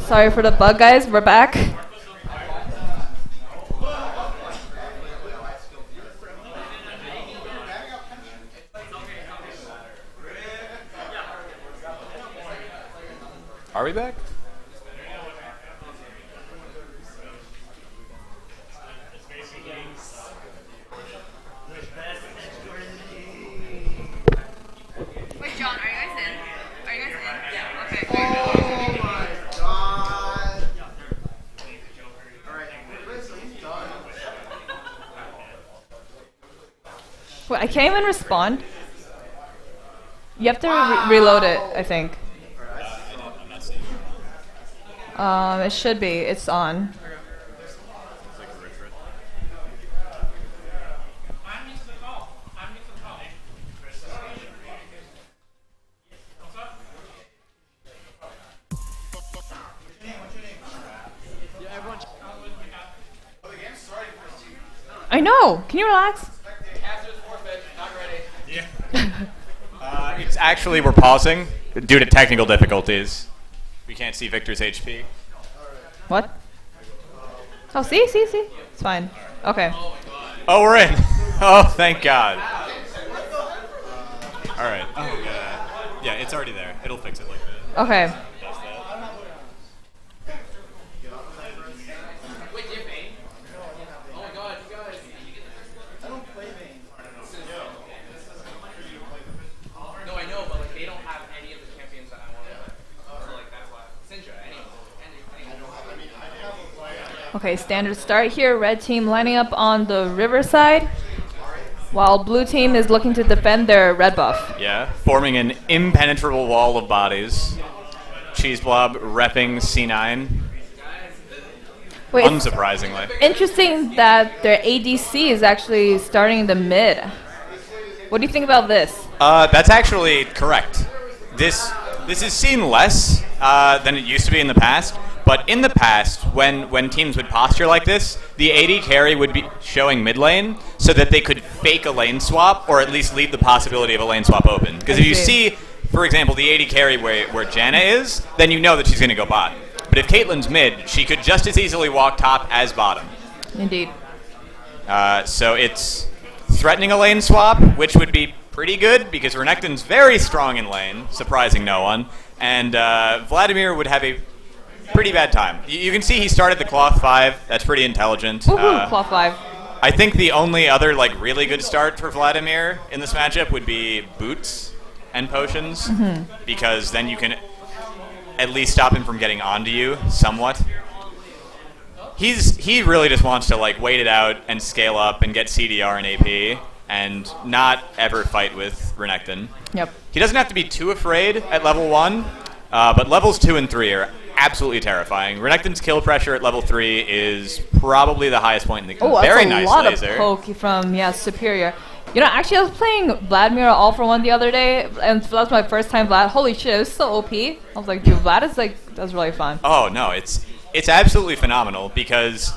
Sorry for the bug, guys. We're back. Are we back? Wait, John, are you guys in? Are you guys in? Yeah. Okay. Oh my god. Alright, he's done. Wait, I can't even respond. You have to reload it, I think. It should be. It's on. I know. Can you relax? It's actually, we're pausing due to technical difficulties. We can't see Victor's HP. What? Oh, see? It's fine. Okay. Oh, we're in. Oh, thank God. All right. Oh, yeah, it's already there. It'll fix it later. Okay. Okay, standard start here. Red team lining up on the river side, while blue team is looking to defend their red buff. Yeah, forming an impenetrable wall of bodies. Cheese Blob repping C9. Wait, Unsurprisingly. interesting that their ADC is actually starting in the mid. What do you think about this? That's actually correct. This is seen less than it used to be in the past. But in the past, when teams would posture like this, the AD carry would be showing mid lane so that they could fake a lane swap or at least leave the possibility of a lane swap open. Because if you see, for example, the AD carry where Janna is, then you know that she's going to go bot. But if Caitlyn's mid, she could just as easily walk top as bottom. Indeed. So it's threatening a lane swap, which would be pretty good because Renekton's very strong in lane, surprising no one. And Vladimir would have a pretty bad time. You can see he started the Cloth 5. That's pretty intelligent. Woohoo, Cloth 5. I think the only other really good start for Vladimir in this matchup would be boots and potions, because then you can at least stop him from getting onto you somewhat. He really just wants to wait it out and scale up and get CDR and AP and not ever fight with Renekton. Yep. He doesn't have to be too afraid at level 1, but levels 2 and 3 are absolutely terrifying. Renekton's kill pressure at level 3 is probably the highest point in the game. Oh, Very that's a nice lot laser. of poke from Superior. You know, actually, I was playing Vladimir All for One the other day, and that was my first time Vlad. Holy shit, it was so OP. I was like, dude, Vlad is that's really fun. Oh no, it's absolutely phenomenal because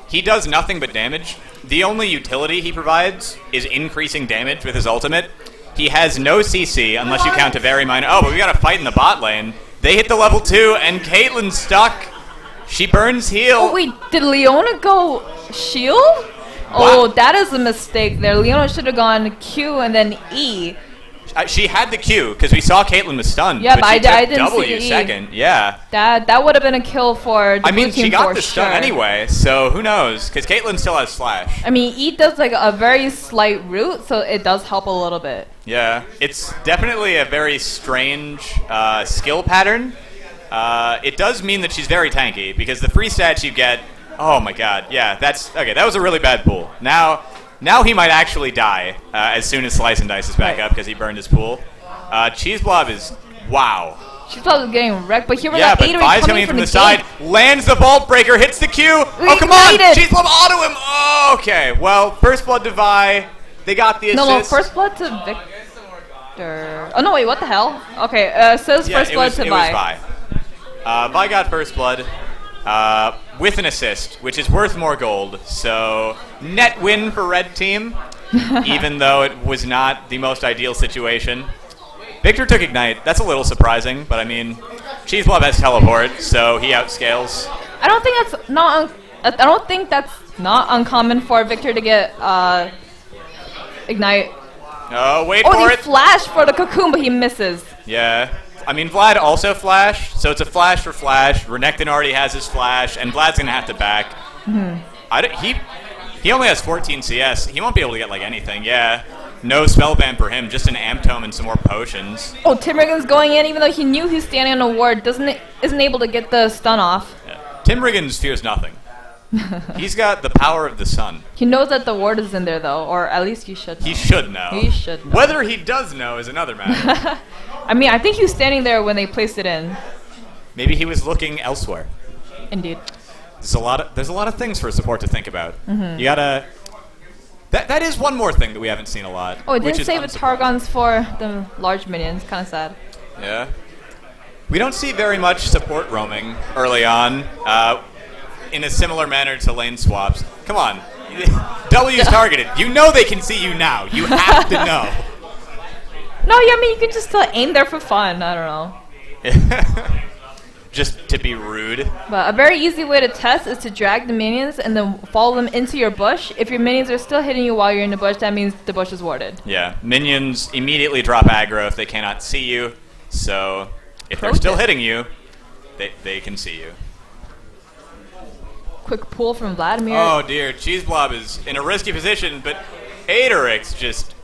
he does nothing but damage. The only utility he provides is increasing damage with his ultimate. He has no CC unless you count a very minor. Oh, but we got to fight in the bot lane. They hit the level 2, and Caitlyn's stuck. She burns heal. Oh, wait, did Leona go shield? Oh, that is a mistake there. Leona should have gone Q and then E. She had the Q, because we saw Caitlyn was stunned. Yeah, but I she took didn't W see the E. second. Yeah. That would have been a kill for the blue team she got for the stun sure. anyway, so who knows? Because Caitlyn still has Slash. I mean, E does a very slight root, so it does help a little bit. Yeah, it's definitely a very strange skill pattern. It does mean that she's very tanky, because the free stats you get... Oh my god, yeah, that was a really bad pool. Now he might actually die as soon as Slice and Dice is back up, because he burned his pool. Cheese Blob is... Wow. Cheese Blob is getting wrecked, but here we got got Vi's coming in from the side, lands the Vault Breaker, hits the Q. Oh, come on! Cheese Blob auto him! Oh, okay, well, first blood to Vi. They got the assist. No, first blood to Victor. Oh, no, wait, what the hell? Okay, says first blood to Vi. It was Vi. Vi got first blood with an assist, which is worth more gold. So, net win for red team, even though it was not the most ideal situation. Victor took Ignite. That's a little surprising, but I mean, Cheeseblob has Teleport, so he outscales. I don't think that's not uncommon for Victor to get Ignite. Oh, wait Oh, for he it. flashed for the cocoon, but he misses. Yeah. I mean, Vlad also flashed, so it's a flash for flash. Renekton already has his flash, and Vlad's going to have to back. He only has 14 CS. He won't be able to get, like, anything. Yeah. No spellband for him, just an Amp Tome and some more potions. Oh, Tim Riggins going in, even though he knew he was standing on a ward, isn't able to get the stun off. Yeah. Tim Riggins fears nothing. He's got the power of the sun. He knows that the ward is in there, though, or at least he should know. He should know. He should know. Whether he does know is another matter. I mean, I think he was standing there when they placed it in. Maybe he was looking elsewhere. Indeed. There's a lot of things for support to think about. You gotta. That is one more thing that we haven't seen a lot. Oh, it which didn't is save the unsurprising. Targons for the large minions. Kind of sad. Yeah. We don't see very much support roaming early on, in a similar manner to lane swaps. Come on. W's targeted. You know they can see you now. You have to know. No, yeah, I mean, you can just aim there for fun. I don't know. Just to be rude. But a very easy way to test is to drag the minions and then follow them into your bush. If your minions are still hitting you while you're in the bush, that means the bush is warded. Yeah. Minions immediately drop aggro if they cannot see you. So if they're still hitting you, they can see you. Quick pull from Vladimir. Oh dear, Cheeseblob is in a risky position, but Aderix just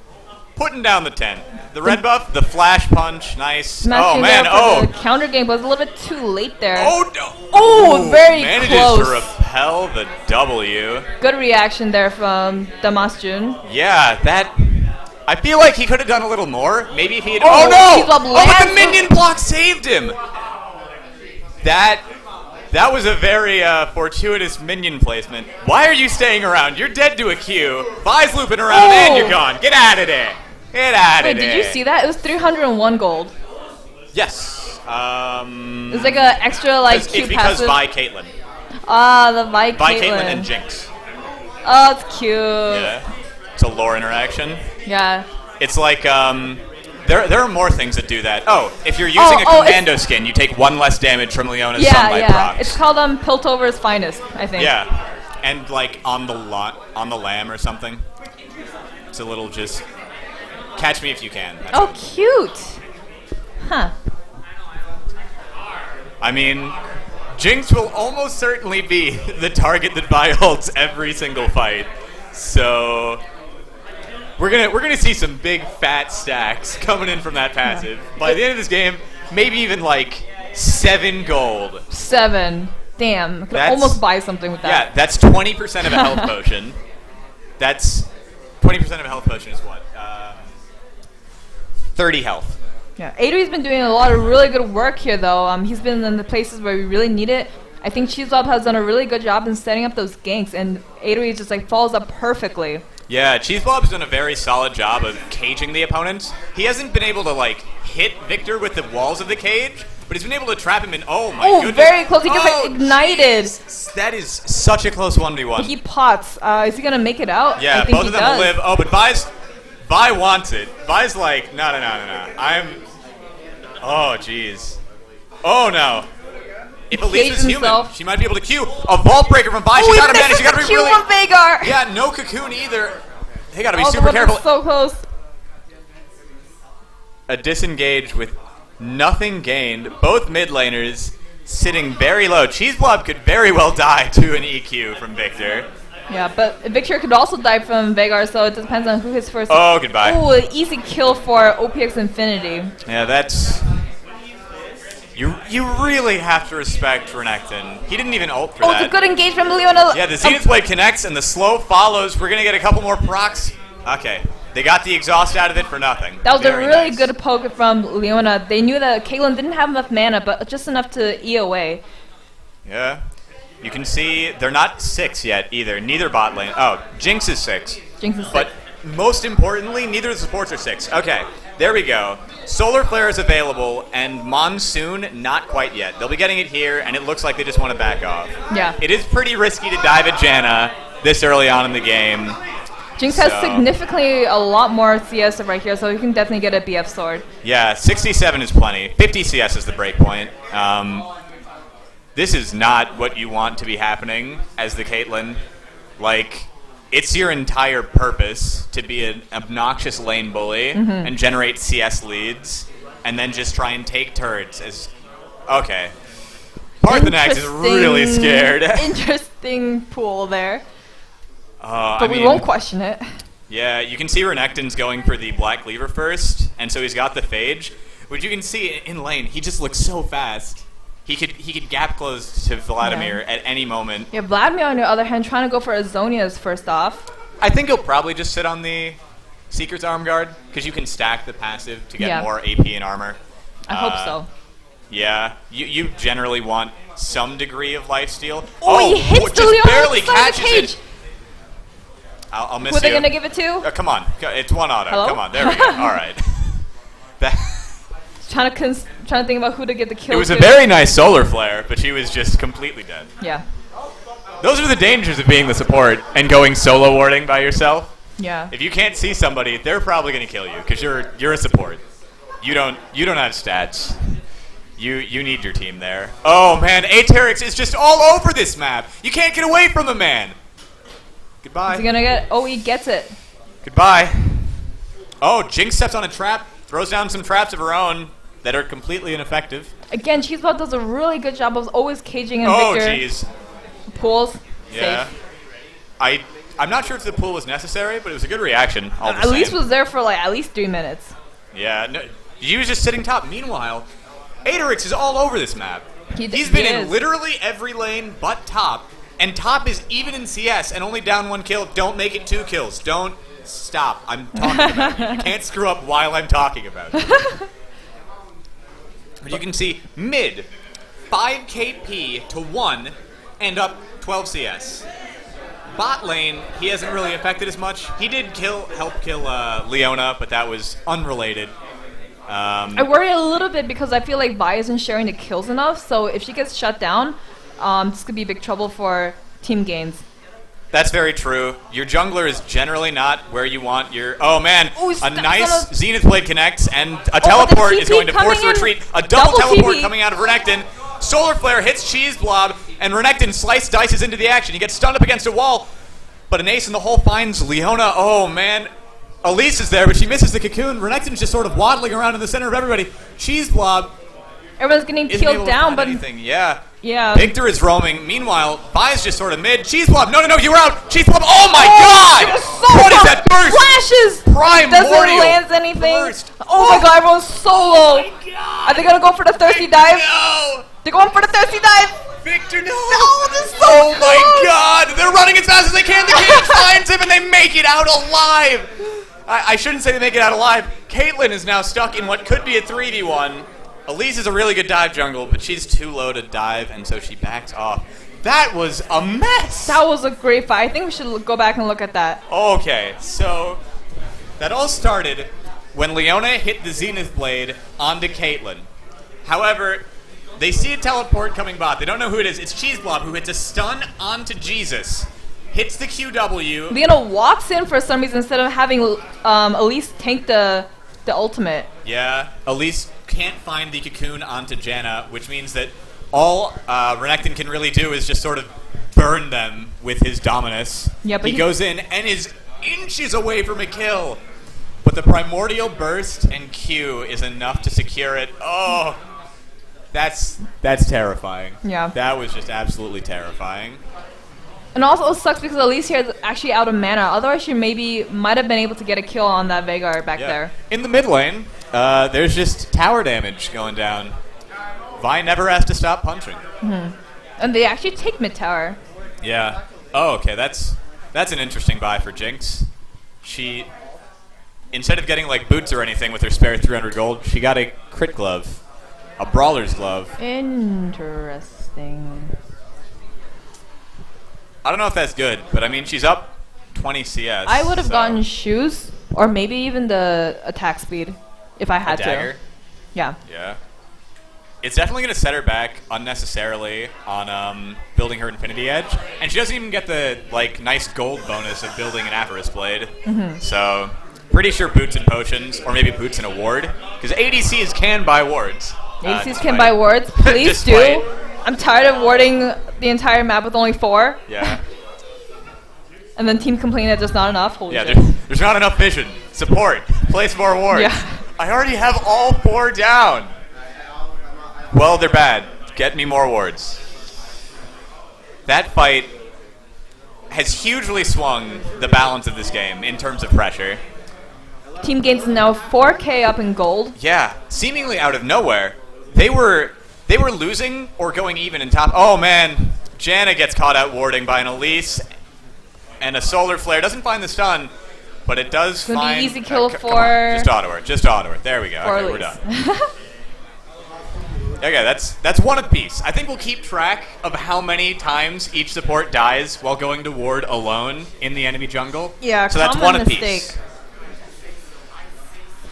putting down the tent. The red buff, the flash punch, nice. Smashing oh man, there for oh. the counter game, but it was a little bit too late there. Oh no. Oh, very manages close. to repel the W. Good reaction there from Damasjun. Yeah, that. I feel like he could have done a little more. Maybe if he had. Oh, Oh, no! Cheeseblob Oh, but the lands- minion block saved him. That was a very fortuitous minion placement. Why are you staying around? You're dead to a Q. Vi's looping around Oh. and you're gone. Get out of there. Get out Wait, of there. did you see that? It was 301 gold. Yes. It was like an extra like It's cute because passive. Vi Caitlyn. The Vi Vi Caitlyn. Caitlyn and Jinx. Oh, it's cute. Yeah. It's a lore interaction. Yeah. It's like, there are more things that do that. Oh, if you're using a commando skin, you take one less damage from Leona's sunlight procs. It's called Piltover's Finest, I think. Yeah. And like on the lamb or something. It's a little just catch me if you can. That's Oh, it. cute. Huh. I mean, Jinx will almost certainly be the target that Vi ults every single fight. So we're gonna see some big fat stacks coming in from that passive. By the end of this game, maybe even like 7 gold. 7. Damn. I could That's- almost buy something with Yeah, that. that's 20% of a health potion. That's 20% of a health potion is what? 30 health. Yeah. Adri's been doing a lot of really good work here, though. He's been in the places where we really need it. I think Cheeseblob has done a really good job in setting up those ganks, and Adri just like follows up perfectly. Yeah, Cheeseblob's done a very solid job of caging the opponents. He hasn't been able to like hit Victor with the walls of the cage, but he's been able to trap him in. Oh my goodness! Very close. He gets Oh, like ignited. jeez. That is such a close 1v1. He pots. Is he gonna make it out? Yeah, I think both he of them does. will live. Oh, but Vi wants it. Vi's like, no. Oh, jeez. Oh, no. If Elise was human, himself. she might be able to Q. A Vault Breaker from Vi. Oh, She's he got him down. misses She got to the be really... Q1 Vagar. Yeah, no Cocoon either. They got to be Oh, the super weapon's careful. so close. A disengage with nothing gained. Both mid laners sitting very low. Cheeseblob could very well die to an EQ from Victor. Yeah, but Victor could also die from Vagar, so it depends on who his first. Oh, goodbye. Oh, an easy kill for OPX Infinity. Yeah, that's... You really have to respect Renekton. He didn't even ult for Oh, that. it's a good engage from Leona. Yeah, the Zenith Blade connects and the slow follows. We're going to get a couple more procs. Okay. They got the exhaust out of it for nothing. That was Very a really nice. good poke from Leona. They knew that Caitlyn didn't have enough mana, but just enough to E away. Yeah. You can see they're not 6 yet either. Neither bot lane. Oh, Jinx is 6. Jinx is But most importantly, neither of the supports are 6. Okay. There we go. Solar Flare is available, and Monsoon, not quite yet. They'll be getting it here, and it looks like they just want to back off. Yeah. It is pretty risky to dive at Janna this early on in the game. Jinx has So- significantly a lot more CS right here, so you can definitely get a BF sword. Yeah, 67 is plenty. 50 CS is the break point. This is not what you want to be happening as the Caitlyn. Like, it's your entire purpose to be an obnoxious lane bully and generate CS leads, and then just try and take turrets as... Okay. Parthenax is really scared. Interesting pool there. But I we mean, won't question it. Yeah, you can see Renekton's going for the Black Cleaver first, and so he's got the Phage. Which you can see in lane, he just looks so fast. He could gap close to Vladimir at any moment. Yeah, Vladimir on the other hand trying to go for Azonia's first off. I think he'll probably just sit on the Seeker's Arm Guard, because you can stack the passive to get more AP and armor. I hope so. Yeah, you generally want some degree of lifesteal. He hits the just Leona barely inside the catches cage. it. I'll miss Who are they you. going to give it to? Come on, it's one auto. Hello? Come on, there we go. All right. Trying to think about who to get the kill It was to. a very nice solar flare, but she was just completely dead. Yeah. Those are the dangers of being the support and going solo warding by yourself. Yeah. If you can't see somebody, they're probably going to kill you because you're a support. You don't have stats. You need your team there. Oh man, Aterix is just all over this map. You can't get away from the man. Goodbye. Is he gonna get? Oh, he gets it. Goodbye. Oh, Jinx steps on a trap, throws down some traps of her own that are completely ineffective. Again, Cheeseball does a really good job of always caging in Oh Victor jeez. pools. Yeah. Safe. I'm not sure if the pull was necessary, but it was a good reaction. All the At least same. was there for like at least 3 minutes. Yeah, no, he was just sitting top. Meanwhile, Aderix is all over this map. He's been in is. literally every lane but top, and top is even in CS and only down 1 kill. Don't make it 2 kills. Don't stop. I'm talking about you. You can't screw up while I'm talking about you. But you can see mid 5 KP to 1 and up 12 CS. Bot lane, he hasn't really affected as much. He did help kill Leona, but that was unrelated. I worry a little bit because I feel like Vi isn't sharing the kills enough. So if she gets shut down, this could be big trouble for Team GAINZ. That's very true. Your jungler is generally not where you want your... Oh man, a nice Zenith Blade connects, and a teleport is going to force a retreat. A double teleport coming out of Renekton. Solar Flare hits Cheese Blob, and Renekton slice dices into the action. He gets stunned up against a wall, but an ace in the hole finds Leona. Oh man. Elise is there, but she misses the cocoon. Renekton's just sort of waddling around in the center of everybody. Cheese Blob Everyone's getting isn't able killed to down, find but anything. Yeah. yeah. Victor is roaming. Meanwhile, Vi's just sort of mid. Cheese Blob. No, you were out. Cheese Blob. Oh my She god! was so What is far- that burst? Flashes! Primordial Doesn't land anything. burst. Oh my god, everyone's so low. Are they gonna go for the thirsty dive? No! They're going for the thirsty dive. Victor, no! this is so Oh my close. god! They're running as fast as they can. The kid finds him and they make it out alive! I shouldn't say they make it out alive. Caitlyn is now stuck in what could be a 3v1. Elise is a really good dive jungle, but she's too low to dive, and so she backs off. That was a mess! That was a great fight. I think we should go back and look at that. Okay, so that all started when Leona hit the Zenith Blade onto Caitlyn. However, they see a teleport coming bot. They don't know who it is. It's Cheese Blob who hits a stun onto Jesus. Hits the QW. Leona walks in for some reason instead of having Elise tank the ultimate. Yeah, Elise can't find the cocoon onto Janna, which means that all Renekton can really do is just sort of burn them with his Dominus. Yeah, but he goes in and is inches away from a kill. But the Primordial Burst and Q is enough to secure it. Oh, that's terrifying. Yeah. That was just absolutely terrifying. And also it sucks because Elise here is actually out of mana. Otherwise she might have been able to get a kill on that Veigar back there. In the mid lane, there's just tower damage going down. Vi never has to stop punching. And they actually take mid tower. Yeah. Oh, okay. That's an interesting buy for Jinx. She, instead of getting like boots or anything with her spare 300 gold, she got a crit glove, a brawler's glove. Interesting. I don't know if that's good, but I mean she's up 20 CS. I would have so- gotten shoes or maybe even the attack speed if I had a dagger. to. Yeah. Yeah. It's definitely going to set her back unnecessarily on building her Infinity Edge, and she doesn't even get the nice gold bonus of building an Avarice Blade. So, pretty sure boots and potions, or maybe boots and a ward, because ADCs can buy wards. ADCs can buy wards. Please do. Despite- I'm tired of warding the entire map with only 4. Yeah. And then team complaining that there's not enough. Holy Yeah, shit. there's not enough vision. Support. Place more wards. Yeah. I already have all 4 down. Well, they're bad. Get me more wards. That fight has hugely swung the balance of this game in terms of pressure. Team GAINZ is now 4K up in gold. Yeah, seemingly out of nowhere. They were losing or going even in top. Oh man, Janna gets caught out warding by an Elise, and a solar flare doesn't find the stun, but it does Gonna be find. easy kill come for- on, just auto it. Just auto it. There we go. For Okay, we're Elise. done. Okay, that's one apiece. I think we'll keep track of how many times each support dies while going to ward alone in the enemy jungle. Yeah, so that's common one apiece. mistake.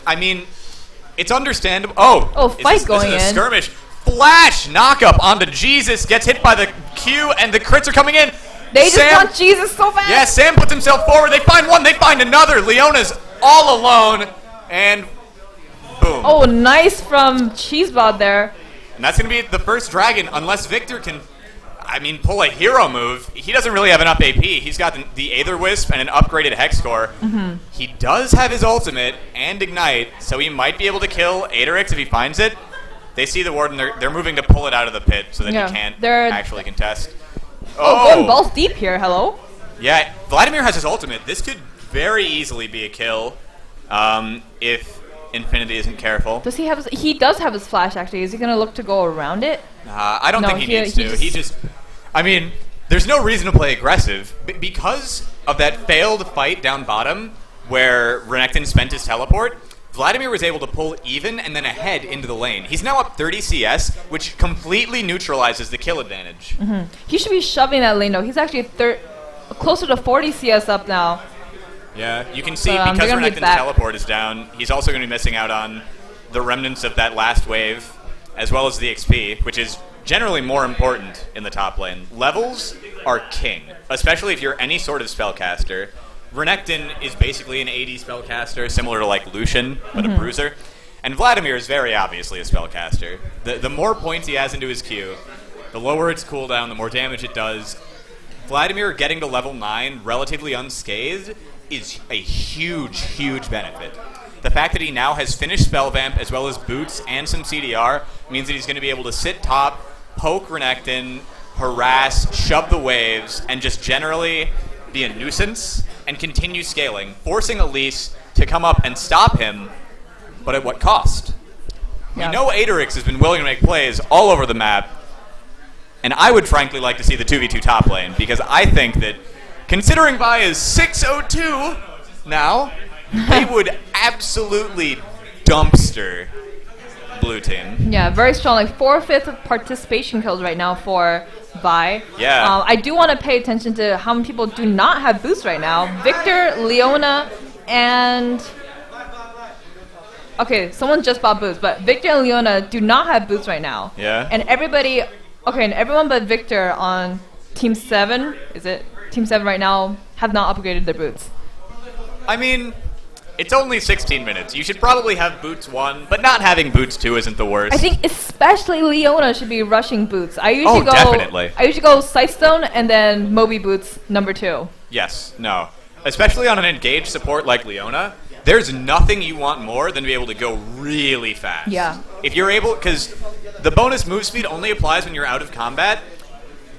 I mean, it's understandable. Oh, fight this going is a in. skirmish. Flash knockup onto Jesus, gets hit by the Q, and the crits are coming in. They just want Jesus so bad. Yeah, Sam puts himself forward. They find one, they find another. Leona's all alone, and boom. Oh, nice from Cheesebot there. And that's going to be the first dragon, unless Victor can, pull a hero move. He doesn't really have enough AP. He's got the Aether Wisp and an upgraded Hex Core. He does have his ultimate and Ignite, so he might be able to kill Aetherix if he finds it. They see the ward, and they're moving to pull it out of the pit so that Yeah, he can't they're- actually contest. Oh, going balls deep here. Hello. Yeah, Vladimir has his ultimate. This could very easily be a kill if Infinity isn't careful. Does he have? He does have his flash. Actually, is he gonna look to go around it? I don't No, think he needs he to. just- He just, there's no reason to play aggressive because of that failed fight down bottom where Renekton spent his teleport. Vladimir was able to pull even and then ahead into the lane. He's now up 30 CS, which completely neutralizes the kill advantage. He should be shoving that lane though. He's actually closer to 40 CS up now. Yeah, you can see They're because gonna be Renekton's back. teleport is down, he's also going to be missing out on the remnants of that last wave, as well as the XP, which is generally more important in the top lane. Levels are king, especially if you're any sort of spellcaster. Renekton is basically an AD spellcaster, similar to like Lucian, but a bruiser. And Vladimir is very obviously a spellcaster. The more points he has into his Q, the lower its cooldown, the more damage it does. Vladimir getting to level 9 relatively unscathed is a huge, huge benefit. The fact that he now has finished Spellvamp as well as boots and some CDR means that he's going to be able to sit top, poke Renekton, harass, shove the waves, and just generally be a nuisance and continue scaling, forcing Elise to come up and stop him, but at what cost? Yeah. We know Aetherix has been willing to make plays all over the map, and I would frankly like to see the 2v2 top lane, because I think that, considering Vi is 602 now, they would absolutely dumpster blue team. Yeah, very strong. Like 4/5 of participation kills right now for Vi. Yeah. I do want to pay attention to how many people do not have boosts right now. Victor, Leona, and okay, someone just bought boosts, but Victor and Leona do not have boosts right now. Yeah. And everybody, and everyone but Victor on Team 7, is it? Team 7 right now have not upgraded their boots. It's only 16 minutes. You should probably have boots 1, but not having boots 2 isn't the worst. I think especially Leona should be rushing boots. I usually definitely. I usually go Sightstone and then Moby boots number 2. Yes, no. Especially on an engaged support like Leona, there's nothing you want more than to be able to go really fast. Yeah. If you're able, because the bonus move speed only applies when you're out of combat,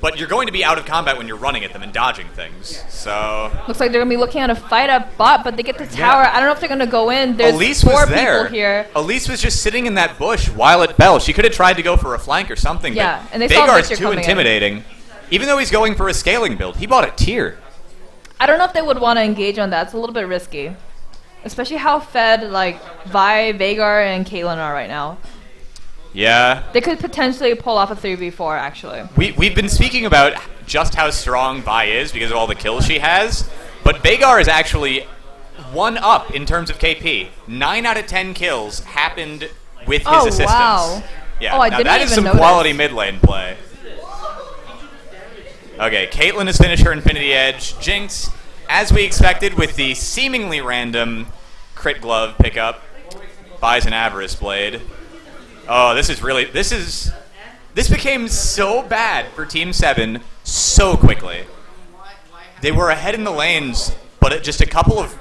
but you're going to be out of combat when you're running at them and dodging things. So Looks like they're gonna be looking at a fight up bot, but they get the tower. I don't know if they're gonna go in. There's Elise 4 was there. people here. Elise was just sitting in that bush while it fell. She could have tried to go for a flank or something. Yeah, but and they saw Vhagar's Victor too coming in. intimidating. Even though he's going for a scaling build, he bought a tier. I don't know if they would want to engage on that. It's a little bit risky, especially how fed like Vi, Vhagar, and Caitlyn are right now. Yeah. They could potentially pull off a 3v4 actually. We've been speaking about just how strong Vi is because of all the kills she has, but Vhagar is actually 1 up in terms of KP. 9 out of 10 kills happened with his assistance. Wow. Yeah, Oh, I now didn't that is even some notice. quality mid lane play. Okay, Caitlyn has finished her Infinity Edge. Jinx, as we expected, with the seemingly random crit glove pickup, buys an Avarice Blade. Oh, this became so bad for Team 7 so quickly. They were ahead in the lanes, but just a couple of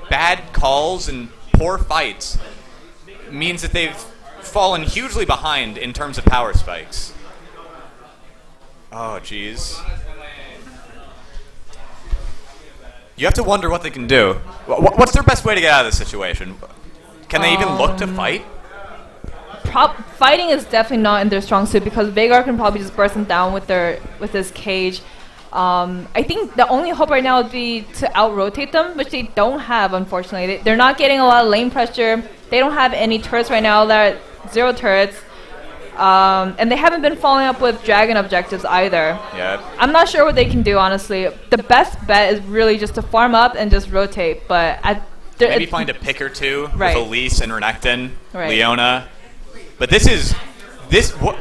bad calls and poor fights means that they've fallen hugely behind in terms of power spikes. Oh, jeez. You have to wonder what they can do. What's their best way to get out of this situation? Can they even look to fight? Fighting is definitely not in their strong suit because Veigar can probably just burst them down with his cage. I think the only hope right now would be to out-rotate them, which they don't have, unfortunately. They're not getting a lot of lane pressure. They don't have any turrets right now. They're 0 turrets. And they haven't been following up with dragon objectives either. Yeah. I'm not sure what they can do, honestly. The best bet is really just to farm up and just rotate. But maybe find a pick or two right. with Elise and Renekton, right. Leona. But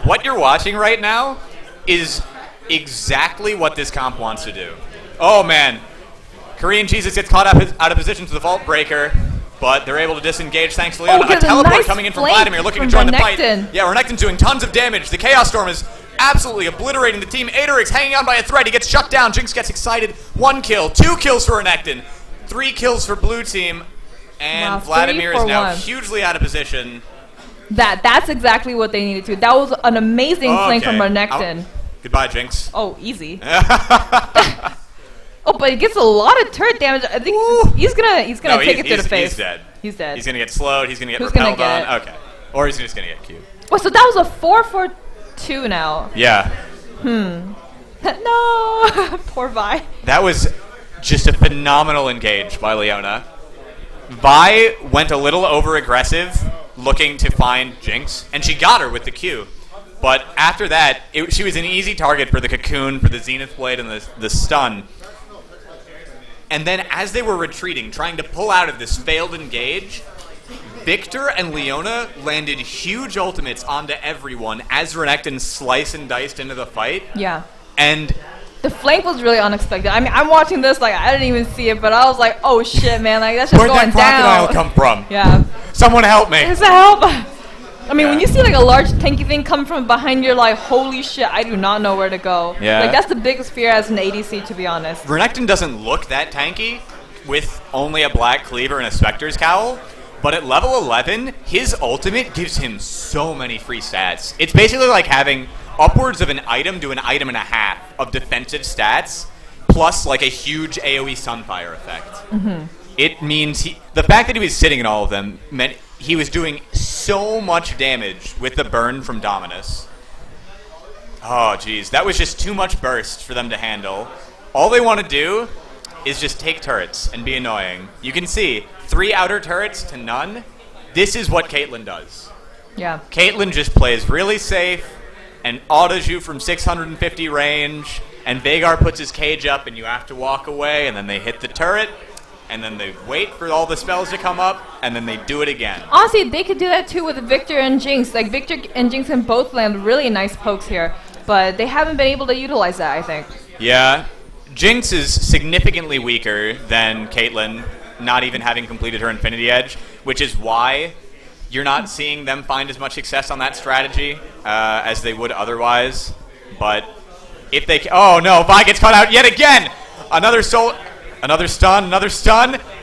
what you're watching right now is exactly what this comp wants to do. Oh man, Korean Jesus gets caught out of position to the Vault Breaker, but they're able to disengage thanks to Leona. A teleport nice coming in from Vladimir, looking to join the fight. Yeah, Renekton's doing tons of damage. The Chaos Storm is absolutely obliterating the team. Aderix hanging on by a thread. He gets shut down. Jinx gets excited. 1 kill, 2 kills for Renekton, 3 kills for blue team, and wow, Vladimir is now 1. hugely out of position. That's exactly what they needed to. That was an amazing flank from Renekton. Goodbye, Jinx. Oh, easy. Oh, but he gets a lot of turret damage. I think he's gonna take it to the face. He's dead. He's dead. He's gonna get slowed. He's gonna get Who's repelled gonna get on. Okay. Or he's just gonna get Q'd. Oh, so that was a 4-for-2 now. Yeah. No, poor Vi. That was just a phenomenal engage by Leona. Vi went a little over-aggressive, looking to find Jinx, and she got her with the Q. But after that, she was an easy target for the Cocoon, for the Zenith Blade, and the stun. And then as they were retreating, trying to pull out of this failed engage, Victor and Leona landed huge ultimates onto everyone as Renekton sliced and diced into the fight. Yeah. And the flank was really unexpected. I mean, I'm watching this, I didn't even see it, but I was like, oh shit, man, that's just where'd going that crocodile down. come from? Yeah. Someone help me. Is that help? I mean, when you see a large tanky thing come from behind, you're like, holy shit, I do not know where to go. Yeah. That's the biggest fear as an ADC, to be honest. Renekton doesn't look that tanky with only a black cleaver and a Spectre's cowl, but at level 11, his ultimate gives him so many free stats. It's basically like having upwards of an item to an item and a half of defensive stats, plus a huge AoE Sunfire effect. Mm-hmm. It means the fact that he was sitting in all of them meant he was doing so much damage with the burn from Dominus. Oh, geez. That was just too much burst for them to handle. All they want to do is just take turrets and be annoying. You can see 3 outer turrets to none. This is what Caitlyn does. Yeah. Caitlyn just plays really safe and autos you from 650 range, and Veigar puts his cage up and you have to walk away, and then they hit the turret. And then they wait for all the spells to come up, and then they do it again. Honestly, they could do that too with Victor and Jinx. Victor and Jinx can both land really nice pokes here, but they haven't been able to utilize that, I think. Yeah. Jinx is significantly weaker than Caitlyn, not even having completed her Infinity Edge, which is why you're not seeing them find as much success on that strategy as they would otherwise. But if they... Oh, no. Vi gets caught out yet again! Another stun,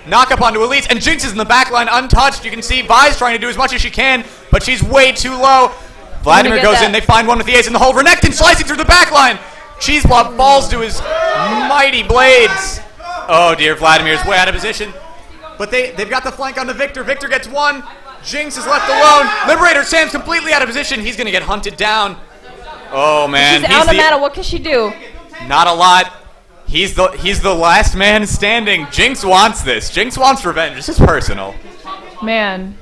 knock up onto Elise, and Jinx is in the back line untouched. You can see Vi's trying to do as much as she can, but she's way too low. Vladimir goes in, they find one with the ace in the hole. Renekton slicing through the back line. Cheese Blob falls to his mighty blades. Oh dear, Vladimir's way out of position. But they've got the flank on the Victor. Victor gets 1. Jinx is left alone. Liberator Sam's completely out of position. He's going to get hunted down. Oh man. She's out of mana. What can she do? Not a lot. He's the last man standing. Jinx wants this. Jinx wants revenge. This is personal. Man,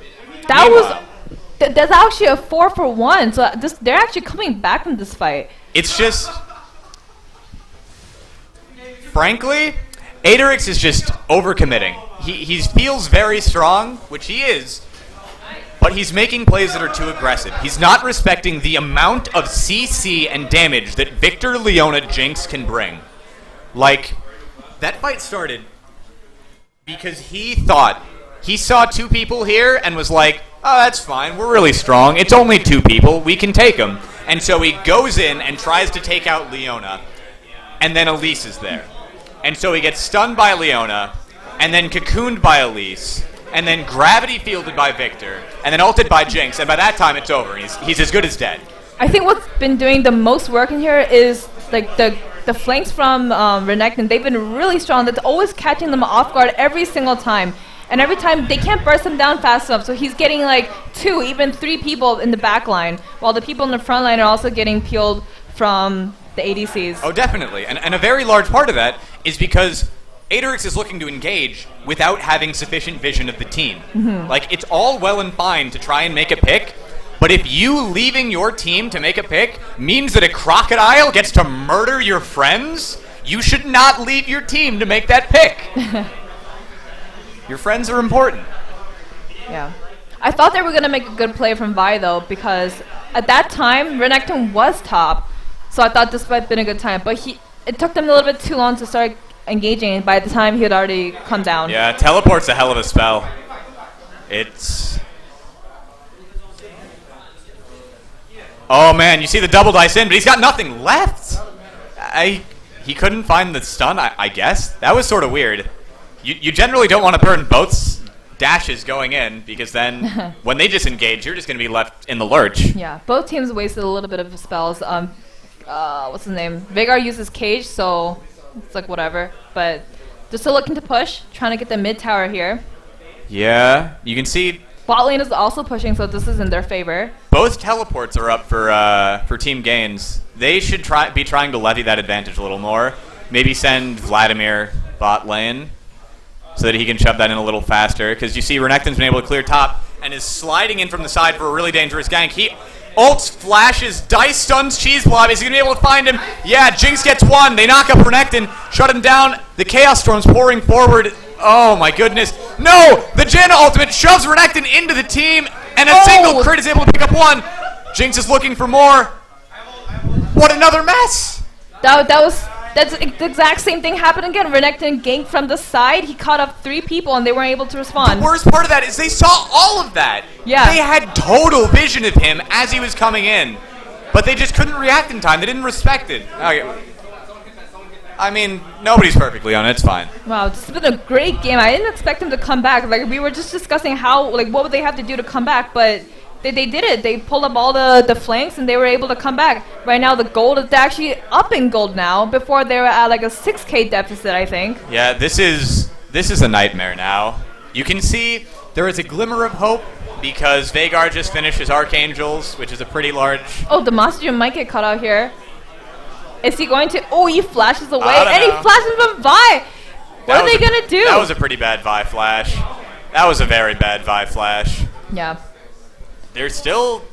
that's actually a 4-for-1. So they're actually coming back from this fight. It's just, frankly, Aderix is just overcommitting. He feels very strong, which he is, but he's making plays that are too aggressive. He's not respecting the amount of CC and damage that Victor, Leona, Jinx can bring. Like, that fight started because he saw two people here and was like, oh, that's fine, we're really strong, it's only two people, we can take them. And so he goes in and tries to take out Leona, and then Elise is there. And so he gets stunned by Leona, and then cocooned by Elise, and then gravity fielded by Victor, and then ulted by Jinx, and by that time it's over. He's as good as dead. I think what's been doing the most work in here is like the flanks from Renekton. They've been really strong. That's always catching them off guard every single time. And every time they can't burst him down fast enough, so he's getting like 2, even 3 people in the back line, while the people in the front line are also getting peeled from the ADCs. Oh, definitely. And a very large part of that is because Aderix is looking to engage without having sufficient vision of the team. Mm-hmm. Like, it's all well and fine to try and make a pick, but if you leaving your team to make a pick means that a crocodile gets to murder your friends, you should not leave your team to make that pick. Your friends are important. Yeah. I thought they were going to make a good play from Vi, though, because at that time, Renekton was top. So I thought this might have been a good time. But it took them a little bit too long to start engaging. And by the time, he had already come down. Yeah, teleport's a hell of a spell. It's... Oh, man, you see the double dice in, but he's got nothing left. He couldn't find the stun, I guess. That was sort of weird. You generally don't want to burn both dashes going in, because then when they disengage, you're just going to be left in the lurch. Yeah, both teams wasted a little bit of spells. What's his name? Veigar uses Cage, so it's like whatever. But they're still looking to push, trying to get the mid tower here. Yeah, you can see... Bot lane is also pushing, so this is in their favor. Both teleports are up for Team GAINZ. They should be trying to levy that advantage a little more. Maybe send Vladimir bot lane, so that he can shove that in a little faster. Because you see Renekton's been able to clear top and is sliding in from the side for a really dangerous gank. He ults, flashes, dice stuns Cheese Blob. Is he going to be able to find him? Yeah, Jinx gets one. They knock up Renekton, shut him down. The Chaos Storm's pouring forward. Oh my goodness. No! The Janna ultimate shoves Renekton into the team, and a single crit is able to pick up one. Jinx is looking for more. What another mess! That's the exact same thing happened again. Renekton ganked from the side. He caught up 3 people, and they weren't able to respond. The worst part of that is they saw all of that. Yeah. They had total vision of him as he was coming in, but they just couldn't react in time. They didn't respect it. Okay. I mean, nobody's perfectly on it. It's fine. Wow, this has been a great game. I didn't expect them to come back. Like, we were just discussing what would they have to do to come back, but they did it. They pulled up all the flanks, and they were able to come back. Right now, the gold is actually up in gold now. Before, they were at like a 6K deficit, I think. Yeah, this is a nightmare now. You can see there is a glimmer of hope because Veigar just finished his Archangels, which is a pretty large... Oh, the Monster might get caught out here. Is he going to... Oh, he flashes away, I don't and he know. flashes from Vi. What are they going to do? That was a pretty bad Vi flash. That was a very bad Vi flash. Yeah. They're still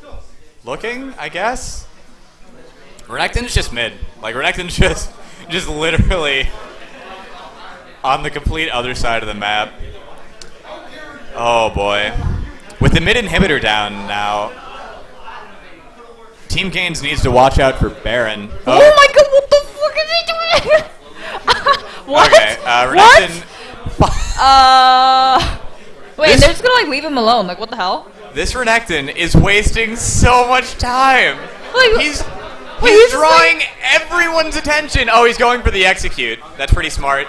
looking, I guess. Renekton's just mid. Like, Renekton's just literally on the complete other side of the map. Oh, boy. With the mid inhibitor down now, Team GAINZ needs to watch out for Baron. Oh my god, what the fuck is he doing? What? Okay, Renekton... Wait, they're just gonna like leave him alone. Like, what the hell? This Renekton is wasting so much time. Like, He's he's drawing everyone's attention. Oh, he's going for the execute. That's pretty smart.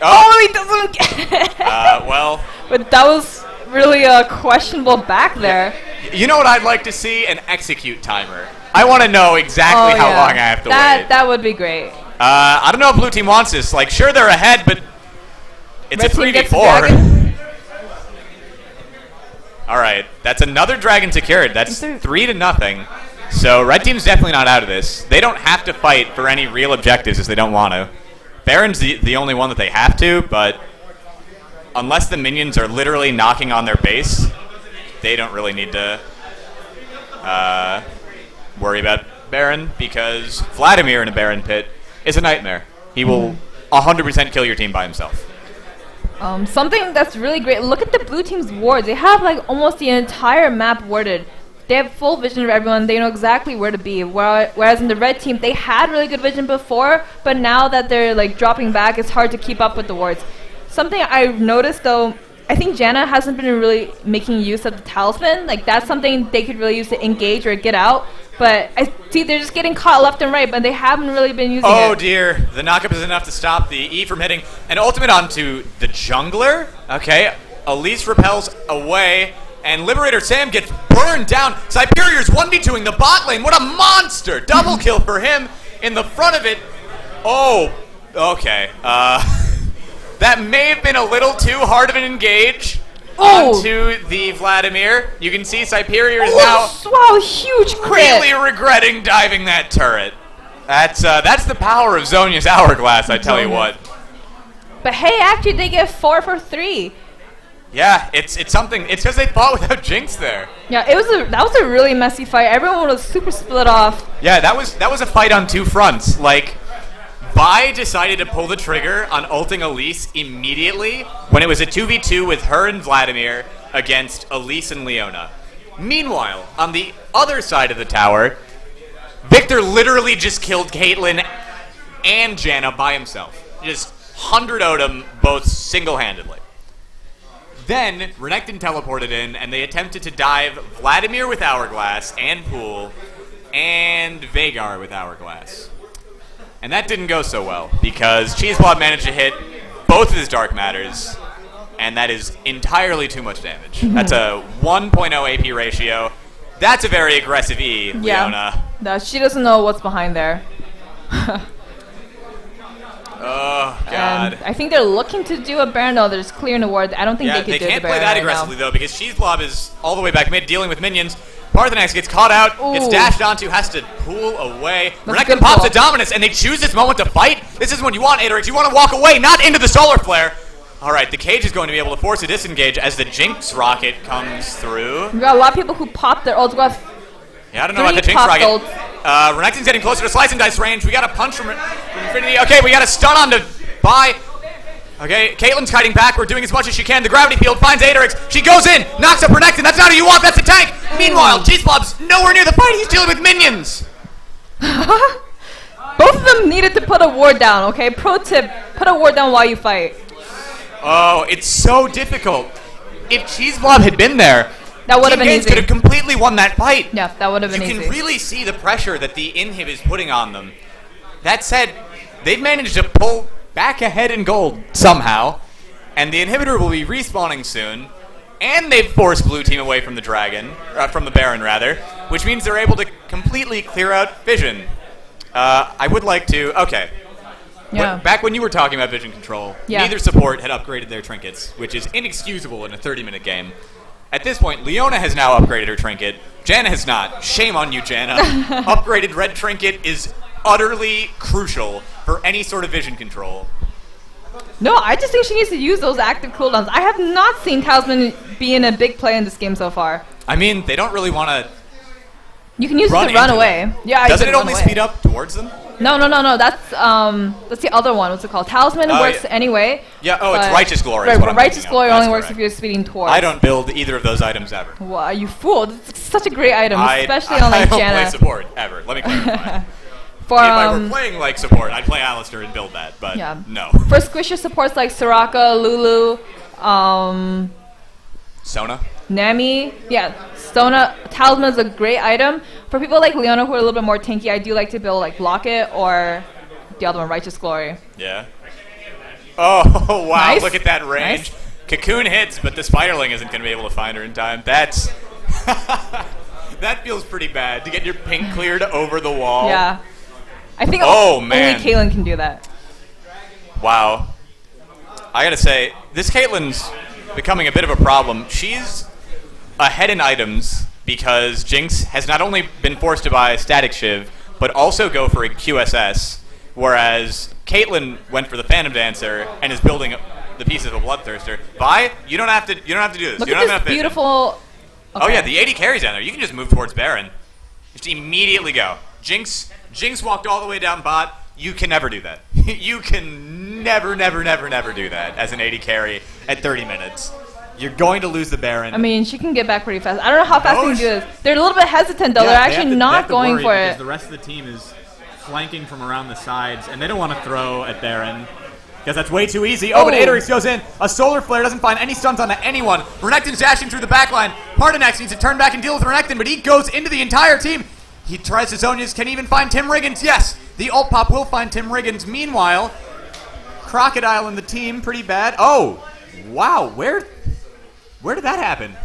Oh, he doesn't get Well... But that was really questionable back there. You know what I'd like to see? An execute timer. I want to know exactly how long I have to wait. That would be great. I don't know if blue team wants this. Like, sure, they're ahead, but it's Red a team gets the 3v4. dragon. All right, that's another dragon secured. That's 3-0. So red team's definitely not out of this. They don't have to fight for any real objectives if they don't want to. Baron's the only one that they have to, but unless the minions are literally knocking on their base, they don't really need to worry about Baron, because Vladimir in a Baron pit is a nightmare. He will 100% kill your team by himself. Something that's really great. Look at the blue team's wards. They have like almost the entire map warded. They have full vision of everyone. They know exactly where to be. Whereas in the red team, they had really good vision before, but now that they're like dropping back, it's hard to keep up with the wards. Something I've noticed though, I think Janna hasn't been really making use of the talisman. Like that's something they could really use to engage or get out. But I see they're just getting caught left and right, but they haven't really been using it. Oh dear, the knockup is enough to stop the E from hitting. And ultimate onto the jungler. Okay, Elise repels away, and Liberator Sam gets burned down. Cyperior's 1v2ing the bot lane. What a monster! Double kill for him in the front of it. Oh, okay. That may have been a little too hard of an engage. Onto the Vladimir. You can see Cyperior is now wow, huge crit. Really regretting diving that turret. That's the power of Zhonya's Hourglass, I tell you what. But hey, actually they get 4 for 3. Yeah, it's something. It's because they fought without Jinx there. Yeah, that was a really messy fight. Everyone was super split off. Yeah, that was a fight on two fronts. Like, Vi decided to pull the trigger on ulting Elise immediately when it was a 2v2 with her and Vladimir against Elise and Leona. Meanwhile, on the other side of the tower, Victor literally just killed Caitlyn and Janna by himself. Just 100'd them both single-handedly. Then, Renekton teleported in, and they attempted to dive Vladimir with Hourglass and Pool, and Veigar with Hourglass. And that didn't go so well, because Cheeseblob managed to hit both of his Dark Matters, and that is entirely too much damage. That's a 1.0 AP ratio. That's a very aggressive E, Leona. No, she doesn't know what's behind there. Oh, God. And I think they're looking to do a Baron, though. They're just clearing the ward. I don't think they could do the Baron. Yeah, they can't play that aggressively, though, because Cheeseblob is all the way back mid dealing with minions. Parthenax gets caught out, gets dashed onto, has to pull away. Renekton pops a Dominus, and they choose this moment to fight. This is when you want Aderix. You want to walk away, not into the Solar Flare. All right, the Cage is going to be able to force a disengage as the Jinx Rocket comes through. We got a lot of people who popped their ult. Yeah, I don't know about the Jinx Rocket. Renekton's getting closer to Slice and Dice range. We got a punch from Infinity. Okay, we got a stun on to Bai. Okay, Caitlyn's kiting back. We're doing as much as she can. The gravity field finds Aderix. She goes in, knocks up Renekton. That's not who you want. That's a tank. Meanwhile, Cheeseblob's nowhere near the fight. He's dealing with minions. Both of them needed to put a ward down, okay? Pro tip, put a ward down while you fight. Oh, it's so difficult. If Cheeseblob had been there, that would have been easy. Could have completely won that fight. Yeah, that would have been easy. You can really see the pressure that the inhib is putting on them. That said, they've managed to pull back ahead in gold somehow, and the inhibitor will be respawning soon, and they've forced blue team away from the dragon, from the Baron rather, which means they're able to completely clear out vision. I would like to, okay. Yeah. Back when you were talking about vision control, neither support had upgraded their trinkets, which is inexcusable in a 30-minute game. At this point, Leona has now upgraded her trinket. Janna has not. Shame on you, Janna. Upgraded red trinket is utterly crucial for any sort of vision control. No, I just think she needs to use those active cooldowns. I have not seen Talisman be in a big play in this game so far. I mean, they don't really want to. You can use it to run away. Yeah, doesn't it only speed up towards them? No. That's the other one. What's it called? Talisman works anyway. Yeah. Oh, it's Righteous Glory. Right, Righteous Glory only works if you're speeding towards. I don't build either of those items ever. Wow, you fool! It's such a great item, especially on like Janna. I don't play Janna. support ever. Let me clarify. If I were playing like support, I'd play Alistair and build that, but no. For squisher supports like Soraka, Lulu, Sona? Nami, Sona, Talisman is a great item. For people like Leona who are a little bit more tanky, I do like to build like Locket or the other one, Righteous Glory. Yeah. Oh, wow, nice. Look at that range. Nice. Cocoon hits, but the Spiderling isn't going to be able to find her in time. That's... that feels pretty bad, to get your pink cleared over the wall. Yeah. I think only Caitlyn can do that. Wow. I gotta say, this Caitlyn's becoming a bit of a problem. She's ahead in items because Jinx has not only been forced to buy Static Shiv, but also go for a QSS, whereas Caitlyn went for the Phantom Dancer and is building the pieces of a Bloodthirster. Vi, you don't have to do this. Look you don't at have this beautiful... Okay. Oh yeah, the 80 carries down there. You can just move towards Baron. Just immediately go. Jinx walked all the way down bot. You can never do that. You can never do that as an AD carry at 30 minutes. You're going to lose the Baron. I mean, she can get back pretty fast. I don't know how fast they can do this. They're a little bit hesitant, though. Yeah, They're they actually have to- not they have to going worry for because it. the rest of the team is flanking from around the sides, and they don't want to throw at Baron. Because that's way too easy. Oh, but Aderix goes in. A Solar Flare doesn't find any stuns onto anyone. Renekton's dashing through the backline. Pardonax needs to turn back and deal with Renekton, but he goes into the entire team. He tries to Zonia's. Can he even find Tim Riggins? Yes, the ult pop will find Tim Riggins. Meanwhile, Crocodile and the team pretty bad. Oh, wow. Where did that happen?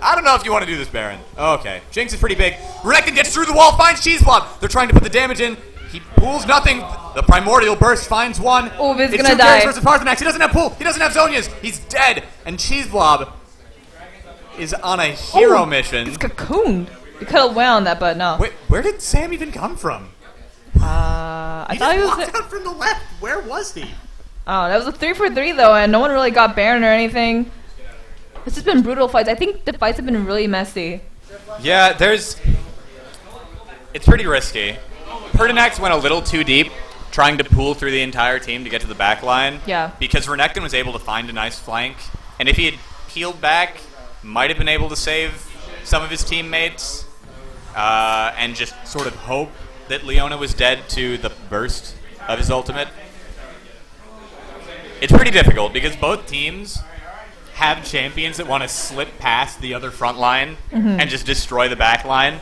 I don't know if you want to do this, Baron. Okay. Jinx is pretty big. Renekton gets through the wall, finds Cheese Blob. They're trying to put the damage in. He pulls nothing. The Primordial Burst finds one. Oh, Viz's it's gonna two die. carries versus Parthenax. He doesn't have pull. He doesn't have Zonia's. He's dead. And Cheese Blob is on a hero mission. It's cocooned. You could have went on that, but no. Wait, where did Sam even come from? I He thought he just was. walked out from the left. Where was he? Oh, that was a 3-for-3 though, and no one really got Baron or anything. It's just been brutal fights. I think the fights have been really messy. Yeah, it's pretty risky. Pardonax went a little too deep, trying to pull through the entire team to get to the back line. Yeah. Because Renekton was able to find a nice flank, and if he had peeled back, might have been able to save some of his teammates, and just sort of hope that Leona was dead to the burst of his ultimate. It's pretty difficult because both teams have champions that want to slip past the other front line and just destroy the back line.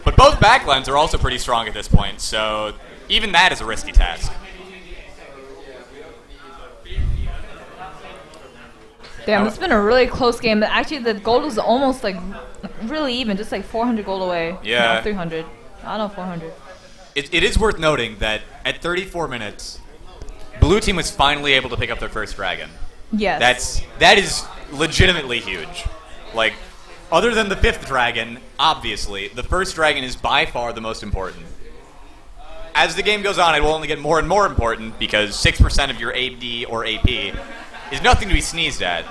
But both back lines are also pretty strong at this point, so even that is a risky task. Damn, this has been a really close game. Actually, the gold was almost like really even, just like 400 gold away. Yeah. No, 300. I don't know, 400. It is worth noting that at 34 minutes, Blue Team was finally able to pick up their first dragon. Yes. That is legitimately huge. Like, other than the 5th dragon, obviously, the first dragon is by far the most important. As the game goes on, it will only get more and more important because 6% of your AD or AP is nothing to be sneezed at,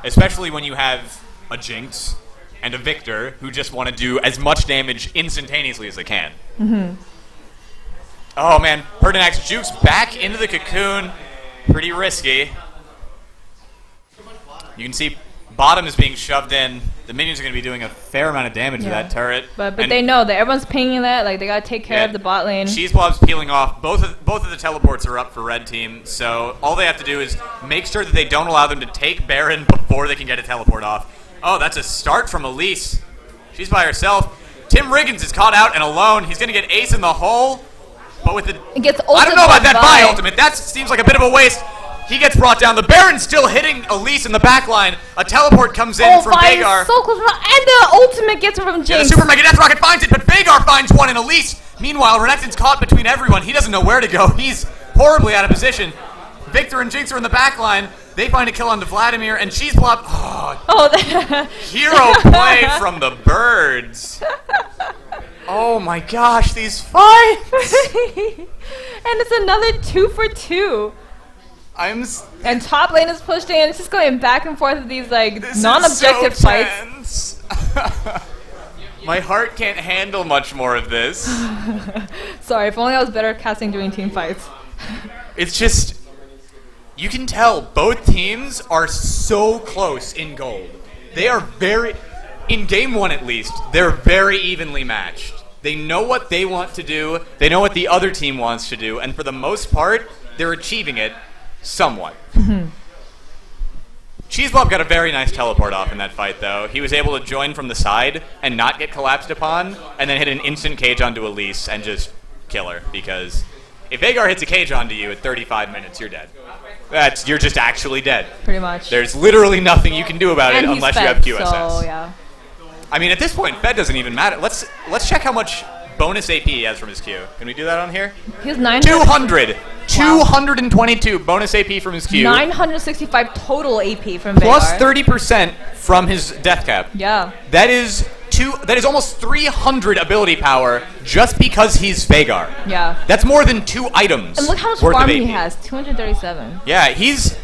especially when you have a Jinx and a Victor who just want to do as much damage instantaneously as they can. Oh man, Pardonax jukes back into the cocoon. Pretty risky. You can see bottom is being shoved in. The minions are going to be doing a fair amount of damage to that turret. But And they know that everyone's pinging that. Like, they got to take care of the bot lane. Cheese Blob's peeling off. Both of the teleports are up for red team, so all they have to do is make sure that they don't allow them to take Baron before they can get a teleport off. Oh, that's a start from Elise. She's by herself. Tim Riggins is caught out and alone. He's going to get ace in the hole. But with the... It gets I don't know about that Vi. Vi ultimate. That seems like a bit of a waste. He gets brought down. The Baron's still hitting Elise in the back line. A teleport comes in from Vi is Veigar. so close. And the ultimate gets from Yeah, Jinx. the Super Mega Death Rocket finds it, but Veigar finds one in Elise. Meanwhile, Renekton's caught between everyone. He doesn't know where to go. He's horribly out of position. Victor and Jinx are in the back line. They find a kill onto Vladimir, and Cheese Blob... Oh, hero play from the birds. Oh my gosh, these fights! And it's another 2-for-2. And top lane is pushed in. It's just going back and forth with these like non-objective fights. My heart can't handle much more of this. Sorry, if only I was better at casting doing team fights. It's just, you can tell both teams are so close in gold. They are in game one at least, they're very evenly matched. They know what they want to do, they know what the other team wants to do, and for the most part, they're achieving it somewhat. Cheese Blob got a very nice teleport off in that fight, though. He was able to join from the side and not get collapsed upon, and then hit an instant cage onto Elise and just kill her, because if Veigar hits a cage onto you at 35 minutes, you're dead. You're just actually dead. Pretty much. There's literally nothing you can do about And it he's unless fed, you have QSS. So, yeah. I mean, at this point, Fed doesn't even matter. Let's check how much bonus AP he has from his Q. Can we do that on here? He has 900. 200. 222 bonose AP from his Q. 965 total AP from Plus Veigar. 30% from his death cap. Yeah. That is almost 300 ability power just because he's Veigar. Yeah. That's more than 2 items. And look how much worth farm of AP. he has. 237. Yeah, he's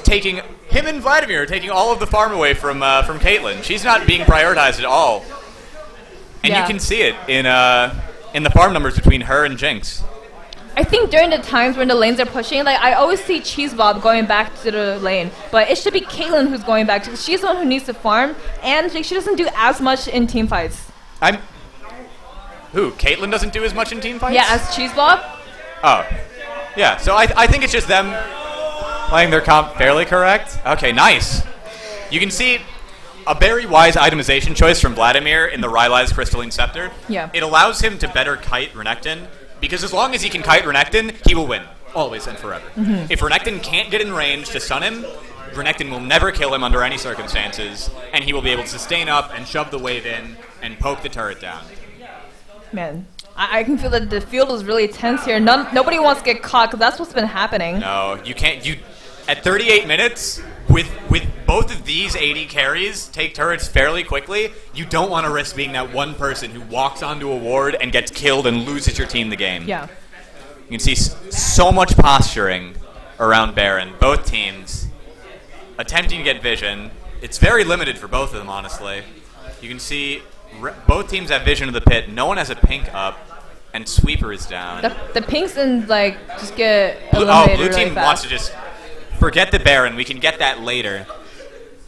taking, him and Vladimir are taking all of the farm away from Caitlyn. She's not being prioritized at all. And Yeah. you can see it in the farm numbers between her and Jinx. I think during the times when the lanes are pushing, like I always see Cheese Bob going back to the lane, but it should be Caitlyn who's going back because she's the one who needs to farm, and like, she doesn't do as much in team fights. Who? Caitlyn doesn't do as much in team fights? Yeah, as Cheese Bob. Oh. Yeah, so I think it's just them playing their comp fairly correct. Okay, nice. You can see a very wise itemization choice from Vladimir in the Rylai's Crystalline Scepter. Yeah. It allows him to better kite Renekton, because as long as he can kite Renekton, he will win. Always and forever. Mm-hmm. If Renekton can't get in range to stun him, Renekton will never kill him under any circumstances, and he will be able to sustain up and shove the wave in and poke the turret down. Man, I can feel that the field is really tense here. Nobody wants to get caught because that's what's been happening. No, you can't. At 38 minutes, with both of these AD carries take turrets fairly quickly, you don't want to risk being that one person who walks onto a ward and gets killed and loses your team the game. Yeah. You can see so much posturing around Baron. Both teams attempting to get vision. It's very limited for both of them, honestly. You can see both teams have vision of the pit. No one has a pink up, and Sweeper is down. The pinks and like just get eliminated Blue really team fast. wants to just forget the Baron. We can get that later.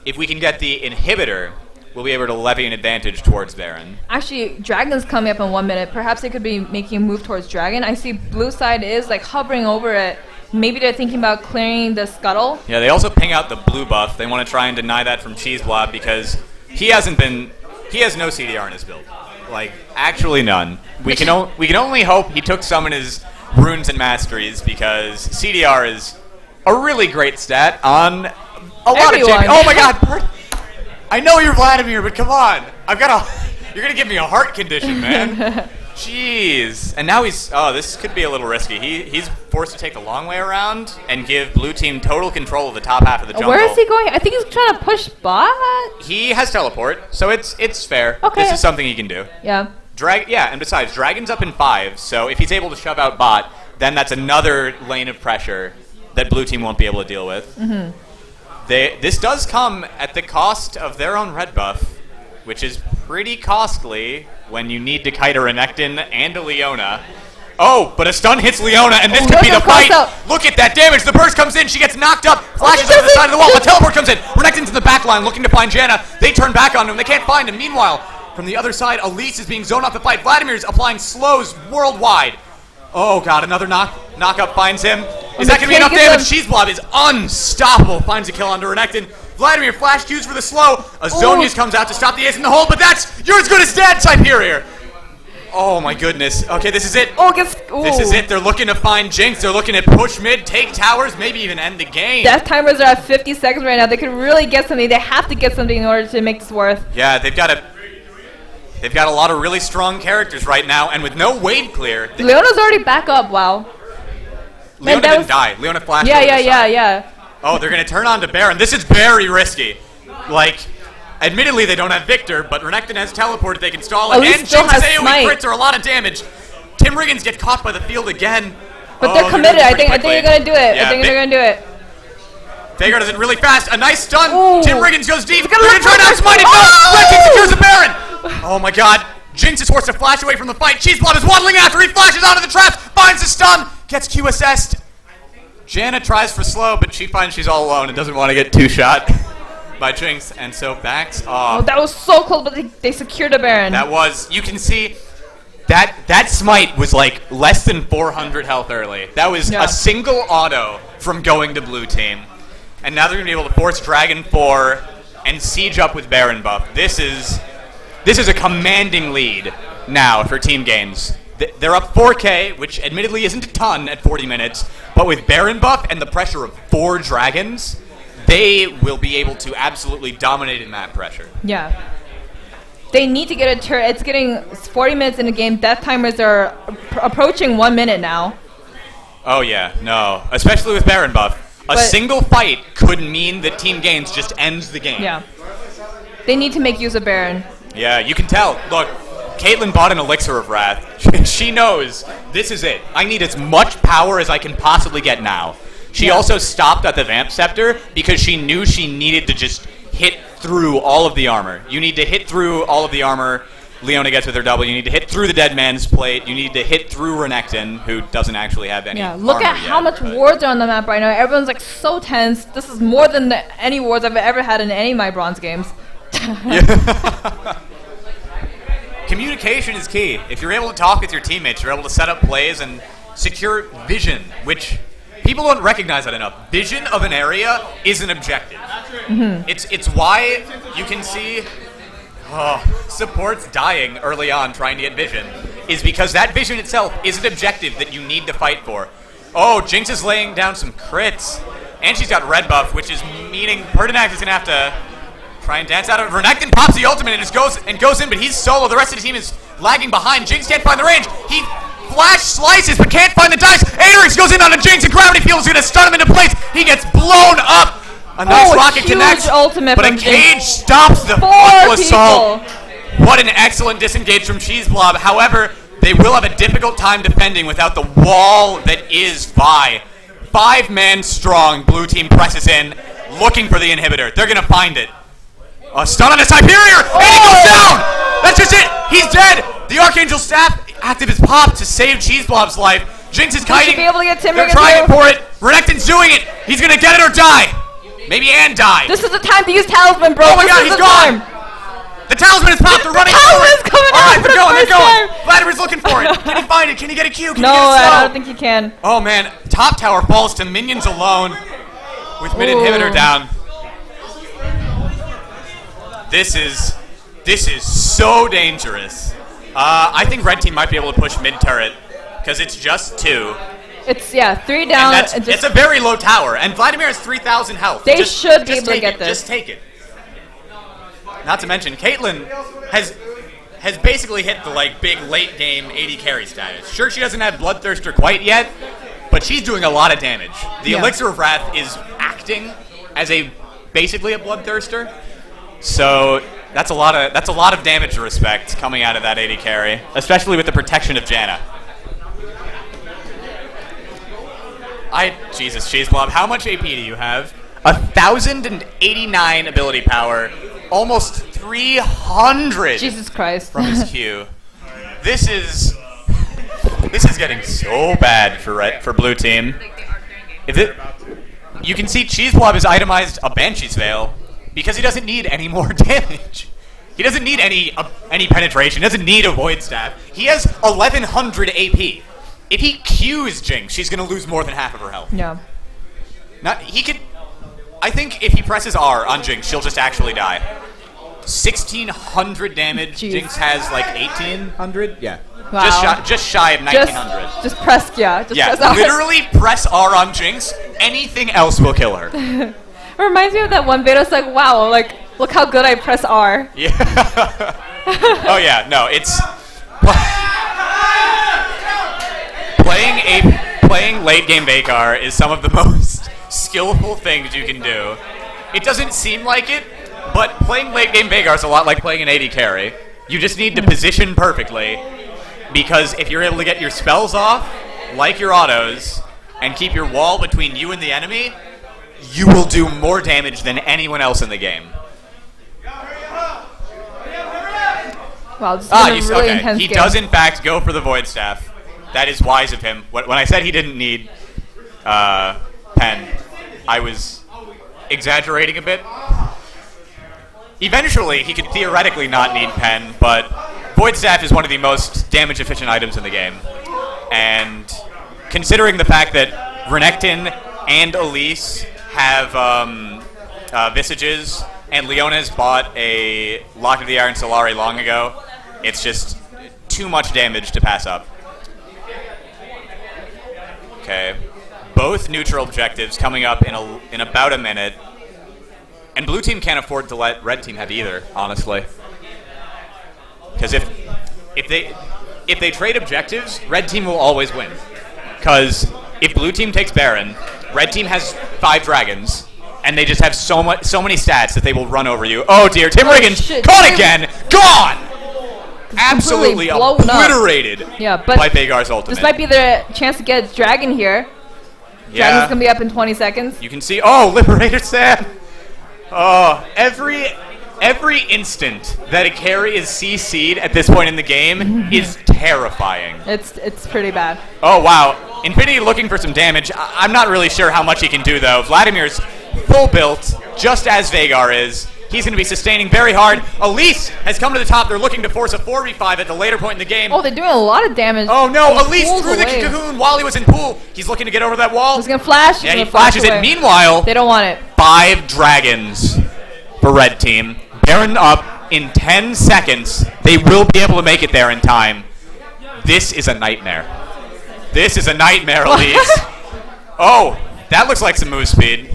If we can get the inhibitor, we'll be able to levy an advantage towards Baron. Actually, Dragon's coming up in 1 minute. Perhaps they could be making a move towards Dragon. I see blue side is like hovering over it. Maybe they're thinking about clearing the scuttle. Yeah, they also ping out the blue buff. They want to try and deny that from Cheese Blob because he has no CDR in his build. Like, actually none. We can only hope he took some in his runes and masteries because CDR is a really great stat on a lot of champions. Oh my god, I know you're Vladimir, but come on. You're going to give me a heart condition, man. Jeez. And now this could be a little risky. He's forced to take the long way around and give blue team total control of the top half of the jungle. Where is he going? I think he's trying to push bot. He has teleport, so it's fair. Okay. This is something he can do. Yeah. And besides, Dragon's up in 5, so if he's able to shove out bot, then that's another lane of pressure that blue team won't be able to deal with. Mm-hmm. This does come at the cost of their own red buff, which is pretty costly when you need to kite a Renekton and a Leona. Oh, but a stun hits Leona, and this could be the fight. Look at that damage. The burst comes in. She gets knocked up, flashes over the side of the wall. A teleport comes in. Renekton's in the back line looking to find Janna. They turn back on him. They can't find him. Meanwhile, from the other side, Elise is being zoned off the fight. Vladimir's applying slows worldwide. Oh, God, another knock-up finds him. Is that going to be enough damage? Cheese Blob is unstoppable. Finds a kill onto Renekton. Vladimir flash cues for the slow. A Zonius comes out to stop the ace in the hole, but you're as good as dead, Hyperior. Oh, my goodness. Okay, this is it. This is it. They're looking to find Jinx. They're looking to push mid, take towers, maybe even end the game. Death timers are at 50 seconds right now. They could really get something. They have to get something in order to make this worth. Yeah, they've got a lot of really strong characters right now, and with no wave clear. Leona's already back up. Wow. Leona didn't die. Leona flashed. Yeah. Oh, they're going to turn on to Baron. This is very risky. Like, admittedly, they don't have Victor, but Renekton has teleport. They can stall it. And Jinx's AoE crits are a lot of damage. Tim Riggins get caught by the field again. But they're committed. I think they're going to do it. I think they're going to do it. Vhagar does it really fast. A nice stun. Ooh. Tim Riggins goes deep. They're going to try to outsmite it. No! Red Team secures the Baron. Oh, my God. Jinx is forced to flash away from the fight. Cheese Blob is waddling after. He flashes out of the traps. Finds the stun. Gets QSS'd. Janna tries for slow, but she finds she's all alone and doesn't want to get two-shot by Jinx, and so backs off. Oh, that was so close, but they secured the Baron. You can see, that smite was like less than 400 health early. That was a single auto from going to blue team. And now they're going to be able to force Dragon 4 and siege up with Baron buff. This is a commanding lead now for Team GAINZ. They're up 4K, which admittedly isn't a ton at 40 minutes, but with Baron buff and the pressure of 4 dragons, they will be able to absolutely dominate in map pressure. Yeah. They need to get a turret. It's getting 40 minutes in the game. Death timers are approaching 1 minute now. Oh yeah, no. Especially with Baron buff. A single fight could mean that Team GAINZ just ends the game. Yeah. They need to make use of Baron. Yeah, you can tell. Look, Caitlyn bought an Elixir of Wrath. She knows this is it. I need as much power as I can possibly get now. She also stopped at the Vamp Scepter because she knew she needed to just hit through all of the armor. You need to hit through all of the armor Leona gets with her double. You need to hit through the dead man's plate. You need to hit through Renekton, who doesn't actually have any look armor at how yet, much but- wards are on the map right now. Everyone's like so tense. This is more than any wards I've ever had in any of my bronze games. Communication is key. If you're able to talk with your teammates, you're able to set up plays and secure vision, which people don't recognize that enough. Vision of an area is an objective. It's why you can see supports dying early on trying to get vision, is because that vision itself is an objective that you need to fight for. Oh, Jinx is laying down some crits, and she's got red buff, which is meaning Pertinax is going to have to try and dance out of it. Renekton pops the ultimate and just goes in, but he's solo. The rest of the team is lagging behind. Jinx can't find the range. He flash slices, but can't find the dice. Aerix goes in on a Jinx, and Gravity Field is going to stun him into place. He gets blown up. A nice rocket huge connects, ultimate but a from cage Jinx. stops the 4 frontal people. assault. What an excellent disengage from Cheese Blob. However, they will have a difficult time defending without the wall that is Vi. 5-man strong. Blue team presses in, looking for the inhibitor. They're going to find it. A stun on his Hyperior, and he goes down! That's just it! He's dead! The Archangel Staff active is popped to save Cheese Blob's life. Jinx is kiting. be able to get Timber They're against trying you. for it. Renekton's doing it. He's going to get it or die. Maybe and die. This is the time to use Talisman, bro. Oh my This god, is he's the gone! time. The Talisman is popped. They're running Talisman's for it. coming All out right, for they're the going. They're first going. time. Vladimir's looking for it. Can he find it? Can he get a Q? Can No, he get a slow? I don't think he can. Oh man, top tower falls to minions alone with mid inhibitor Ooh. down. This is so dangerous. I think red team might be able to push mid turret because it's just 2. It's 3 down. And and it's a very low tower, and Vladimir has 3,000 health. They should be able to take get it. this. Just take it. Not to mention, Caitlyn has basically hit the big late game AD carry status. Sure, she doesn't have Bloodthirster quite yet, but she's doing a lot of damage. The Elixir of Wrath is acting as basically a Bloodthirster, so that's a lot of damage to respect coming out of that AD carry, especially with the protection of Janna. Jesus, Cheese Blob, how much AP do you have? 1,089 ability power, almost 300 Jesus Christ. from his Q. This is getting so bad for blue team. You can see Cheese Blob has itemized a Banshee's Veil because he doesn't need any more damage. He doesn't need any penetration. He doesn't need a Void Staff. He has 1,100 AP. If he Qs Jinx, she's going to lose more than half of her health. Yeah. I think if he presses R on Jinx, she'll just actually die. 1,600 damage. Jeez. Jinx has 1,800. Yeah. Wow. Just shy of 1,900. Just press, press R. Literally press R on Jinx. Anything else will kill her. It reminds me of that one video. It's like, wow, look how good I press R. Yeah. Oh yeah. No, it's playing late game Veigar is some of the most skillful things you can do. It doesn't seem like it, but playing late game Veigar is a lot like playing an AD carry. You just need to position perfectly, because if you're able to get your spells off, like your autos, and keep your wall between you and the enemy, you will do more damage than anyone else in the game. Wow, this is a really intense He game. does in fact go for the Void Staff. That is wise of him. When I said he didn't need Pen, I was exaggerating a bit. Eventually, he could theoretically not need Pen, but Void Staff is one of the most damage-efficient items in the game. And considering the fact that Renekton and Elise have Visages, and Leona's bought a Lock of the Iron Solari long ago, it's just too much damage to pass up. Okay, both neutral objectives coming up in about a minute, and blue team can't afford to let red team have either, honestly. Because if they trade objectives, red team will always win. Because if blue team takes Baron, red team has 5 dragons, and they just have so many stats that they will run over you. Oh dear, Tim Riggins shit, caught Tim- again, gone. Absolutely blown up. obliterated Yeah, but by Veigar's ultimate. this might be the chance to get Dragon here. Yeah. Dragon's gonna be up in 20 seconds. You can see, Liberator Sam! Oh, every Every instant that a carry is CC'd at this point in the game is terrifying. It's pretty bad. Oh, wow. Infinity looking for some damage. I'm not really sure how much he can do, though. Vladimir's full built, just as Veigar is. He's going to be sustaining very hard. Elise has come to the top. They're looking to force a 4v5 at the later point in the game. Oh, they're doing a lot of damage. Oh, no. He Elise pulls threw the away. cocoon while he was in pool. He's looking to get over that wall. He's going to flash. Yeah, he gonna flash flashes it. away. Meanwhile, They don't want it. 5 dragons for red team. Baron up in 10 seconds. They will be able to make it there in time. This is a nightmare. This is a nightmare, Elise. Oh, that looks like some move speed.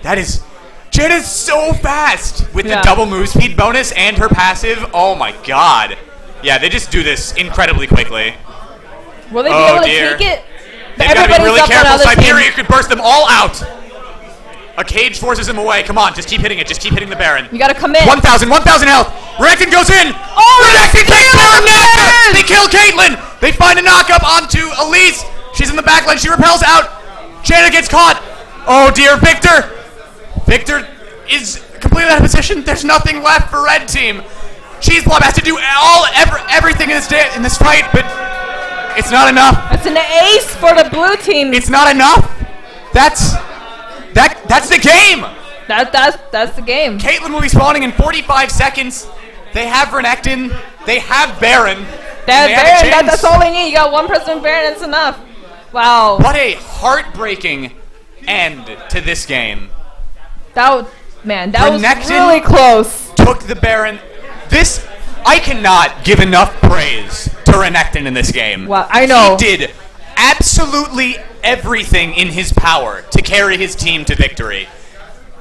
That is... Jen is so fast with the double move speed bonus and her passive. Oh my god. Yeah, they just do this incredibly quickly. Will they be Oh, able dear. to take it? They've got to be Everybody's really up on careful. other Siberia team. could burst them all out. A cage forces him away. Come on, just keep hitting it. Just keep hitting the Baron. You gotta commit. 1,000 health. Renekton goes in. Oh, Renekton takes down Naka. Baron! They kill Caitlyn. They find a knock-up onto Elise. She's in the backline. She repels out. Jana gets caught. Oh, dear. Victor is completely out of position. There's nothing left for red team. Cheese Blob has to do everything in this fight, but it's not enough. That's an ace for the blue team. It's not enough. That's the game. That's the game. Caitlyn will be spawning in 45 seconds. They have Renekton. They have Baron. That and they have a Baron, chance. that's all they need. You got one person with Baron, that's enough. Wow. What a heartbreaking end to this game. That was Renekton really close. Took the Baron. I cannot give enough praise to Renekton in this game. Wow, I know. He did absolutely everything in his power to carry his team to victory.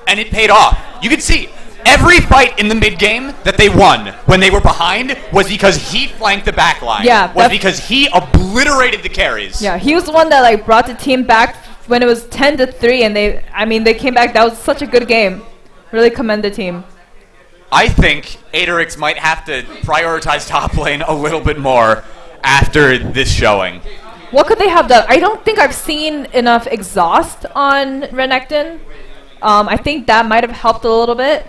And it paid off. You can see every fight in the mid game that they won when they were behind was because he flanked the back line. Yeah, was because he obliterated the carries. Yeah, he was the one that brought the team back when it was 10-3, and they came back. That was such a good game. Really commend the team. I think Aderix might have to prioritize top lane a little bit more after this showing. What could they have done? I don't think I've seen enough exhaust on Renekton. I think that might have helped a little bit.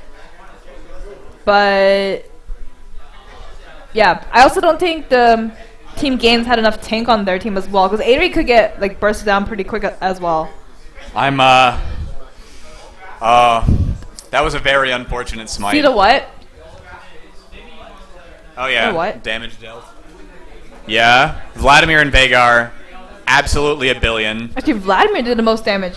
But yeah, I also don't think the Team GAINZ had enough tank on their team as well, because Adri could get bursted down pretty quick as well. That was a very unfortunate smite. See the what? Oh yeah, The what? damage dealt. Yeah, Vladimir and Veigar, absolutely a billion. Actually, Vladimir did the most damage.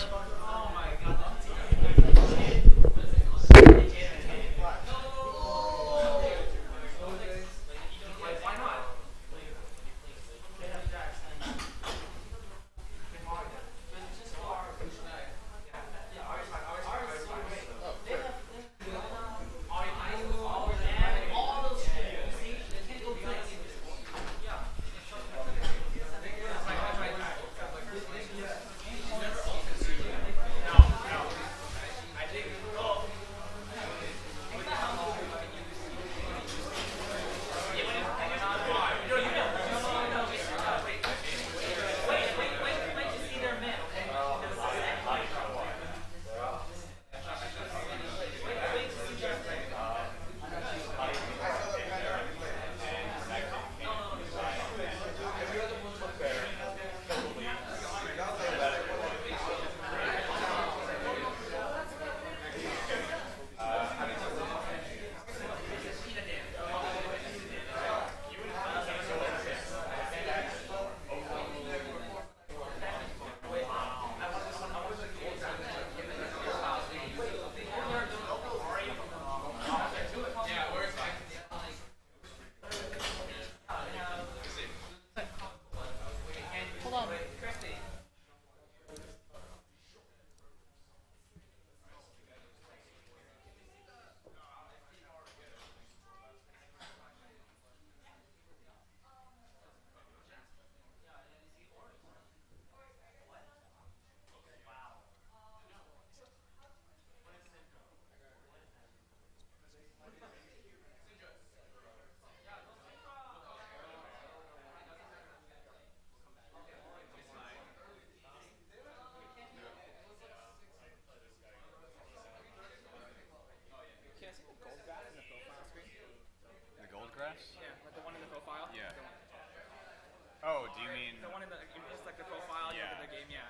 one in the you just like the profile, you look at the game, yeah.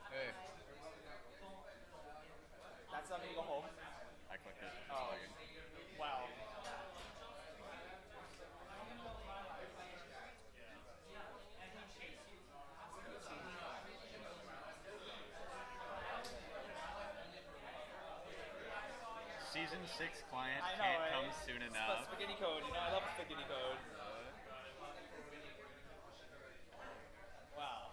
Hey. That's not me go home. I clicked it. Oh. Wow. Season 6 client I know, can't right? come soon enough. Spaghetti code, you know, I love spaghetti code. Wow.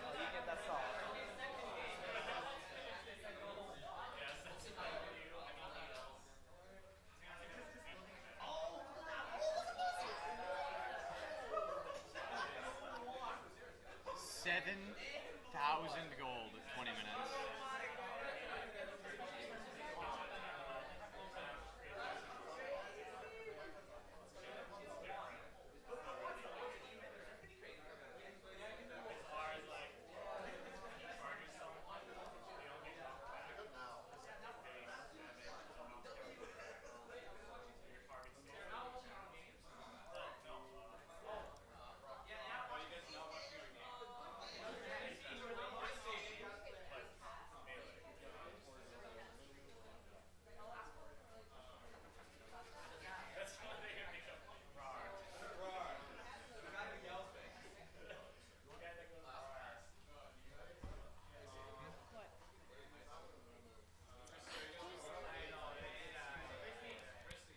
Oh, you get that song. $7,000 gold at 20 minutes.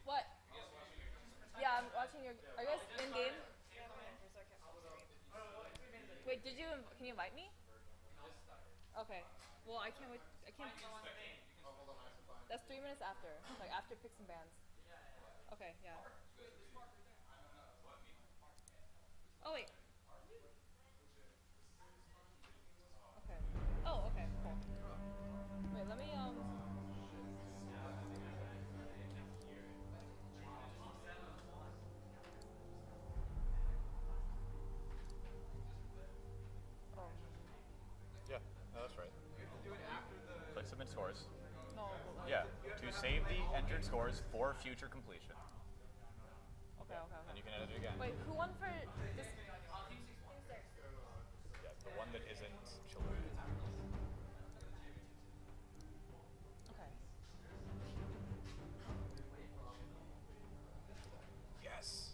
What? Yeah, I'm watching your. Are you guys in game? Wait, can you invite me? Okay. Well, I can't wait. I can't. That's 3 minutes after. Like after picks and bans. Okay, yeah. Oh wait. Okay. Oh, okay. Cool. Wait, let me Yeah, no, that's right. Click submit scores. no. Yeah, to save the entered scores for future completion. Okay, okay, And okay. you can edit it again. Wait, who won for this? Yeah, the one that isn't children. Okay. Yes.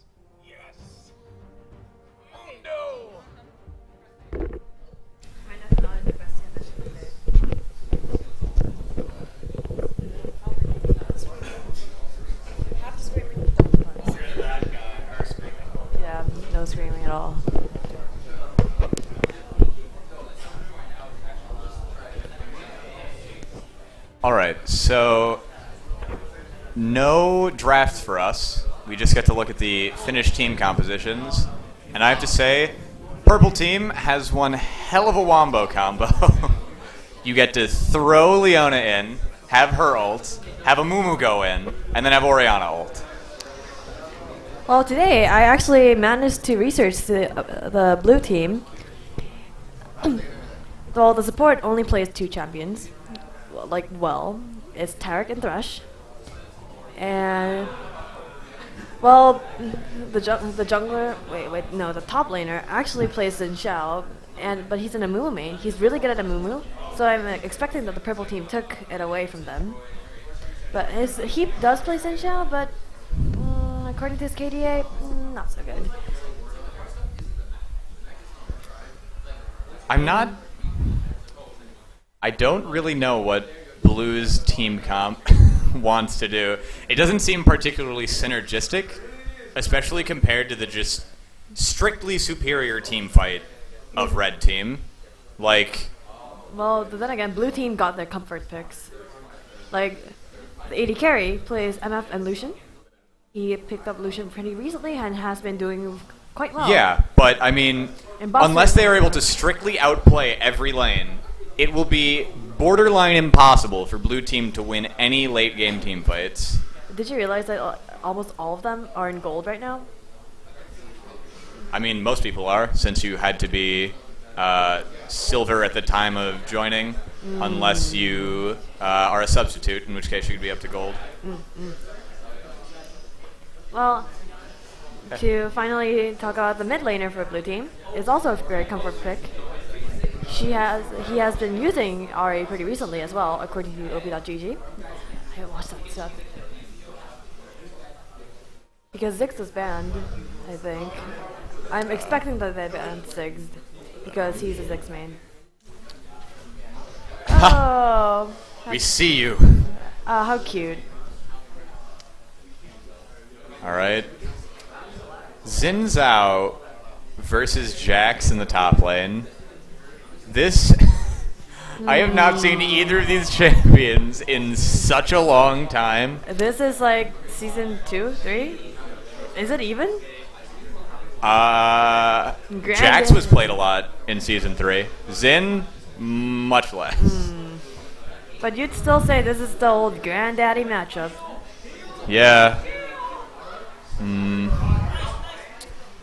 Yes. Mundo! Yeah, no screaming at all. All right, so no draft for us. We just get to look at the finished team compositions. And I have to say, purple team has one hell of a wombo combo. You get to throw Leona in, have her ult, have a Mumu go in, and then have Oriana ult. Well, today I actually managed to research the blue team. Well, the support only plays 2 champions. It's Tarek and Thresh. And well, the jungler. The top laner actually plays Xin Xiao, but he's an Amumu main. He's really good at Amumu, so I'm expecting that the purple team took it away from them. But he does play Xin Xiao, but according to his KDA, not so good. I don't really know what Blue's team comp wants to do. It doesn't seem particularly synergistic, especially compared to the just strictly superior team fight of Red Team. Well, then again, blue team got their comfort picks. Like, the AD carry plays MF and Lucian. He picked up Lucian pretty recently and has been doing quite well. Yeah, but I mean, unless they are able to strictly outplay every lane, it will be borderline impossible for Blue Team to win any late game team fights. Did you realize that almost all of them are in gold right now? I mean, most people are, since you had to be silver at the time of joining, unless you are a substitute, in which case you could be up to gold. Well, to finally talk about the mid laner for blue team, is also a great comfort pick. He has been using RA pretty recently as well, according to OP.GG. I watched that stuff. Because Ziggs was banned, I think. I'm expecting that they banned Ziggs because he's a Ziggs main. Oh, We see you. how cute. All right. Xin Zhao versus Jax in the top lane. This... I have not seen either of these champions in such a long time. This is like season 2, 3? Is it even? Jax was played a lot in season 3. Xin, much less. But you'd still say this is the old granddaddy matchup. Yeah.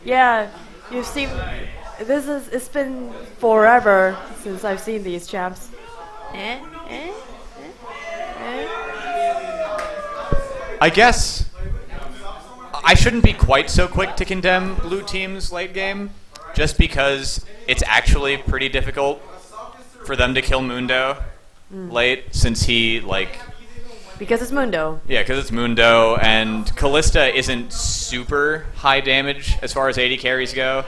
Yeah, you've seen. It's been forever since I've seen these champs. I guess I shouldn't be quite so quick to condemn blue team's late game, just because it's actually pretty difficult for them to kill Mundo late, since he, like... Because it's Mundo. Yeah, because it's Mundo, and Callista isn't super high damage as far as AD carries go.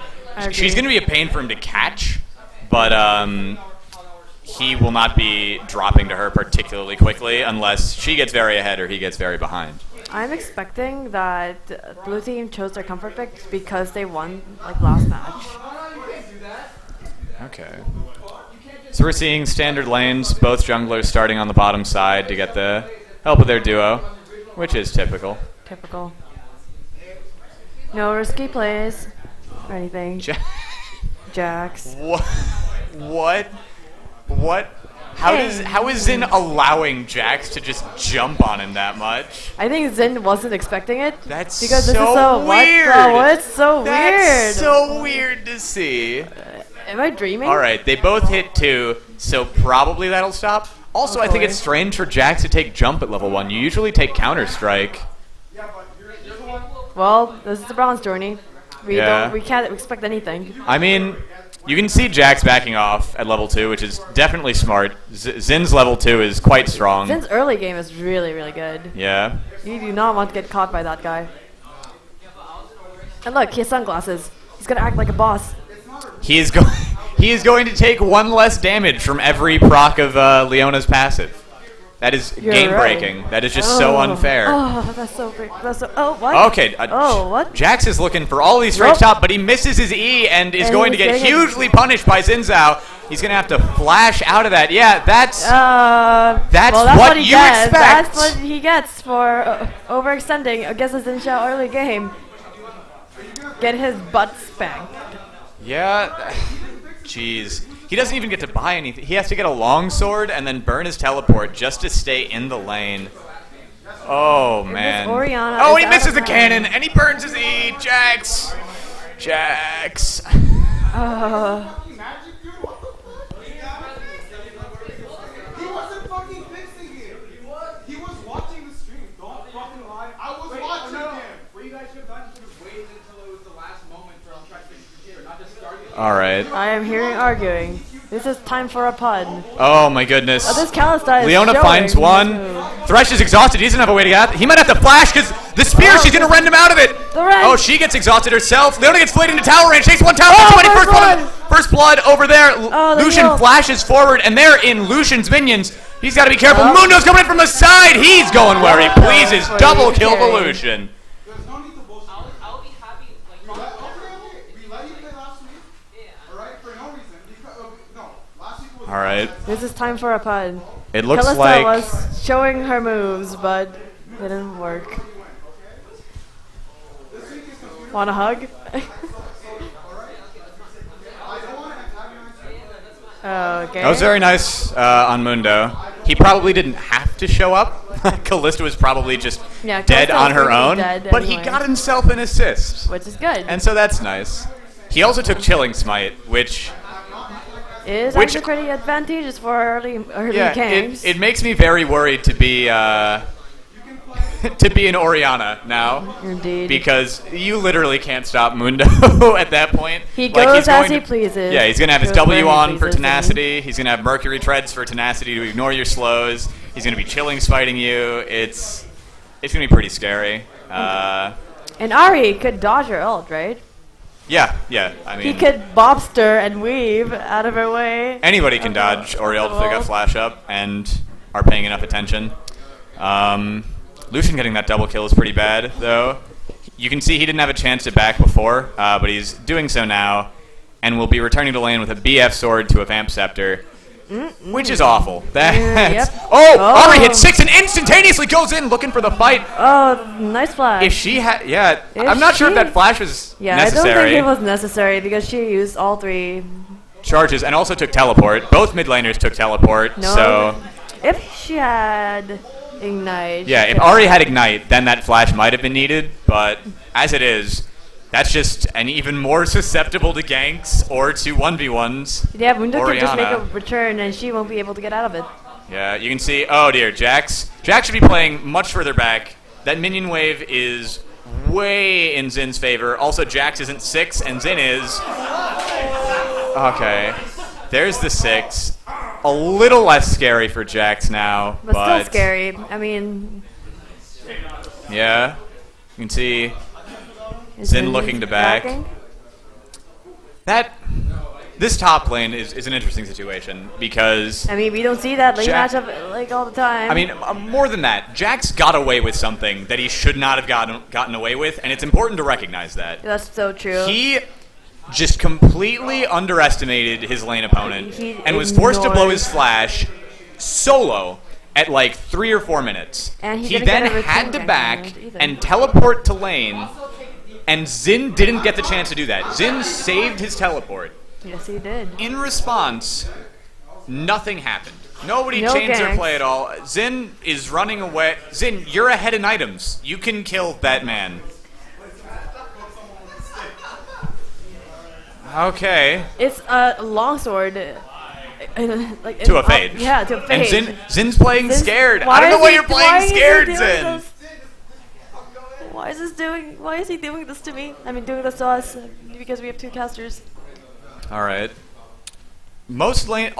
She's going to be a pain for him to catch, but he will not be dropping to her particularly quickly unless she gets very ahead or he gets very behind. I'm expecting that blue team chose their comfort pick because they won like last match. Okay. So we're seeing standard lanes, both junglers starting on the bottom side to get the help of their duo, which is typical. Typical. No risky plays or anything. Jax. What? How is Xin allowing Jax to just jump on him that much? I think Xin wasn't expecting it. That's because so this is so weird. What's so weird? That's so weird to see. Am I dreaming? All right, they both hit 2, so probably that'll stop. Also, I think it's strange for Jax to take jump at level 1. You usually take Counter Strike. Well, this is the bronze tourney. We can't expect anything. I mean, you can see Jax backing off at level 2, which is definitely smart. Zin's level 2 is quite strong. Zin's early game is really, really good. Yeah. You do not want to get caught by that guy. And look, he has sunglasses. He's gonna act like a boss. He is going to take 1 less damage from every proc of Leona's passive. That is game-breaking. Right. That is just so unfair. Oh, that's so great. Oh, what? Okay. What? Jax is looking for all these straight top, but he misses his E and is going to get hugely punished by Xin Zhao. He's going to have to flash out of that. Yeah, that's what you expect. That's what he gets for overextending against a Xin Zhao early game. Get his butt spanked. Yeah. Jeez. He doesn't even get to buy anything. He has to get a longsword and then burn his teleport just to stay in the lane. Oh, man. Oh, he misses the cannon, and he burns his E. Jax. He wasn't fucking fixing it. He was watching the stream. Don't fucking lie. I was watching him. What you guys should have done is should have waited until it was the last moment for him to try to fix the computer, not just start it. All right. I am hearing arguing. This is time for a pun. Oh, my goodness. This Kalista is Leona finds one. Thresh is exhausted. He doesn't have a way to get out. He might have to flash because the spear, she's going to rend him out of it. Oh, she gets exhausted herself. Leona gets flayed into tower range. Takes 1 tower. First blood over there. Lucian flashes forward, and they're in Lucian's minions. He's got to be careful. Mundo's coming in from the side. He's going where he pleases. Double kill for Lucian. There's no need to bullshit. I'll be happy. We let you play last week. Alright? For no reason. Last week was... Alright. This is time for a pun. It looks Kalista like... was showing her moves, but it didn't work. Want a hug? Okay. That was very nice on Mundo. He probably didn't have to show up. Callista was probably just dead on her own. But he got himself an assist. Which is good. And so that's nice. He also took Chilling Smite, which actually pretty advantageous for early games. It makes me very worried to be to be an Oriana now. Indeed. Because you literally can't stop Mundo at that point. He Like, goes he's as going he to- pleases. Yeah, he's going to have his Goes where W he on for pleases, and- tenacity. He's going to have Mercury Treads for tenacity to ignore your slows. He's going to be chillings fighting you. It's going to be pretty scary. And Ari could dodge her ult, right? Yeah. I mean, He could bobster and weave out of her way. anybody can dodge Oriel if they got flash up and are paying enough attention. Lucian getting that double kill is pretty bad, though. You can see he didn't have a chance to back before, but he's doing so now, and will be returning to lane with a BF sword to a Vamp Scepter, which is awful. That's Yep. Oh, Oh. Ari hits 6 and instantaneously goes in looking for the fight. Oh, nice flash. If she had, yeah, If I'm not sure if she- that flash was yeah, necessary. I don't think it was necessary because she used all 3. Charges and also took teleport. Both mid laners took teleport, No, so. if she had ignite. Yeah, she if could- Ari had Ignite, then that flash might have been needed, but as it is, that's just an even more susceptible to ganks or to 1v1s. Yeah, Mundo could just make a Oriana. return and she won't be able to get out of it. Yeah, you can see, oh dear, Jax should be playing much further back. That minion wave is way in Zin's favor. Also, Jax isn't 6, and Zin is. Okay, there's the 6. A little less scary for Jax now, But still scary. I mean, Yeah, you can see is Zin it looking to back. backing? This top lane is an interesting situation because, I mean, we don't see that lane Jack- matchup like all the time. I mean, more than that, Jax got away with something that he should not have gotten away with, and it's important to recognize that. That's so true. He just completely underestimated his lane opponent He and was forced to blow ignored- his flash solo at like 3 or 4 minutes. And he he didn't then get a return had to gank back on it either. and teleport to lane, and Zin didn't get the chance to do that. Zin saved his teleport. Yes, he did. In response, nothing happened. Nobody No changed their ganks. play at all. Zin is running away. Zin, you're ahead in items. You can kill that man. Okay. It's a longsword. Like To a fade. Yeah, to a fade. And Zin's playing Zin's- scared. I why don't know is why he- you're why playing is he scared, doing Zin. this? Why is he doing this to me? I mean, doing this to us because we have 2 casters. All right. Most lane...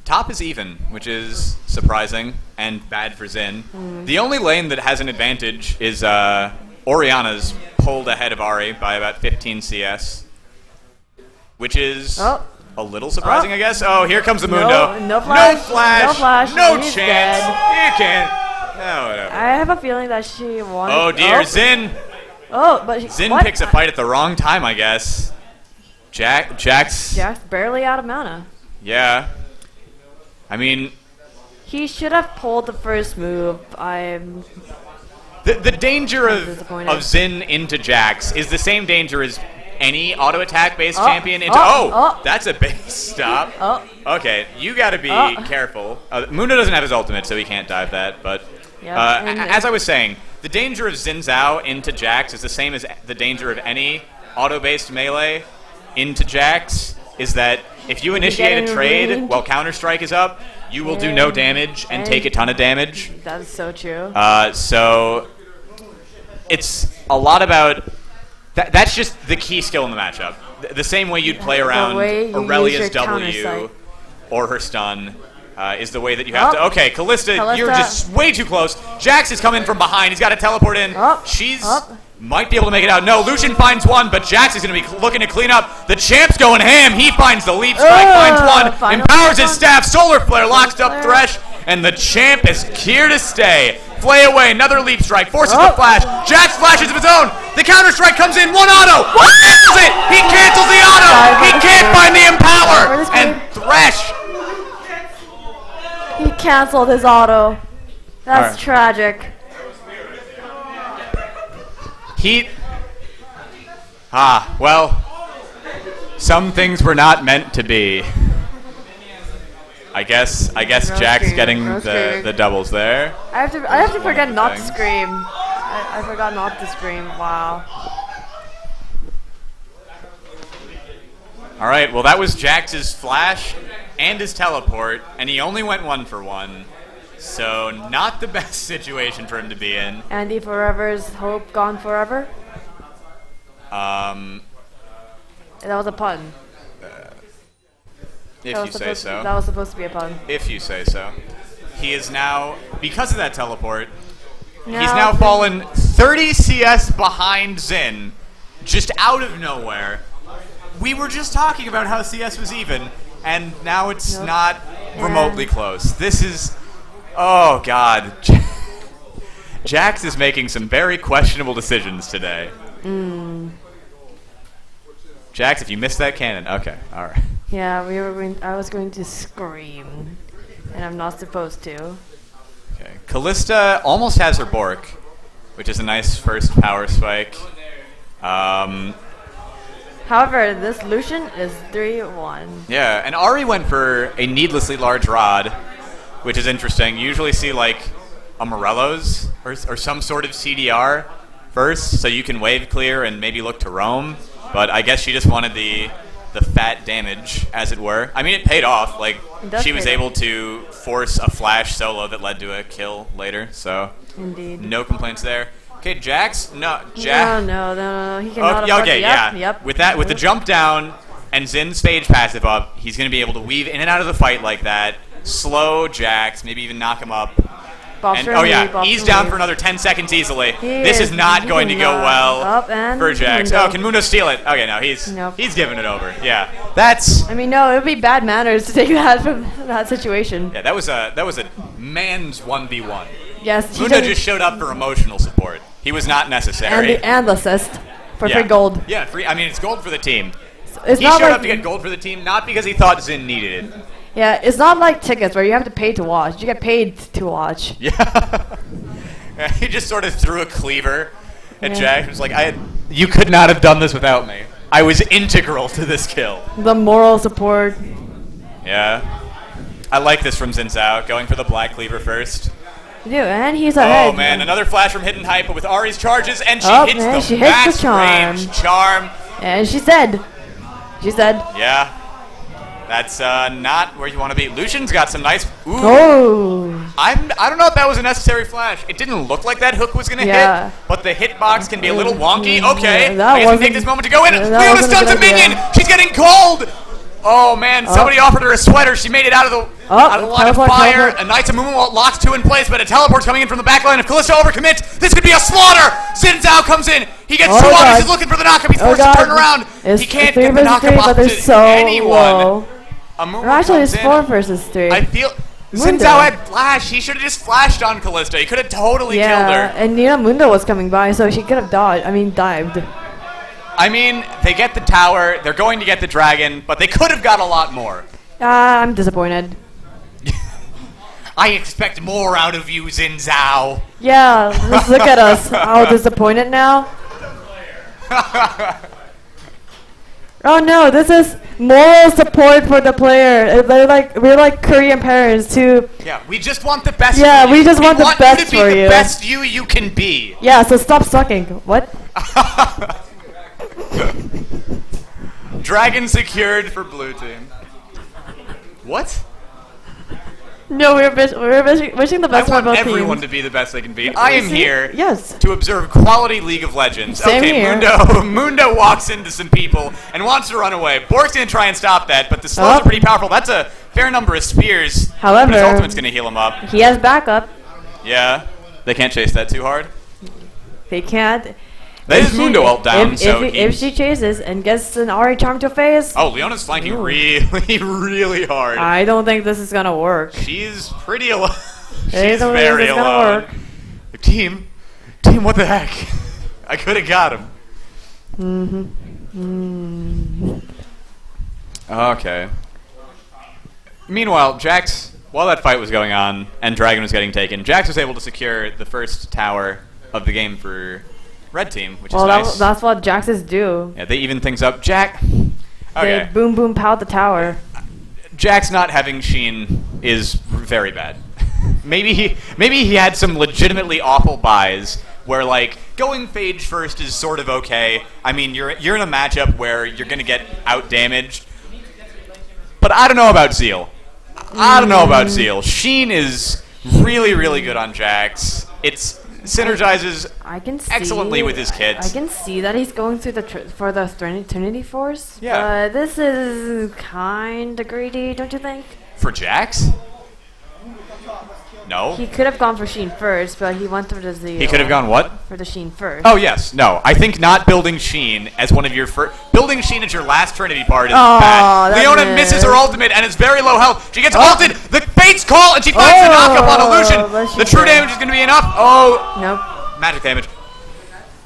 top is even, which is surprising and bad for Zin. The only lane that has an advantage is Oriana's pulled ahead of Ari by about 15 CS, which is Oh. a little surprising, Oh. I guess. Oh, here comes the Mundo. No flash. No flash. No flash. No He's chance. dead. You can't. No, whatever. I have a feeling that she won. Oh, dear. Zin. Oh, but Zin what? picks a fight at the wrong time, I guess. Jax. Jack's barely out of mana. Yeah. I mean, He should have pulled the first move. I'm the danger I'm of disappointed. Zin into Jax is the same danger as any auto attack based Oh, champion into. oh, Oh, oh. that's a base stop. Oh. Okay, you got to be Oh. careful. Mundo doesn't have his ultimate, so he can't dive that. But Yep, and- as I was saying, the danger of Xin Zhao into Jax is the same as the danger of any auto-based melee into Jax. Is that if you initiate a in trade range. while Counter Strike is up, you will do no And- damage and and- take a ton of damage. That is so true. So it's a lot about that's just the key skill in the matchup. The same way you'd play around way you use Aurelia's your W countersight. or her stun is the way that you have to. Oh. Okay, Callista, you're Callista. just way too close. Jax is coming from behind. He's got to teleport in. Oh. She's Oh. might be able to make it out. No, Lucian finds one, but Jax is going to be looking to clean up. The champ's going ham. He finds the leap strike, finds one, final empowers his one. staff. Solar Flare locks up Flare. Thresh, and the champ is here to stay. Flay away, another leap strike, forces the Oh. flash. Jax flashes of his own. The counter strike comes in, one auto. Cancels it. He cancels the auto. He can't find the empower. And Thresh. He canceled his auto. That's Alright. tragic. Well, some things were not meant to be. I guess Jack's screaming, getting no screaming. the doubles there. I have to one forget of the not to things. scream. I forgot not to scream. Wow. All right, well that was Jax's flash and his teleport, and he only went 1 for 1. So not the best situation for him to be in. Andy Forever's hope gone forever. Um, That was a pun. if That you was say supposed- so. That was supposed to be a pun. If you say so. He is now, because of that teleport, he's Now- now fallen 30 CS behind Xin, just out of nowhere. We were just talking about how CS was even, and now it's Nope. not Yeah. remotely close. This is, oh god. Jax is making some very questionable decisions today. Jax, if you missed that cannon, okay, all right. Yeah, I was going to scream, and I'm not supposed to. Okay, Callista almost has her Bork, which is a nice first power spike. However, this Lucian is 3-1. Yeah, and Ari went for a needlessly large rod, which is interesting. You usually see like a Morello's or some sort of CDR first, so you can wave clear and maybe look to roam. But I guess she just wanted the fat damage, as it were. I mean, it paid off. Like It does she was pay able to force a flash solo that led to a kill later. So Indeed. no complaints there. Okay, Jax. No, No, Jax. no. He cannot Okay, afford okay, yep, yeah. Yep. With the jump down and Zin's stage passive up, he's going to be able to weave in and out of the fight like that. Slow Jax, maybe even knock him up. Bob's And, for oh me, yeah, Bob's he's for down me. for another 10 seconds easily. He This is not he going to go cannot. well Up and for Jax. Mundo. Oh, can Mundo steal it? Okay, no, Nope. he's giving it over. Yeah, that's I mean, no, it would be bad manners to take that from that situation. yeah, that was a man's 1v1. Yes, he Mundo doesn't- just showed up for emotional support. He was not necessary. and the assist for yeah. free gold. Yeah, free. I mean, it's gold for the team. It's He not showed like up to get gold for the team, not because he thought Zin needed it. yeah, it's not like tickets where you have to pay to watch. You get paid to watch. Yeah. He just sort of threw a cleaver at Yeah. Jack. He was like, you could not have done this without me. I was integral to this kill. The moral support. Yeah. I like this from Xin Zhao, going for the black cleaver first. Dude, and he's ahead. Oh man, another flash from Hidden Hype, but with Ari's charges, and she Oh, hits man, the she hits the max charm. range charm. And she said. Yeah. That's not where you want to be. Lucian's got some nice. Ooh. Oh. I don't know if that was a necessary flash. It didn't look like that hook was going to Yeah. hit, but the hitbox can be a little wonky. Yeah, Okay, that I guess we wasn't- take this moment to go in. that Leona wasn't a stuns a good idea. minion. She's getting cold. Oh man, somebody offered her a sweater. She made it out of the line of teleport, fire. teleport. A Knights of Moonwalt locks two in place, but a teleport's coming in from the back line. If Callisto overcommits, this could be a slaughter. Xin Zhao comes in. He gets Oh, two God. off. He's looking for the knockup. He's Oh, forced God. to turn around. It's He can't 3 get the versus knockup 3, off but they're to so anyone. low. A Moonwalt Or actually, comes it's in. 4 versus 3. I feel Xin Mundo. Zhao had flash. He should have just flashed on Callisto. He could have totally killed Yeah, her. and Nina Mundo was coming by, so she could have dived. I mean, they get the tower. They're going to get the dragon, but they could have got a lot more. I'm disappointed. I expect more out of you, Xin Zhao. Yeah, let's look at us. How disappointed now. Oh no, this is moral support for the player. We're like Korean parents too. Yeah, we just want the best. Yeah, for you. we just want the best you to be for the you. best you can be. Yeah, so stop sucking. What? Dragon secured for blue team. What? No, we're wishing the I best for want both everyone teams. to be the best they can be. I am See? here Yes. to observe quality League of Legends. Same Okay, here. Mundo walks into some people and wants to run away. Bork's going to try and stop that, but the slows Oh. are pretty powerful. That's a fair number of spears. However- but his ultimate's going to heal him up. He has backup. Yeah, they can't chase that too hard. They can't. That If is Mundo ult down, if she chases and gets an Ari charm to face, Oh, Leona's flanking Ooh. really, really hard. I don't think this is gonna work. She's pretty alone. I She's don't think very this is gonna alone. work. Team, what the heck? I could have got him. Okay. Meanwhile, Jax, while that fight was going on and Dragon was getting taken, Jax was able to secure the first tower of the game for Red Team, which Well, is nice. that's what Jaxes do. Yeah, they even things up. Okay. They boom boom pout the tower. Jax not having Sheen is very bad. maybe he had some legitimately awful buys where like going Phage first is sort of okay. I mean, you're in a matchup where you're gonna get out damaged. But I don't know about Zeal. Sheen is Really, really good on Jax. It synergizes I can see excellently with his kits. I can see that he's going through for the Trinity Force. Yeah. But this is kind of greedy, don't you think? For Jax? No. He could have gone for Sheen first, but he went for the Zeal. He could have gone what? For the Sheen first. Oh, yes. No. I think not building Sheen as one of your first... Building Sheen as your last Trinity part is bad. that Leona misses her ultimate and is very low health. She gets ulted. The bait's call, and she finds the knockup on Illusion. but she The true did. damage is going to be enough. Oh, Nope. magic damage.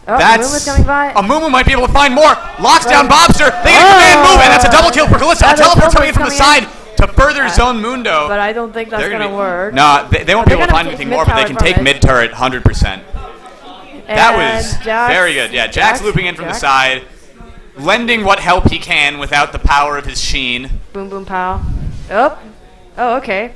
Oh, That's... Moon was coming by. Amumu might be able to find more. Locks down Bobster. They get a command move, and that's a double kill for Calista. A That's a teleport coming in from teleport the coming side to further zone Mundo. But I don't think that's They're going to be- work. Nah, they won't be They're able to gonna find take anything more, but they mid can tower take from it. mid turret 100%. That was Jax- very good. Yeah, Jax looping in from the Jax. side, lending what help he can without the power of his Sheen. Boom, boom, pow. Oh. Oh, okay.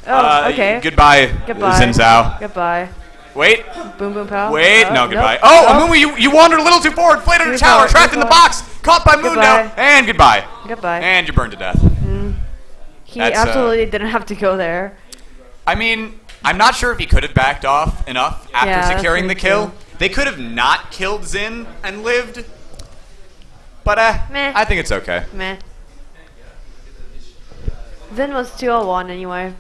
Oh, okay. Goodbye, Goodbye. Xin Zhao. Goodbye. Wait, Boom, boom, pow. wait, Oh, no, nope. goodbye. Oh, Nope. Amumu, you wandered a little too forward, played under Too tower, far, trapped too in the far. box, caught by Mundo, Goodbye. and goodbye. Goodbye. And you're burned to death. He That's, absolutely didn't have to go there. I mean, I'm not sure if he could have backed off enough after Yeah, that's securing the very kill. true. They could have not killed Xin and lived. But Meh. I think it's okay. Meh. Vin was 201 anyway.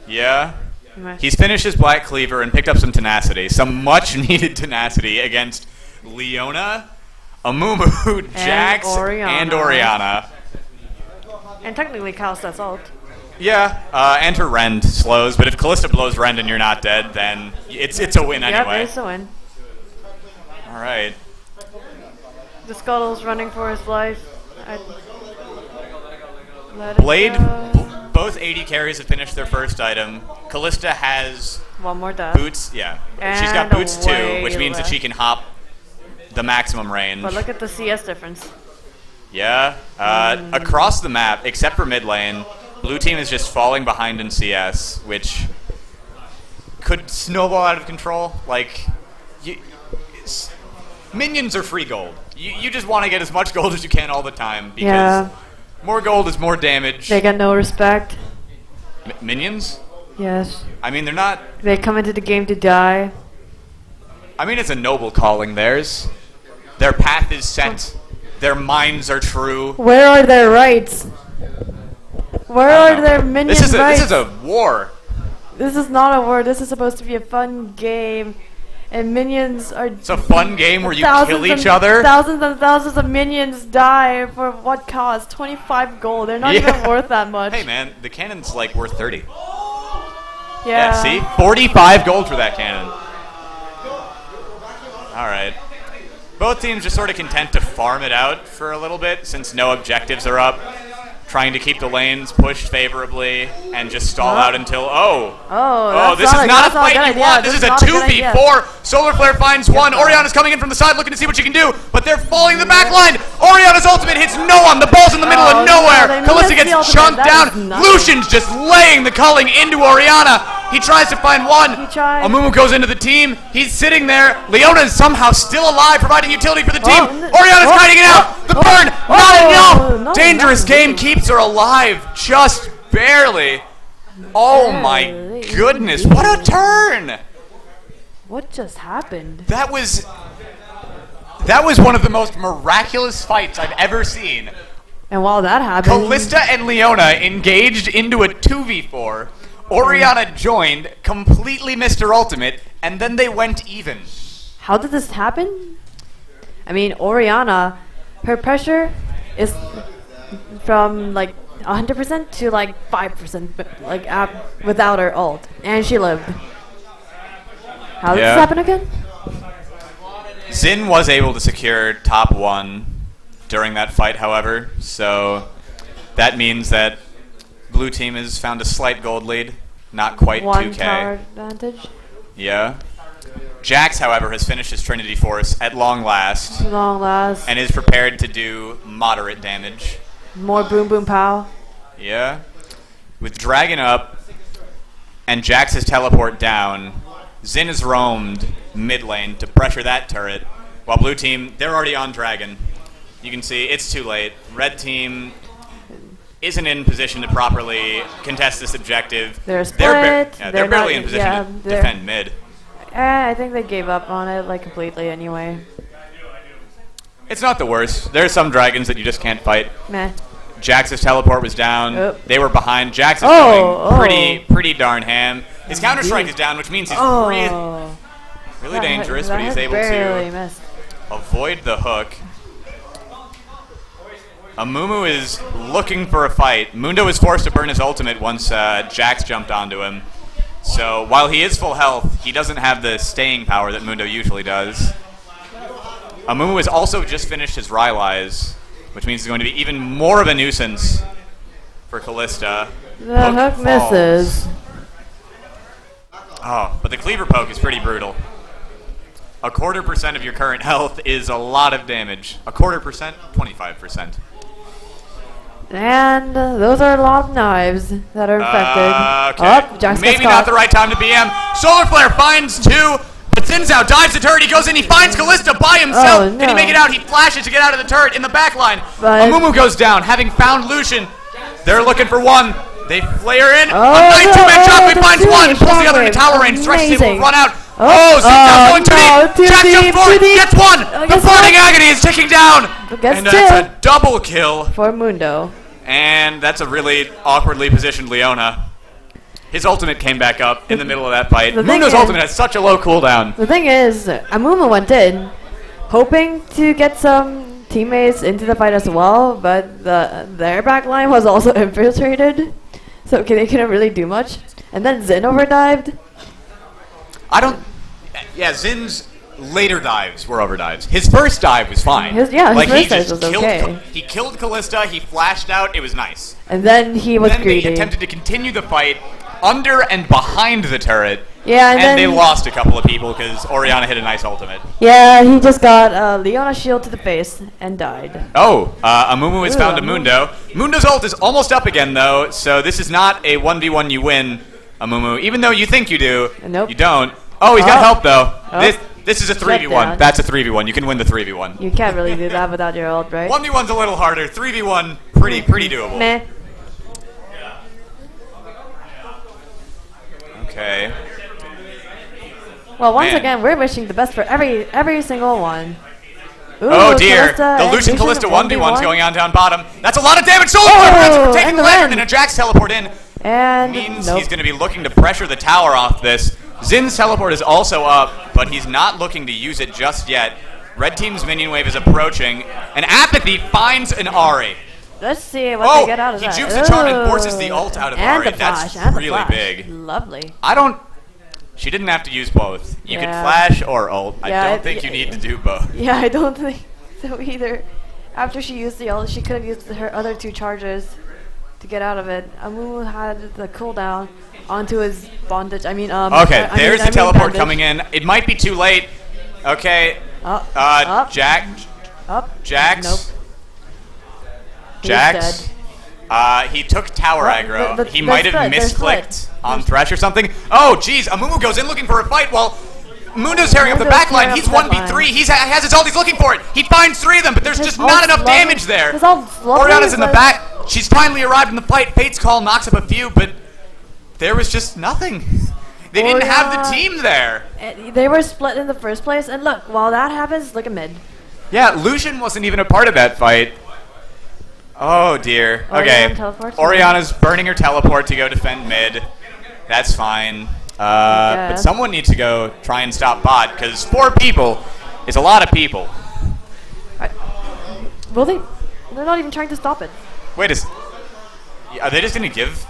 Yeah. Meh. He's finished his Black Cleaver and picked up some tenacity. Some much needed tenacity against Leona, Amumu, Jax, and Orianna. And technically Kalista's ult. Yeah, and her Rend slows, but if Calista blows Rend and you're not dead, then it's a win Yep, anyway. it's a win. Alright. The Scuttle's running for his life. Let it Blade, go. both AD carries have finished their first item. Calista has One more death. boots, yeah. She's got And boots too, way which means that less. she can hop the maximum range. But look at the CS difference. Yeah, across the map, except for mid lane, blue team is just falling behind in CS, which could snowball out of control. Like, minions are free gold. You just want to get as much gold as you can all the time, because Yeah. more gold is more damage. They get no respect. Minions? Yes. I mean, they're not... They come into the game to die. I mean, it's a noble calling, theirs. Their path is set. Their minds are true. Where are their rights? Where I are don't know. their minion This is rights? a war. This is not a war. This is supposed to be a fun game. And minions are... It's a fun game where you thousands kill each and other. Thousands and thousands of minions die for what cost? 25 gold. They're not Yeah. even worth that much. Hey man, the cannon's like worth 30. Yeah. See? 45 gold for that cannon. Alright. Both teams just sort of content to farm it out for a little bit since no objectives are up. Trying to keep the lanes pushed favorably and just stall out until... Oh, that's this is not a that's not fight good you idea. want. This is a That's not good idea. 2v4. Solar Flare finds one. Orianna's coming in from the side looking to see what she can do, but they're falling the back line. Orianna's ultimate hits no one. The ball's in the middle Oh, of no, nowhere. they Calista missed gets the ultimate. chunked That is down. nothing. Lucian's just laying the culling into Orianna. He tries to find one. He tried. Amumu goes into the team. He's sitting there. Leona is somehow still alive, providing utility for the team. Orianna's kiting it out. The burn, not enough. not Dangerous enough. game keeps her alive, just barely. Oh my Barely. goodness, what a turn! What just happened? That was one of the most miraculous fights I've ever seen. And while that happened... Calista and Leona engaged into a 2v4. Orianna joined, completely missed her ultimate, and then they went even. How did this happen? I mean, Orianna, her pressure is from like 100% to like 5%, like without her ult, and she lived. How did Yeah. this happen again? Xin was able to secure top 1 during that fight, however, so that means that blue team has found a slight gold lead, not quite One 2k. tower advantage. Yeah. Jax, however, has finished his Trinity Force at long last Long last. and is prepared to do moderate damage. More boom boom pow. Yeah. With Dragon up and Jax's teleport down, Xin has roamed mid lane to pressure that turret, while blue team, they're already on Dragon. You can see it's too late. Red team, isn't in position to properly contest this objective. They're split. They're barely in position to they're- defend mid. I think they gave up on it like completely anyway. It's not the worst. There are some dragons that you just can't fight. Meh. Jax's teleport was down. Oh. They were behind. Jax is Oh, going pretty darn ham. His counter strike is down, which means he's really That dangerous, but he's that able barely to missed. avoid the hook. Amumu is looking for a fight. Mundo was forced to burn his ultimate once Jax jumped onto him. So while he is full health, he doesn't have the staying power that Mundo usually does. Amumu has also just finished his Rylai's, which means he's going to be even more of a nuisance for Callista. The hook falls. misses. Oh, but the cleaver poke is pretty brutal. 0.25% of your current health is a lot of damage. 0.25%, 25%. And those are a lot of knives that are infected. Okay. Oh, Jax Maybe gets not caught. the right time to BM. Solar Flare finds two, but Zinzao dives the turret. He goes in, he finds Callista by himself. Oh, Can he no. make it out? He flashes to get out of the turret in the back line. But- Amumu goes down, having found Lucian. They're looking for one. They flare in. Oh, a nice two-man no, shockwave the finds one and two-man pulls the other into shockwave. tower range. Stretches it, will Amazing. run out. Oh, Zinzao's going too no, deep. too Jack deep, jumps forward, too deep. gets one. The Gets burning one. agony is ticking down. Gets And that's two. a double kill. For Mundo. And that's a really awkwardly positioned Leona. His ultimate came back up in the middle of that fight. The thing Mundo's is- ultimate has such a low cooldown. The thing is, Amumu went in, hoping to get some teammates into the fight as well, but their back line was also infiltrated, so they couldn't really do much. And then Zin overdived. I don't... Yeah, Zin's later dives were overdives. His first dive was fine. His he first dive just was killed okay. He killed Callista, he flashed out, it was nice. And then he was Then greedy. they attempted to continue the fight under and behind the turret. Yeah, and and they then- lost a couple of people because Orianna hit a nice ultimate. Yeah, he just got Leona shield to the face and died. Oh, Amumu has Ooh, found a Amumu. Mundo. Mundo's ult is almost up again, though, so this is not a 1v1 you win, Amumu. Even though you think you do, Nope. you don't. Oh, he's got Oh. help, though. Oh. This is a Shut 3v1. down. That's a 3v1. You can win the 3v1. You can't really do that without your ult, right? 1v1's a little harder. 3v1, pretty doable. Meh. Okay. Well, once Man. again, we're wishing the best for every single one. Ooh, Oh dear, Callista the and Lucian Callista 1v1's 1v1. going on down bottom. That's a lot of damage. Solar Oh, Flare taking and the the lantern Ren. and a Jax teleport in. And Means nope. he's going to be looking to pressure the tower off this. Zin's teleport is also up, but he's not looking to use it just yet. Red team's minion wave is approaching, and Apathy finds an Ahri. Let's see what they get out of he that. jukes the charm and Ooh. forces the ult out of and Ahri. The flash, That's and the really flash. big. Lovely. She didn't have to use both. You could Yeah. flash or ult. I Yeah, don't think you need to do both. Yeah, I don't think so either. After she used the ult, she could have used her other two charges to get out of it. Amumu had the cooldown onto his bondage. Okay, there's the teleport bandage. coming in. It might be too late. Okay. Up, up. Jax. Nope. He's Jax. dead. He took tower Oh, aggro. He they're might have split, they're misclicked split. on Thresh or something. Oh, jeez. Amumu goes in looking for a fight while Mundo's tearing up the Mundo's back line. tearing He's up the back 1v3. line. He has his ult. He's looking for it. He finds three of them, but there's His just not ult's enough lovely. damage there. His ult's lovely, Orianna's in the but- back. She's finally arrived in the fight. Fate's Call knocks up a few, but there was just nothing. They didn't have the team there. They were split in the first place, and look, while that happens, look at mid. Yeah, Lucian wasn't even a part of that fight. Oh dear. Okay. Orianna teleports. Orianna's burning her teleport to go defend mid. That's fine. But guess. someone needs to go try and stop bot, because 4 people is a lot of people. Will they? They're not even trying to stop it. Wait are they just going to give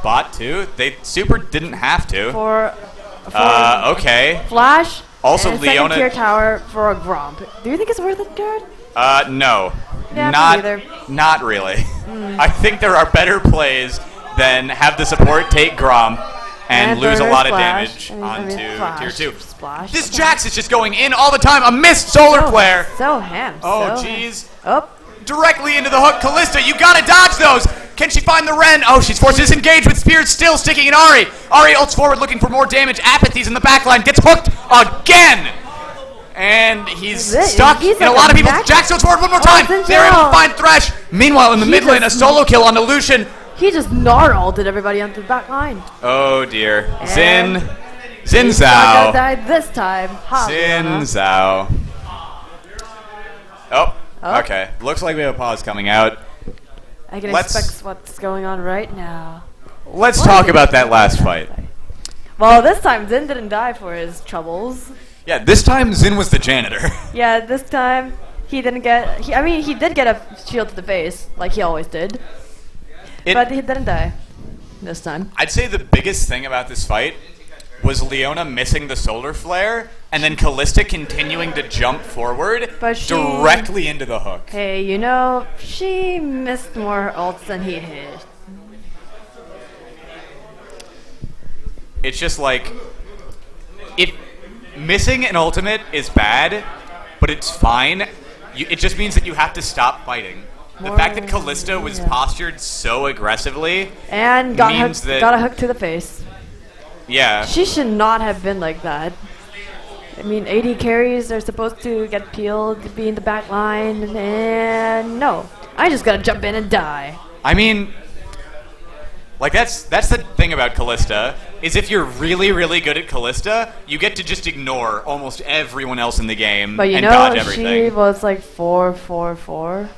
bot too? They super didn't have to. For Okay. Flash. Also, and Leona- second tier tower for a Gromp. Do you think it's worth it, Jared? No. Yeah, not, me neither. not really. I think there are better plays than have the support take Grom and lose a burner lot of splash. damage I mean, onto flash, tier 2. Splash. This Okay. Jax is just going in all the time. A missed solar flare. So ham. Oh, so ham. jeez. Oh. Directly into the hook. Callista, you gotta dodge those. Can she find the Ren? Oh, she's forced to disengage with Spear still sticking in Ahri. Ahri ults forward looking for more damage. Apathy's in the back line. Gets hooked again. And he's He's stuck in a like lot a of people. back- Jax goes forward one more time. Zen They're able to Zhao. find Thresh. Meanwhile, in the He mid lane, a just- solo kill onto Lucian. He just gnarled everybody onto the back line. Oh dear. And Xin He's not Zhao. gonna die this time. Ha, Xin Leona. Zhao. Oh, Oh. okay. Looks like we have a pause coming out. I can Let's- expect what's going on right now. Let's talk about that last fight. Well, this time Zin didn't die for his troubles. Yeah, this time Xin was the janitor. Yeah, this time he didn't get. He did get a shield to the face, like he always did. But he didn't die this time. I'd say the biggest thing about this fight was Leona missing the solar flare and then Callista continuing to jump forward But she- directly into the hook. Hey, she missed more ults than he hit. It's just like, missing an ultimate is bad, but it's fine. It just means that you have to stop fighting. The fact that Callista was postured so aggressively And got means hooked, that- got a hook to the face. yeah. She should not have been like that. I mean, AD carries are supposed to get peeled, be in the back line, and no. I just gotta jump in and die. I mean, like that's the thing about Callista, is if you're really, really good at Callista, you get to just ignore almost everyone else in the game But and dodge she everything. was like 4-4-4.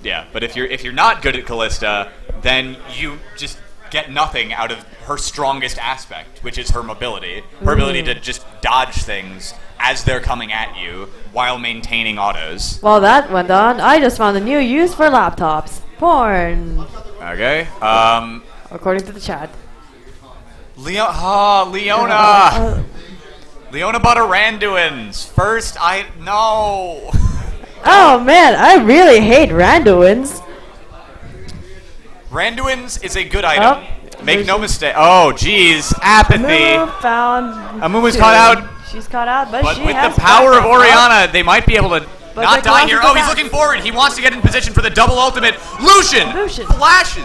Yeah, but if you're not good at Callista, then you just get nothing out of her strongest aspect, which is her mobility. Her ability to just dodge things as they're coming at you while maintaining autos. While that went on, I just found a new use for laptops. Porn. Okay. According to the chat. Leona. Leona bought a Randuin's. First, no. Oh man, I really hate Randuins. Randuin's is a good item. Oh, Make no mistake. Oh, jeez. Apathy. Mumu found. Amumu's two. caught out. She's caught out, but But she with has the power of backup. Orianna, they might be able to But not the die here. classical Oh, he's back. looking forward. He wants to get in position for the double ultimate. Lucian flashes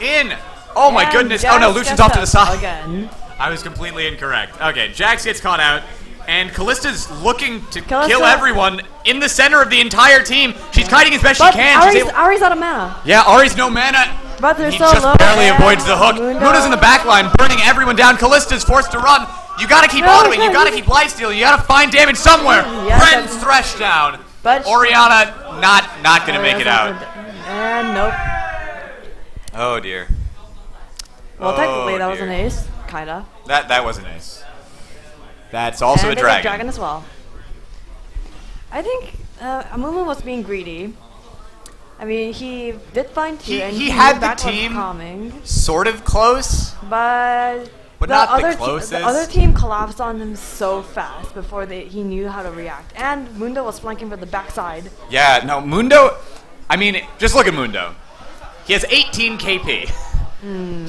in. Oh my And goodness. Oh Jax no, Lucian's gets off to the up side. Again. I was completely incorrect. Okay, Jax gets caught out. And Callista's looking to Callista- kill everyone in the center of the entire team. She's kiting as best But she can. She's Ari's out of mana. Yeah, Ari's no mana. But they're He so just low. barely and avoids the hook. Mundo- Mundo's in the back line, burning everyone down. Callista's forced to run. You gotta keep No, autoing. You no, gotta no. keep lifesteal. You gotta find damage somewhere. Yeah, Bren's but- Thresh down. But- Orianna not gonna make it out. And nope. Oh dear. Well, technically Oh, that was dear. an ace, kinda. That was an ace. That's also and a they got dragon. dragon as well. I think Amumu was being greedy. I mean, he did find two, and he knew had the that was team coming, Sort of close. but But the not the other closest. the other team collapsed on him so fast before he knew how to react. And Mundo was flanking from the backside. Yeah, no, Mundo. I mean, just look at Mundo. He has 18 KP.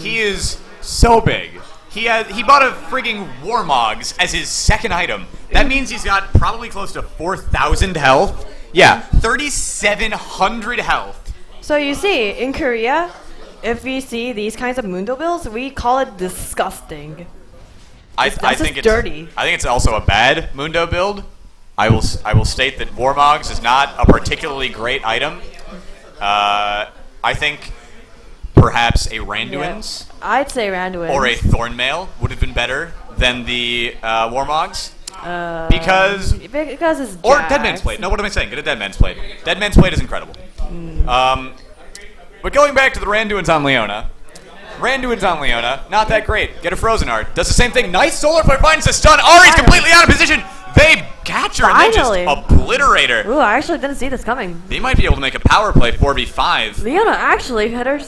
He is so big. He bought a frigging Warmogs as his second item. That means he's got probably close to 4,000 health. Yeah, 3,700 health. So you see, in Korea, if we see these kinds of Mundo builds, we call it disgusting. I That's think just it's dirty. I think it's also a bad Mundo build. I will state that Warmogs is not a particularly great item. I think perhaps a Randuin's I'd say Randuin. or a Thornmail would have been better than the Warmogs. Because it's or Jax. Dead Man's Plate. No, what am I saying? Get a Dead Man's Plate. Dead Man's Plate is incredible. But going back to the Randuin's on Leona. Randuin's on Leona, not that great. Get a Frozen Art. Does the same thing. Nice Solar Flare finds the stun. Ari's completely out of position. They catch her and they just Finally. obliterate her. Ooh, I actually didn't see this coming. They might be able to make a power play 4v5. Leona actually hit her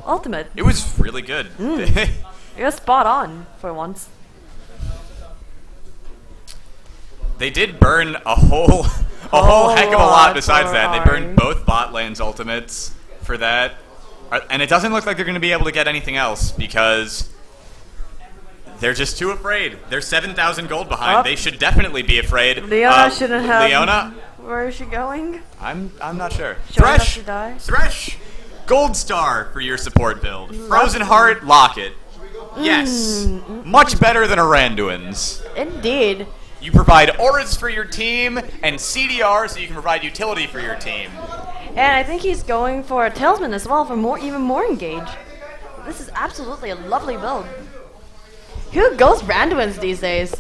ultimate. It was really good. It was spot on for once. They did burn a whole heck of a lot lot besides for that. They Ari. burned both bot lanes ultimates for that. And it doesn't look like they're going to be able to get anything else because they're just too afraid. They're 7,000 gold behind. Oh. They should definitely be afraid. Leona shouldn't have. Leona? Where is she going? I'm not sure. Showing up Thresh! to die? Thresh! Gold star for your support build. Frozen Heart, lock it. Yes. Much better than a Randuin's. Indeed. You provide auras for your team and CDR so you can provide utility for your team. And I think he's going for a Tailsman as well for even more engage. This is absolutely a lovely build. Who goes Randuins these days?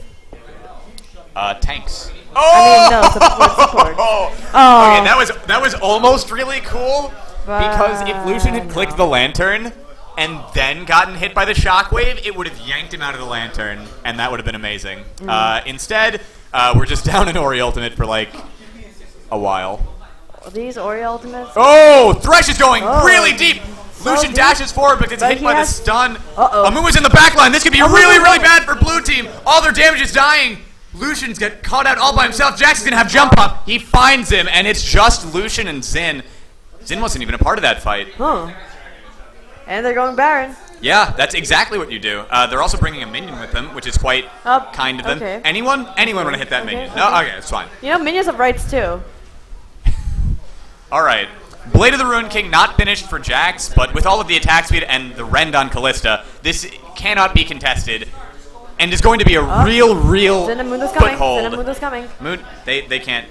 Tanks. I mean, no, support. Oh! Oh. Okay, that was almost really cool because if Lucian had clicked the lantern and then gotten hit by the shockwave, it would have yanked him out of the lantern, and that would have been amazing. Instead, we're just down an Ori ultimate for like a while. These Ori ultimates. Oh, Thresh is going really deep. So Lucian deep. dashes forward but gets But hit he by the has- stun. Uh-oh. Amumu's in the back line. This could be really, really no. bad for blue team. All their damage is dying. Lucian's get caught out all by himself. Jackson's gonna have jump up. He finds him, and it's just Lucian and Xin. Xin wasn't even a part of that fight. Huh. And they're going Baron. Yeah, that's exactly what you do. They're also bringing a minion with them, which is quite kind of them. okay. Anyone want to hit that Okay, minion? okay. No, okay, it's fine. You know, minions have rights too. All right. Blade of the Ruin King not finished for Jax, but with all of the attack speed and the rend on Callista, this cannot be contested, and is going to be a real Cinnamoona's coming. foothold. Cinnamoona's coming. Moon, they can't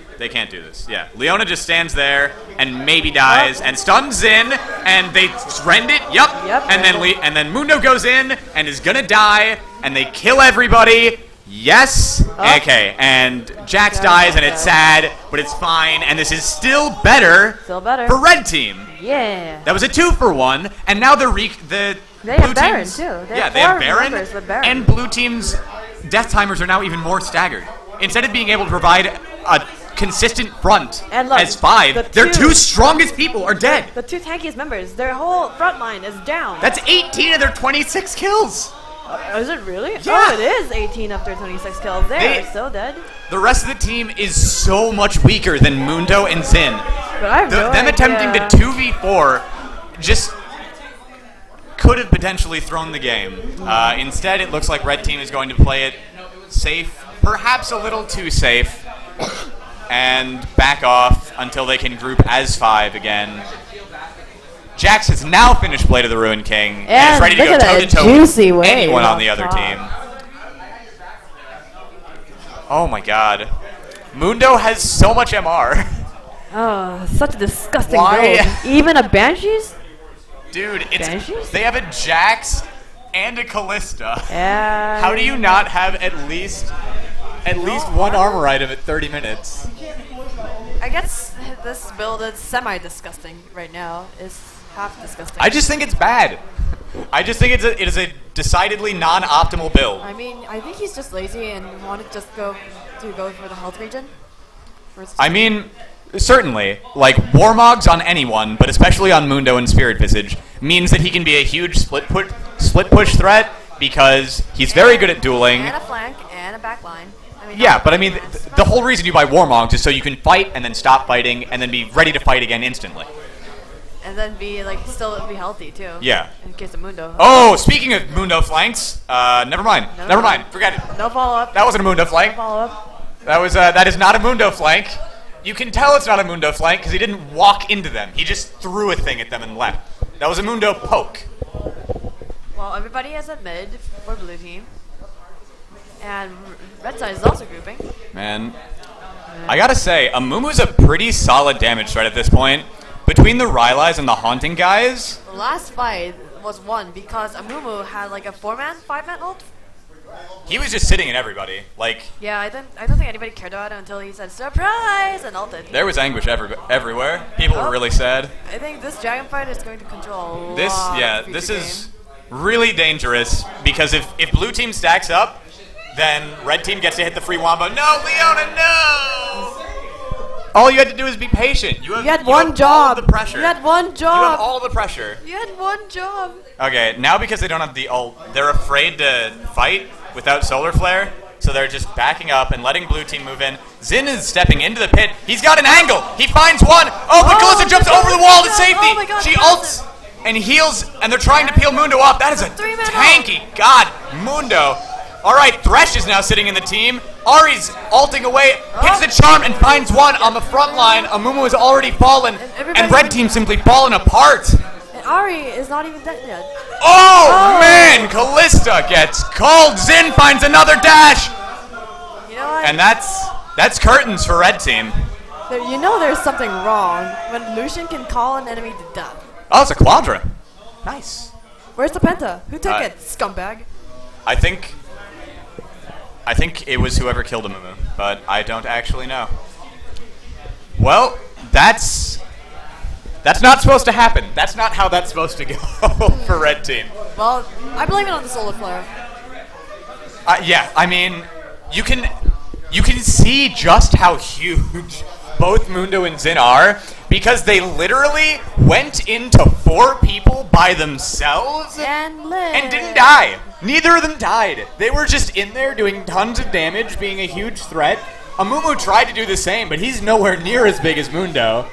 do this. Yeah, Leona just stands there and maybe dies and stuns in, and they rend it. Yep. And then Mundo goes in and is gonna die, and they kill everybody. Yes. Okay. And Jax dies, and it's sad, but it's fine. And this is still better. Still better. For red team. Yeah. That was a 2-for-1, and now the They blue have Baron teams, too. They yeah, have they have four Baron, members with Baron. and blue team's death timers are now even more staggered. Instead of being able to provide a consistent front And look, as 5, the their two- 2 strongest people are dead. The 2 tankiest members, their whole front line is down. That's 18 of their 26 kills. Is it really? Yeah. Oh, it is 18 after 26 kills. They They- are so dead. The rest of the team is so much weaker than Mundo and Xin. But I have no Them idea. attempting to 2v4 just could have potentially thrown the game. Instead, it looks like red team is going to play it safe, perhaps a little too safe, and back off until they can group as 5 again. Jax has now finished Blade of the Ruin King and is ready to look go at that toe-to-toe juicy with wave anyone on off the other top. team. Oh my god. Mundo has so much MR. Oh, such a disgusting Why? build. Even a Banshees? Dude, Banshees? they have a Jax and a Callista. Yeah. How do you not have at least one armor item at 30 minutes? I guess this build is semi-disgusting right now. It's half disgusting. I just think it's bad. I just think it is a decidedly non-optimal build. I mean, I think he's just lazy and wanted just go for the health regen. I mean, certainly, like Warmogs on anyone, but especially on Mundo and Spirit Visage, means that he can be a huge split push threat because he's very good at dueling. And a flank and a back line. I mean, Yeah, but I mean, the whole reason you buy Warmogs is so you can fight and then stop fighting and then be ready to fight again instantly. and then be like still be healthy too. Yeah. In case of Mundo. Oh, speaking of Mundo flanks, never mind. Never mind. Forget it. No follow up. That wasn't a Mundo flank. Follow up. That is not a Mundo flank. You can tell it's not a Mundo flank because he didn't walk into them. He just threw a thing at them and left. That was a Mundo poke. Well, everybody is at mid for blue team, and red side is also grouping. Man, I gotta say, Amumu's a pretty solid damage threat at this point. Between the Rylais and the Haunting guys, The last fight was won because Amumu had like a 5-man ult. he was just sitting in everybody. Like, Yeah, I don't think anybody cared about it until he said surprise and ulted. there was anguish everywhere. People were really sad. I think this dragon fight is going to control a This, lot yeah, of the this future is game. really dangerous because if blue team stacks up, then red team gets to hit the free wombo. No, Leona, no! All you had to do is be patient. You had have one all job. of the pressure. You had one You have job. all the pressure. You had one job. Okay, now because they don't have the ult, they're afraid to fight without Solar Flare, so they're just backing up and letting blue team move in. Xin is stepping into the pit. He's got an angle. He finds one. Oh, but Kalista jumps over the wall to safety. Oh my God, She Kalista. ults and heals, and they're trying to peel Mundo off. That is a Three-man tanky. God, Mundo. All right, Thresh is now sitting in the team. Ari's ulting away, hits the charm, and finds one on the front line. Amumu has already fallen, everybody- and red team simply fallen apart. And Ari is not even dead yet. Oh, man! Callista gets called. Xin finds another dash. You know, And that's curtains for red team. You know there's something wrong when Lucian can call an enemy to death. Oh, it's a quadra. Nice. Where's the penta? Who took Uh, it? Scumbag. I think it was whoever killed Amumu, but I don't actually know. Well, that's not supposed to happen. That's not how that's supposed to go for red team. Well, I blame it on the solar flare. Yeah, I mean, you can see just how huge both Mundo and Zin are because they literally went into 4 people by themselves And live. and didn't die. Neither of them died. They were just in there doing tons of damage, being a huge threat. Amumu tried to do the same, but he's nowhere near as big as Mundo.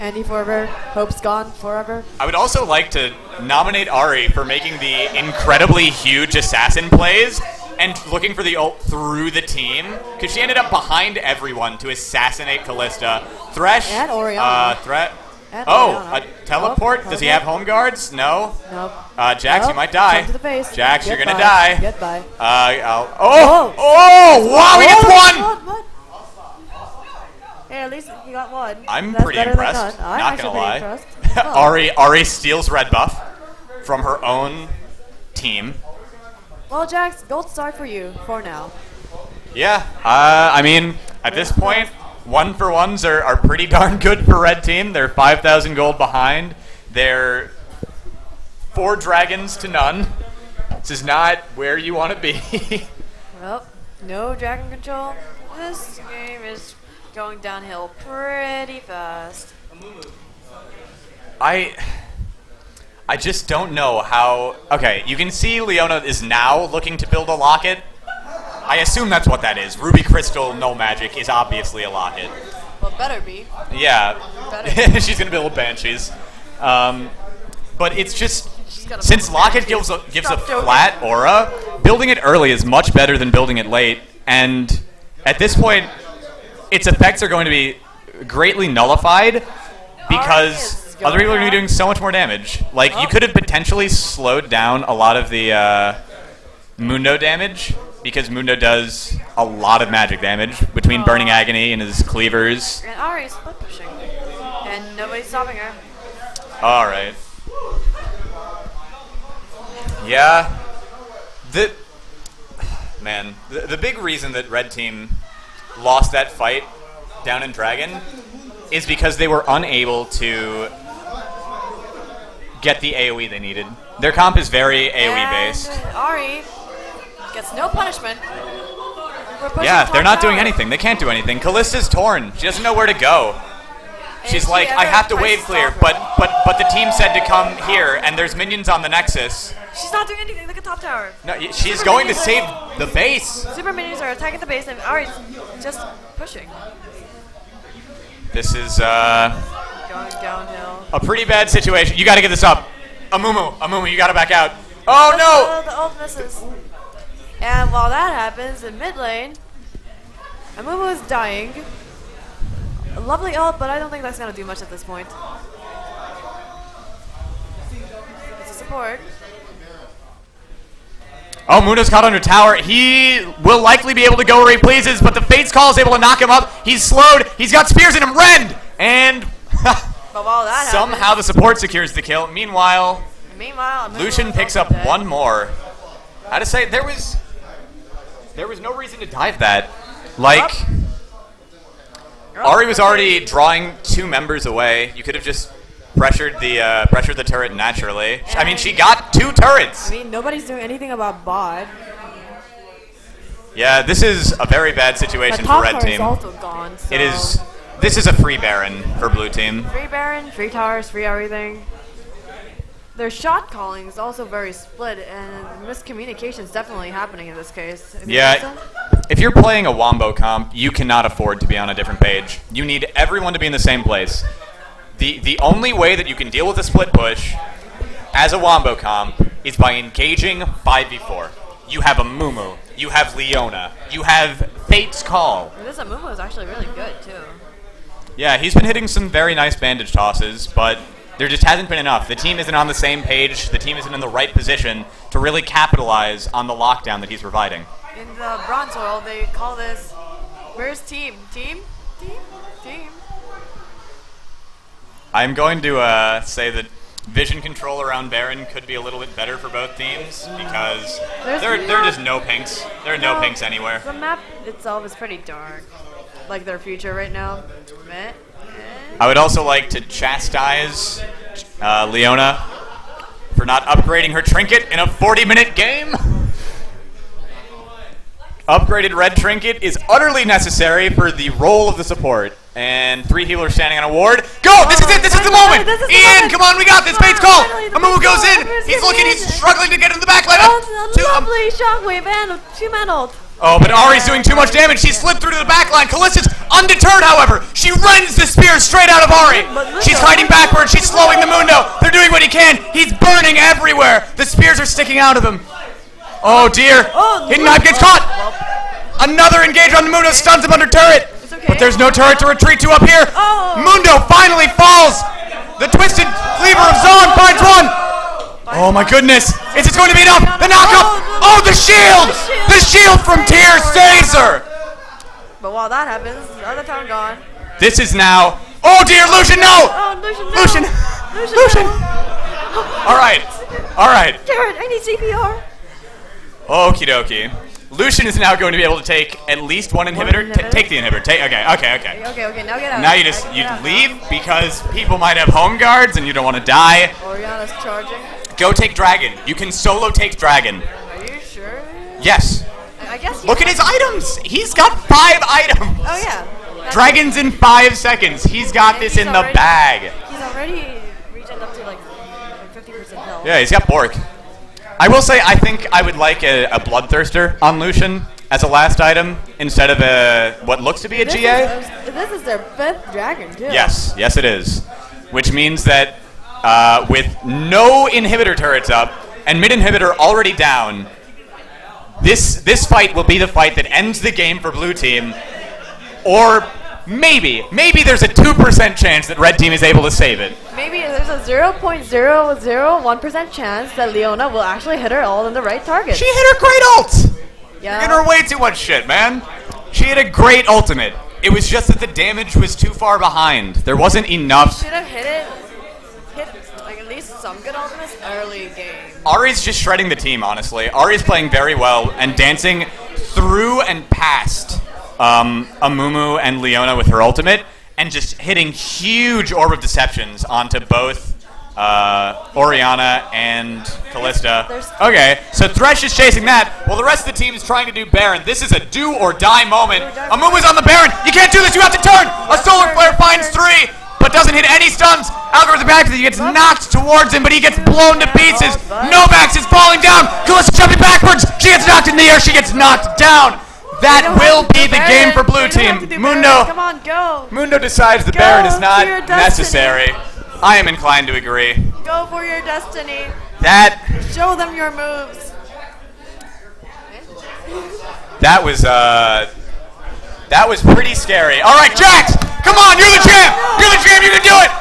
Andy forever. Hope's gone forever. I would also like to nominate Ari for making the incredibly huge assassin plays and looking for the ult through the team, because she ended up behind everyone to assassinate Callista. Thresh. And Orianna. And A Orianna. teleport? Oh, Does he okay. have home guards? No. Nope. Jax, you Nope. might die. Come to the face. Jax, Get you're gonna by. die. Get by. Oh! Wow, he gets one! What? Hey, at least he got one. I'm That's pretty better than impressed. none. I'm Not actually gonna lie. pretty impressed. Oh. Ari steals red buff from her own team. Well, Jax, gold star for you for now. Yeah, I mean, at this point, 1-for-1s are pretty darn good for red team. They're 5,000 gold behind. They're 4 dragons to none. This is not where you want to be. Well, no dragon control. This game is going downhill pretty fast. I just don't know how... Okay, you can see Leona is now looking to build a locket. I assume that's what that is. Ruby Crystal, no magic, is obviously a locket. Well, better be. Yeah. Better. She's going to build Banshees. But it's just... gotta Since build Locket Banshees. gives a Stop joking. flat aura, building it early is much better than building it late. And at this point, its effects are going to be greatly nullified because is other people are going to be going doing so much more damage. Like, you could have potentially slowed down a lot of the Mundo damage because Mundo does a lot of magic damage between Burning Agony and his cleavers. And Ari's split pushing. And nobody's stopping her. All right. Yeah. The big reason that red team lost that fight down in Dragon is because they were unable to get the AoE they needed. Their comp is very AoE based. And Ari gets no punishment. for pushing Yeah, top they're not doing tower. anything. They can't do anything. Callista's torn. She doesn't know where to go. And She's if she like, I ever have to tries wave clear, stop her- but the team said to come here, and there's minions on the Nexus. She's not doing anything. Look at top tower. No, she's going to save the base. Super minions are attacking the base, and Ari's just pushing. This is Going downhill. a pretty bad situation. You got to get this up. Amumu, you got to back out. Oh no! The ult misses. And while that happens in mid lane, Amumu is dying. A lovely ult, but I don't think that's gonna do much at this point. It's a support. Oh, Mundo's caught under tower. He will likely be able to go where he pleases, but the Fate's Call is able to knock him up. He's slowed. He's got spears in him. Rend! And But while that somehow the happens, support secures the kill. Meanwhile, Amumu Lucian is picks also up dead. one more. How to say, there was no reason to dive that. Like, Ari was already drawing two members away. You could have just pressured the turret naturally. I mean, she got two turrets. I mean, nobody's doing anything about bot. Yeah, this is a very bad But situation for top red tower is team. also gone. So It is. This is a free Baron for blue team. free Baron, free towers, free everything. Their shot calling is also very split, and miscommunication is definitely happening in this case. Have you noticed Yeah, that? if you're playing a Wombo comp, you cannot afford to be on a different page. You need everyone to be in the same place. The only way that you can deal with a split push as a Wombo comp is by engaging 5v4. You have a Mumu, you have Leona, you have Fate's Call. And this Amumu is actually really good too. Yeah, he's been hitting some very nice bandage tosses, but there just hasn't been enough. The team isn't on the same page. The team isn't in the right position to really capitalize on the lockdown that he's providing. in the bronze world, they call this. Where's team? Team? Team? Team? I'm going to say that vision control around Baron could be a little bit better for both teams because there are just no pinks. There are no pinks anywhere. The map itself is pretty dark. Like their future right now. Meh. I would also like to chastise Leona for not upgrading her trinket in a 40-minute game. Upgraded red trinket is utterly necessary for the role of the support. And 3 healers standing on a ward. Go! This is it! This is the moment! Ian, come on, we got this! Bates call! Amumu goes in! He's looking, he's struggling to get into the backline! Lovely shockwave and 2-man ult. Oh, but Ari's doing too much damage. She slipped through to the backline. Callista's undeterred, however. She rends the spear straight out of Ari. She's hiding backwards. She's slowing the Mundo. They're doing what he can. He's burning everywhere. The spears are sticking out of him. Oh, dear. Hidden Knife gets caught. Another engage on the Mundo. Stuns him under turret. But there's no turret to retreat to up here. Mundo finally falls. The twisted cleaver of Zon finds one. Oh my goodness. Is it going to be enough? The knockup. Oh, the shield. The shield from Tyr saves her. But while that happens, the other town gone. This is now. Oh dear, Lucian, no. Oh, Lucian, no. Lucian. Lucian. All right. All right. Jared, I need CPR. Okie dokie. Lucian is now going to be able to take at least one inhibitor. Take the inhibitor. Okay. Okay, now get out. Now you leave because people might have home guards and you don't want to die. Oriana's charging. Go take dragon. You can solo take dragon. Are you sure? Yes. I guess. Look at his items. He's got 5 items. Oh yeah. Dragons in 5 seconds. He's got this in the bag. He's already reached up to like 50% health. Yeah, he's got Bork. I will say I think I would like a Bloodthirster on Lucian as a last item instead of what looks to be a GA. This is their 5th dragon too. Yes, it is. Which means that with no inhibitor turrets up and mid inhibitor already down, this fight will be the fight that ends the game for blue team. Or maybe there's a 2% chance that red team is able to save it. Maybe there's a 0.001% chance that Leona will actually hit her all in the right target. She hit her great ult! Yeah. You're giving her way too much shit, man. She had a great ultimate. It was just that the damage was too far behind. There wasn't enough. Should have hit like at least some good ultimates early game. Ari's just shredding the team, honestly. Ari's playing very well and dancing through and past Amumu and Leona with her ultimate and just hitting huge Orb of Deceptions onto both Oriana and Callista. Okay, so Thresh is chasing that while the rest of the team is trying to do Baron. This is a do or die moment. Amumu's on the Baron. You can't do this. You have to turn. A Solar Flare finds 3, but doesn't hit any stuns. Algorithmic back, he gets knocked towards him, but he gets blown to pieces. Novax is falling down. Callista jumping backwards. She gets knocked in the air. She gets knocked down. That will be the game for blue team. Mundo. Come on, go. Mundo decides the Baron is not necessary. I am inclined to agree. Go for your destiny. Show them your moves. That was pretty scary. All right, Jax, come on, you're the champ. You're the champ. You can do it.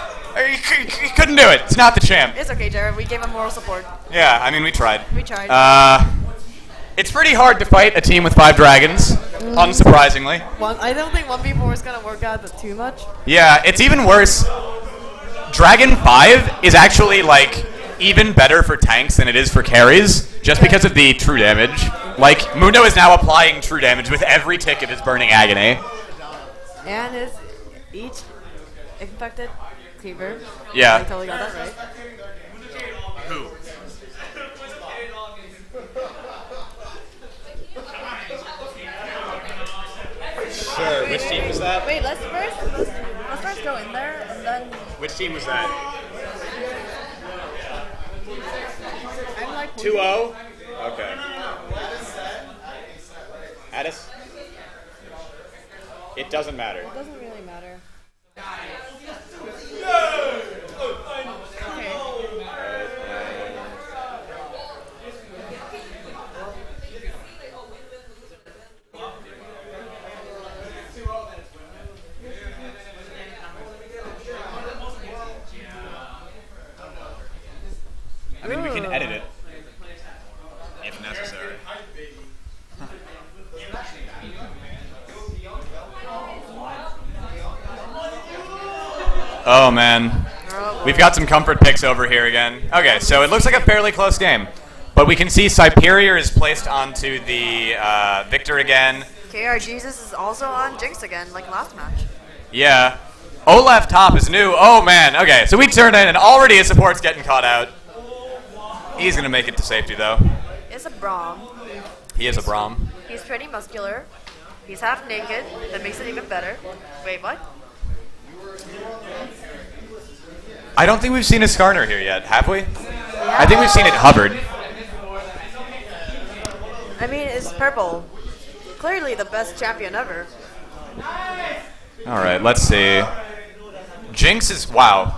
You couldn't do it. It's not the champ. It's okay, Jared. We gave him moral support. Yeah, I mean we tried. We tried. It's pretty hard to fight a team with 5 dragons, unsurprisingly. I don't think 1v4 is gonna work out too much. Yeah, it's even worse. Dragon 5 is actually like even better for tanks than it is for carries, just because of the true damage. Like Mundo is now applying true damage with every tick of his burning agony. And his each infected cleaver. Yeah. I totally got that right. Who? Sure. Which team was that? Wait, let's first go in there and then. Which team was that? I'm like 2-0? Okay. Addis? It doesn't matter. It doesn't really matter. I mean, we can edit it if necessary. Oh, man. We've got some comfort picks over here again. Okay, so it looks like a fairly close game. But we can see Superior is placed onto the Victor again. KR Jesus is also on Jinx again, like last match. Yeah. Olaf top is new. Oh, man. Okay, so we turned in, and already his support's getting caught out. He's going to make it to safety, though. It's a Braum. He is a Braum. He's pretty muscular. He's half naked. That makes it even better. Wait, what? I don't think we've seen a Skarner here yet, have we? I think we've seen it hovered. I mean, it's purple. Clearly the best champion ever. All right, let's see. Jinx is, wow.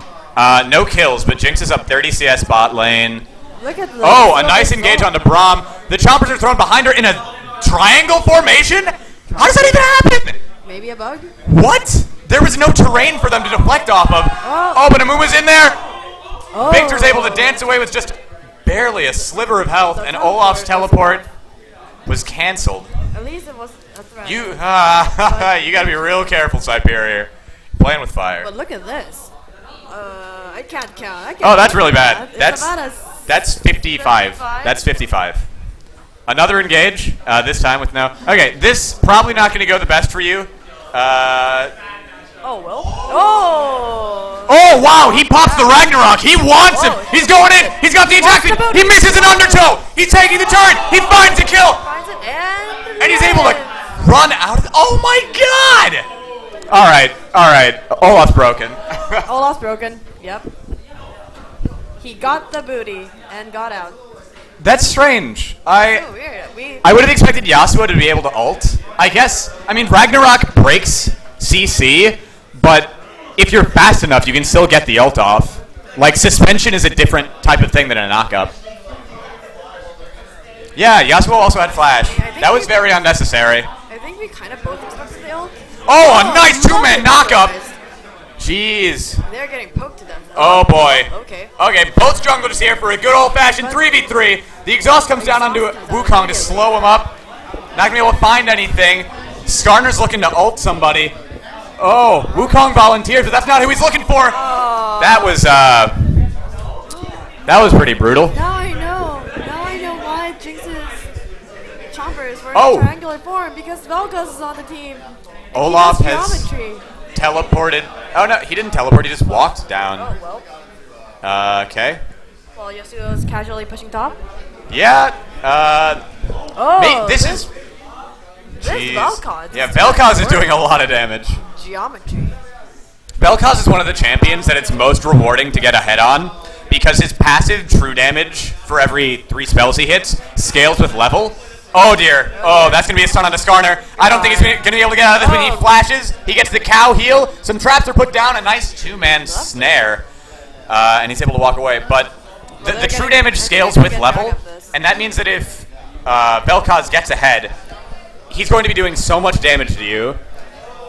No kills, but Jinx is up 30 CS bot lane. Look at the Oh, a nice engage onto Braum. The chompers are thrown behind her in a triangle formation? How does that even happen? Maybe a bug? What? There was no terrain for them to deflect off of. Oh, but Amuma's in there. Oh. Victor's able to dance away with just barely a sliver of health, and Olaf's teleport was canceled. At least it was a threat. You gotta be real careful, Superior. Playing with fire. But look at this. I can't count. I can't Oh, that's count really bad. It's That's about a that's 55. 55? That's 55. Another engage. This time with no. Okay, this probably not going to go the best for you. Oh, well. Oh! Oh wow! He pops the Ragnarok. He wants him. He's going in. He's got the attack. He misses an undertow. He's taking the turn. He finds a kill, Finds it and he's able to run out of. Oh my God! All right. Olaf's broken. Olaf's broken. Yep. He got the booty and got out. That's strange. So weird. I would have expected Yasuo to be able to ult. I guess. I mean, Ragnarok breaks CC, but if you're fast enough, you can still get the ult off. Like, suspension is a different type of thing than a knockup. Yeah, Yasuo also had flash. That was very unnecessary. I think we kind of both expected the ult. Oh, a nice two-man knockup. Guys. Jeez. They're getting poked to them. Oh, boy. Okay. Okay, both junglers here for a good old-fashioned 3v3. The exhaust comes down onto Wukong to slow him up. Not going to be able to find anything. Skarner's looking to ult somebody. Oh, Wukong volunteers, but that's not who he's looking for. That was pretty brutal. Now I know why Jinx's chompers were Oh. in triangular form, because Vel'Koz is on the team. Olaf He has does geometry. teleported. Oh, no, he didn't teleport. He just walked down. Oh, well. Okay. While Yasuo's casually pushing top. Yeah. Oh, This is... this Jeez. Vel'Koz. Yeah, Vel'Koz is doing a lot of damage. Geometry. Vel'Koz is one of the champions that it's most rewarding to get ahead on because his passive true damage for every 3 spells he hits scales with level. Oh dear. Oh, that's going to be a stun on the Skarner. I don't think he's going to be able to get out of this when he flashes. He gets the cow heal. Some traps are put down. A nice 2-man snare. And he's able to walk away. But the true damage scales with level. And that means that if Vel'Koz gets ahead, he's going to be doing so much damage to you.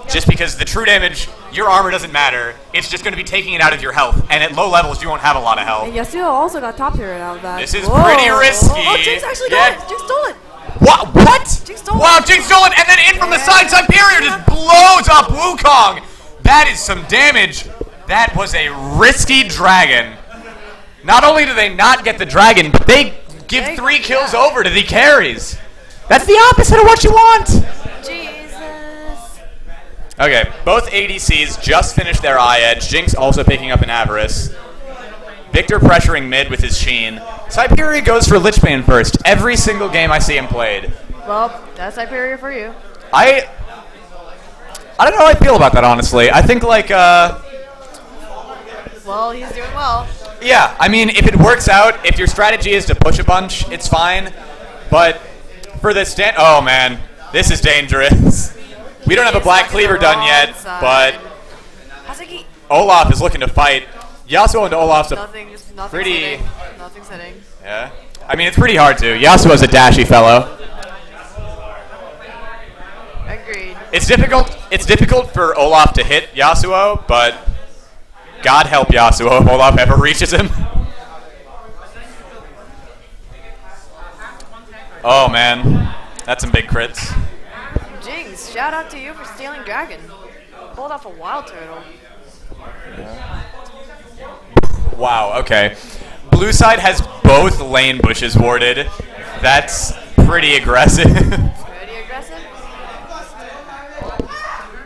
Just because the true damage, your armor doesn't matter. It's just going to be taking it out of your health. And at low levels, you won't have a lot of health. And Yasuo also got top tier out of that. This is pretty risky. Oh, Jinx actually got it. Jinx stole it. What? Jinx stole Wow, it. Jinx stole it, and then in from the side, Superior just blows up Wukong. That is some damage. That was a risky dragon. Not only do they not get the dragon, but they give 3 kills over to the carries. That's the opposite of what you want. Jesus. Okay, both ADCs just finished their eye edge. Jinx also picking up an Avarice. Victor pressuring mid with his Sheen. Superior goes for Lichbane first. Every single game I see him played. Well, that's Hyperior for you. I don't know how I feel about that, honestly. I think, like, Well, he's doing well. yeah, I mean, if it works out, if your strategy is to push a bunch, it's fine. But for the oh man, this is dangerous. We don't have a Black Cleaver done yet, but Haseki. Olaf is looking to fight. Yasuo and Olaf's a Nothing's pretty... hitting. Nothing's hitting. Yeah. I mean, it's pretty hard to. Yasuo's a dashy fellow. Agreed. It's difficult for Olaf to hit Yasuo, but God help Yasuo if Olaf ever reaches him. Oh man, that's some big crits. Jinx, shout out to you for stealing dragon. Pulled off a wild turtle. Wow, okay. Blue side has both lane bushes warded. That's pretty aggressive. Pretty aggressive.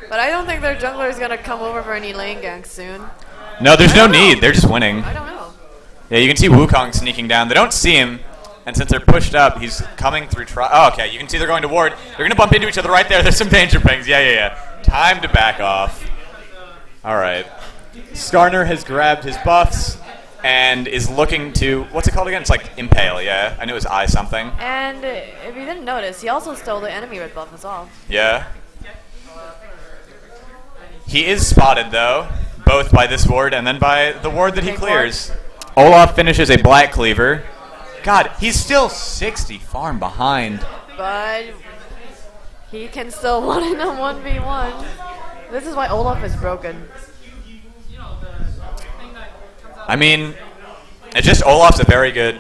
But I don't think their jungler is gonna come over for any lane ganks soon. No, there's I no don't know. need. They're just winning. I don't know. Yeah, you can see Wukong sneaking down. They don't see him, and since they're pushed up, he's coming through. Oh, okay. You can see they're going to ward. They're going to bump into each other right there. There's some danger pings. Yeah. Time to back off. All right. Skarner has grabbed his buffs and is looking to, what's it called again? It's like Impale, yeah? I knew it was I something. And if you didn't notice, he also stole the enemy red buff as well. Yeah. He is spotted, though, both by this ward and then by the ward that he Pink clears. Olaf finishes a Black Cleaver. God, he's still 60 farm behind. But he can still win in a 1v1. This is why Olaf is broken. I mean, it's just Olaf's a very good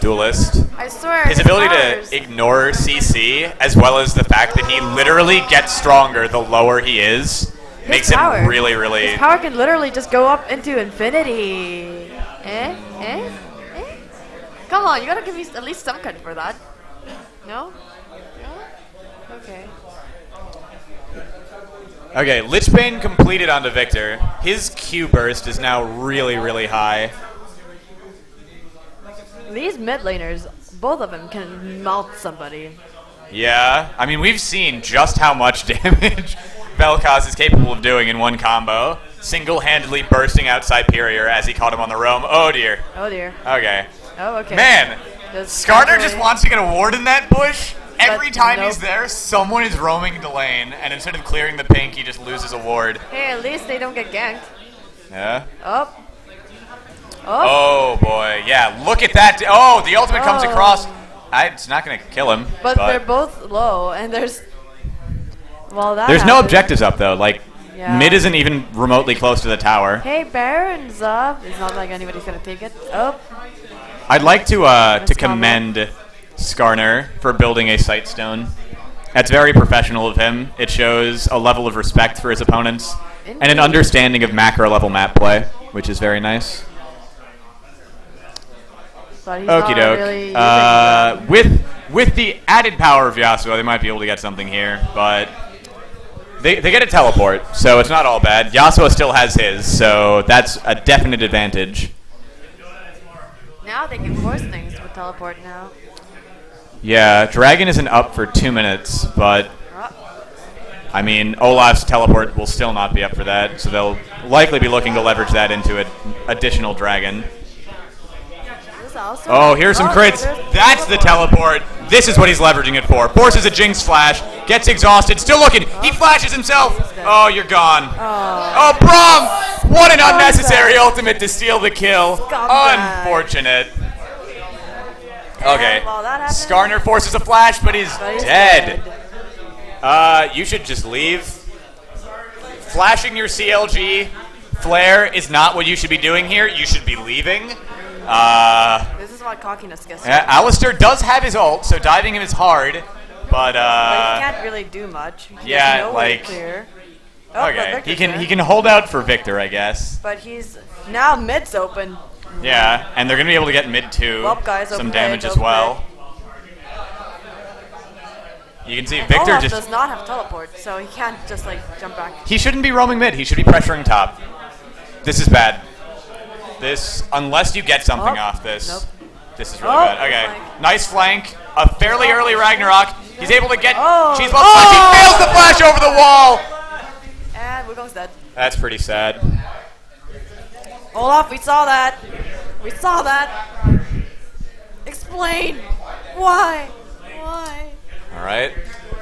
duelist. I swear. His ability powers. to ignore CC, as well as the fact that he literally gets stronger the lower he is, makes power. him really, really... His power can literally just go up into infinity. Come on, you gotta give me at least some credit for that. No? No? Okay. Okay, Lichbane completed onto Victor. His Q burst is now really, really high. These mid laners, both of them can mount somebody. Yeah, I mean, we've seen just how much damage Vel'Koz is capable of doing in one combo. Single-handedly bursting out Cyperior as he caught him on the roam. Oh, dear. Oh dear. Okay. Oh, okay. Man, Just Skarner just casually- wants to get a ward in that bush. Every time he's nope. there, someone is roaming the lane, and instead of clearing the pink, he just loses a ward. Hey, at least they don't get ganked. Yeah? Up. Oh, boy. Yeah, look at that. Oh, the ultimate comes Oh. across. It's not going to kill him. But they're both low, and there's... Well, that There's no happened. objectives up, though. Like, Yeah. mid isn't even remotely close to the tower. Hey, Baron's up. It's not like anybody's gonna take it. Oh. I'd like to Nice commend Skarner for building a sight stone. That's very professional of him. It shows a level of respect for his opponents and an Indeed. understanding of macro level map play, which is very nice. But he's Okie not doke. really using them. With the added power of Yasuo, they might be able to get something here, but they get a teleport, so it's not all bad. Yasuo still has his, so that's a definite advantage. Now they can force things with teleport now. Yeah, Dragon isn't up for 2 minutes, but I mean, Olaf's teleport will still not be up for that, so they'll likely be looking to leverage that into an additional Dragon. This also Oh, here's some crits. there's That's the teleport. This is what he's leveraging it for. Forces a Jinx flash, gets exhausted, still looking. He flashes himself. Oh, you're gone. Oh, Braum! What an unnecessary ultimate to steal the kill. Scumbag. Unfortunate. Okay. while that happens- Skarner forces a flash, but he's But he's dead. You should just leave. Flashing your CLG flare is not what you should be doing here. You should be leaving. This is what cockiness gets. Yeah, Alistair does have his ult, so diving him is hard, but But he can't really do much. He yeah, has no way like- clear. Oh, but okay, Victor's he there. can hold out for Victor, I guess. But he's now mid's open. Yeah, and they're gonna be able to get mid too. Well, guys, some open damage mid, as open well. You can see Victor Olaf just does not have teleport, so he can't just like jump back. he shouldn't be roaming mid. He should be pressuring top. This is bad. This unless you get something Oh, off this. nope. This is really Oh, bad. Okay, flank. nice flank. A fairly early Ragnarok. He's able to get Oh. Cheese Ball flash. He fails the flash over the wall. And Wukong's dead. That's pretty sad. Olaf, we saw that. We saw that. Explain. Why? Why? All right.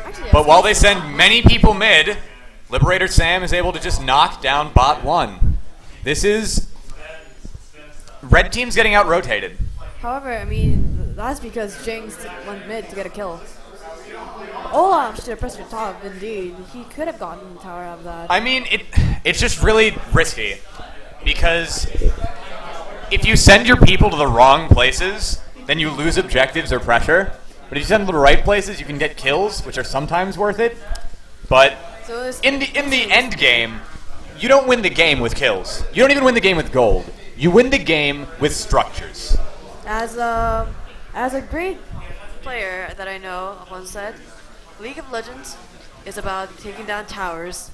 Actually, But while they send many people mid, Liberator Sam is able to just knock down bot 1. This is... Red team's getting out-rotated. However, I mean, that's because Jinx went mid to get a kill. Olaf should have pressed your top, indeed. He could have gotten the tower out of that. I mean, it's just really risky. Because if you send your people to the wrong places, then you lose objectives or pressure. But if you send them to the right places, you can get kills, which are sometimes worth it. But So it's- in the end game, you don't win the game with kills. You don't even win the game with gold. You win the game with structures. As a great player that I know once said, League of Legends is about taking down towers,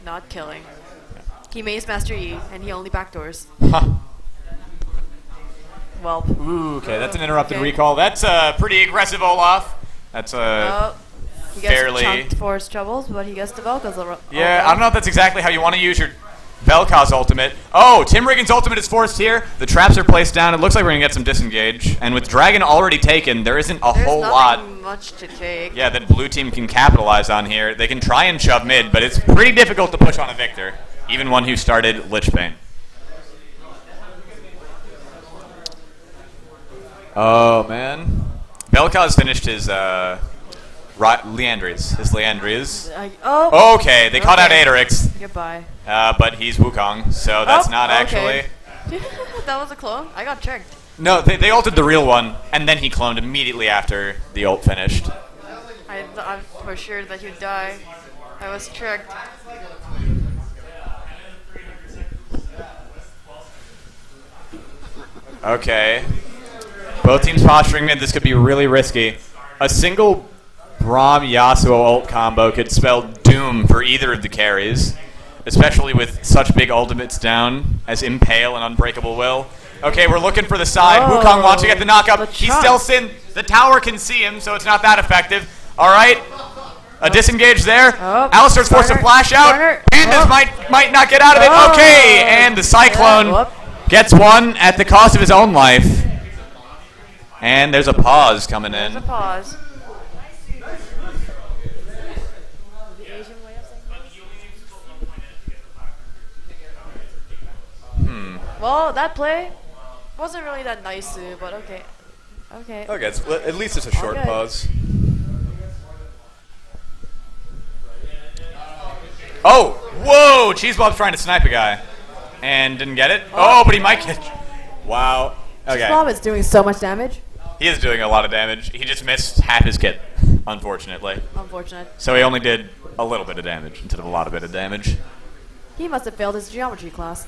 not killing. He mains Master E, and he only backdoors. Huh. Well. Ooh, okay, that's an interrupted Okay. recall. That's pretty aggressive, Olaf. That's He gets fairly- chunked for his troubles, but he gets the Velka's. Yeah, I don't know if that's exactly how you want to use your Vel'Koz ultimate. Oh, Tim Riggins' ultimate is forced here. The traps are placed down. It looks like we're going to get some disengage. And with Dragon already taken, there isn't a There's whole nothing lot much to take. yeah, that blue team can capitalize on here. They can try and shove mid, but it's pretty difficult to push on a Victor, even one who started Lich Bane. Oh, man. Vel'Koz finished his Liandry's. Okay, they caught out Okay. Aderix, Goodbye. but he's Wukong, so that's Oh, not actually... okay. That was a clone? I got tricked. No, they ulted the real one, and then he cloned immediately after the ult finished. I'm for sure that you'd die. I was tricked. Okay. Both teams posturing mid. This could be really risky. A single Braum Yasuo ult combo could spell doom for either of the carries, especially with such big ultimates down as Impale and Unbreakable Will. Okay, we're looking for the side. Oh, Wukong wants to get the knockup. the He's chunk. stealths in. The tower can see him, so it's not that effective. All right. A disengage there. Oh, Alistar's forced to corner, flash out. corner. Pandas Oh. might not get out of it. Oh. Okay, and the Cyclone Yeah, whoop. gets one at the cost of his own life. And there's a pause coming There's a in. pause. Well, that play wasn't really that nice, but okay. Okay. Okay, at least it's a short Okay. pause. Oh, whoa! Cheese Bob's trying to snipe a guy. And didn't get it. Oh, but he might get... Wow. Okay. Bob is doing so much damage. He is doing a lot of damage. He just missed half his kit, unfortunately. Unfortunate. So he only did a little bit of damage instead of a lot of bit of damage. He must have failed his geometry class.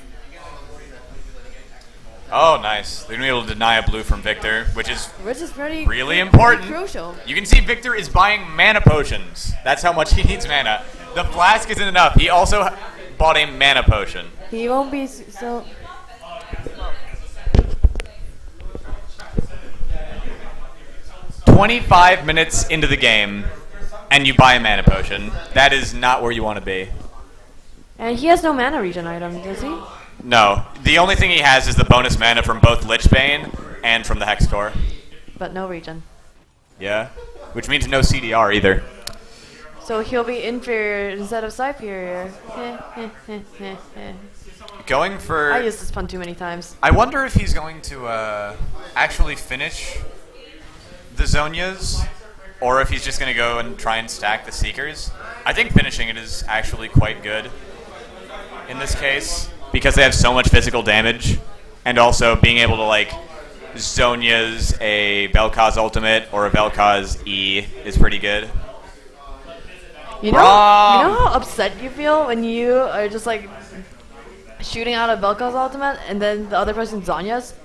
Oh, nice. They're going to be able to deny a blue from Victor, which is Which is pretty really important. pretty crucial. You can see Victor is buying mana potions. That's how much he needs mana. The flask isn't enough. He also bought a mana potion. He won't be so. 25 minutes into the game, and you buy a mana potion. That is not where you want to be. And he has no mana regen item, does he? No. The only thing he has is the bonus mana from both Lich Bane and from the Hex Core. But no regen. Yeah. Which means no CDR either. So he'll be inferior instead of superior. Going for... I used this pun too many times. I wonder if he's going to actually finish the Zonias, or if he's just going to go and try and stack the Seekers. I think finishing it is actually quite good in this case, because they have so much physical damage, and also being able to, like, Zonias a Vel'Koz ultimate or a Vel'Koz E is pretty good. You know how upset you feel when you are just like shooting out a Vel'Koz ultimate and then the other person Zanya's?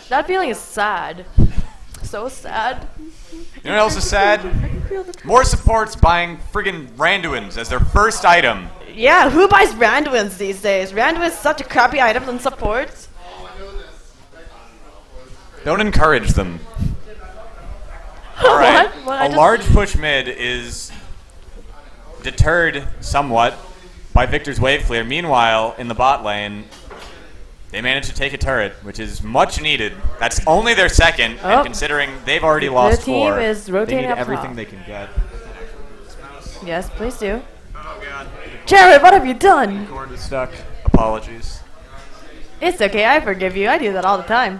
That feeling is sad. So sad. You know what else is sad? More supports buying friggin' Randuins as their first item. Yeah, who buys Randuins these days? Randuin's such a crappy item in support. Don't encourage them. All right. What? I A just- large push mid is deterred somewhat by Victor's wave clear. Meanwhile, in the bot lane, they managed to take a turret, which is much needed. That's only their second, Oh. and considering they've already lost team 4, is they rotating need up everything top. they can get. Yes, please do. Jared, what have you done? Cord is stuck. Apologies. It's okay, I forgive you. I do that all the time.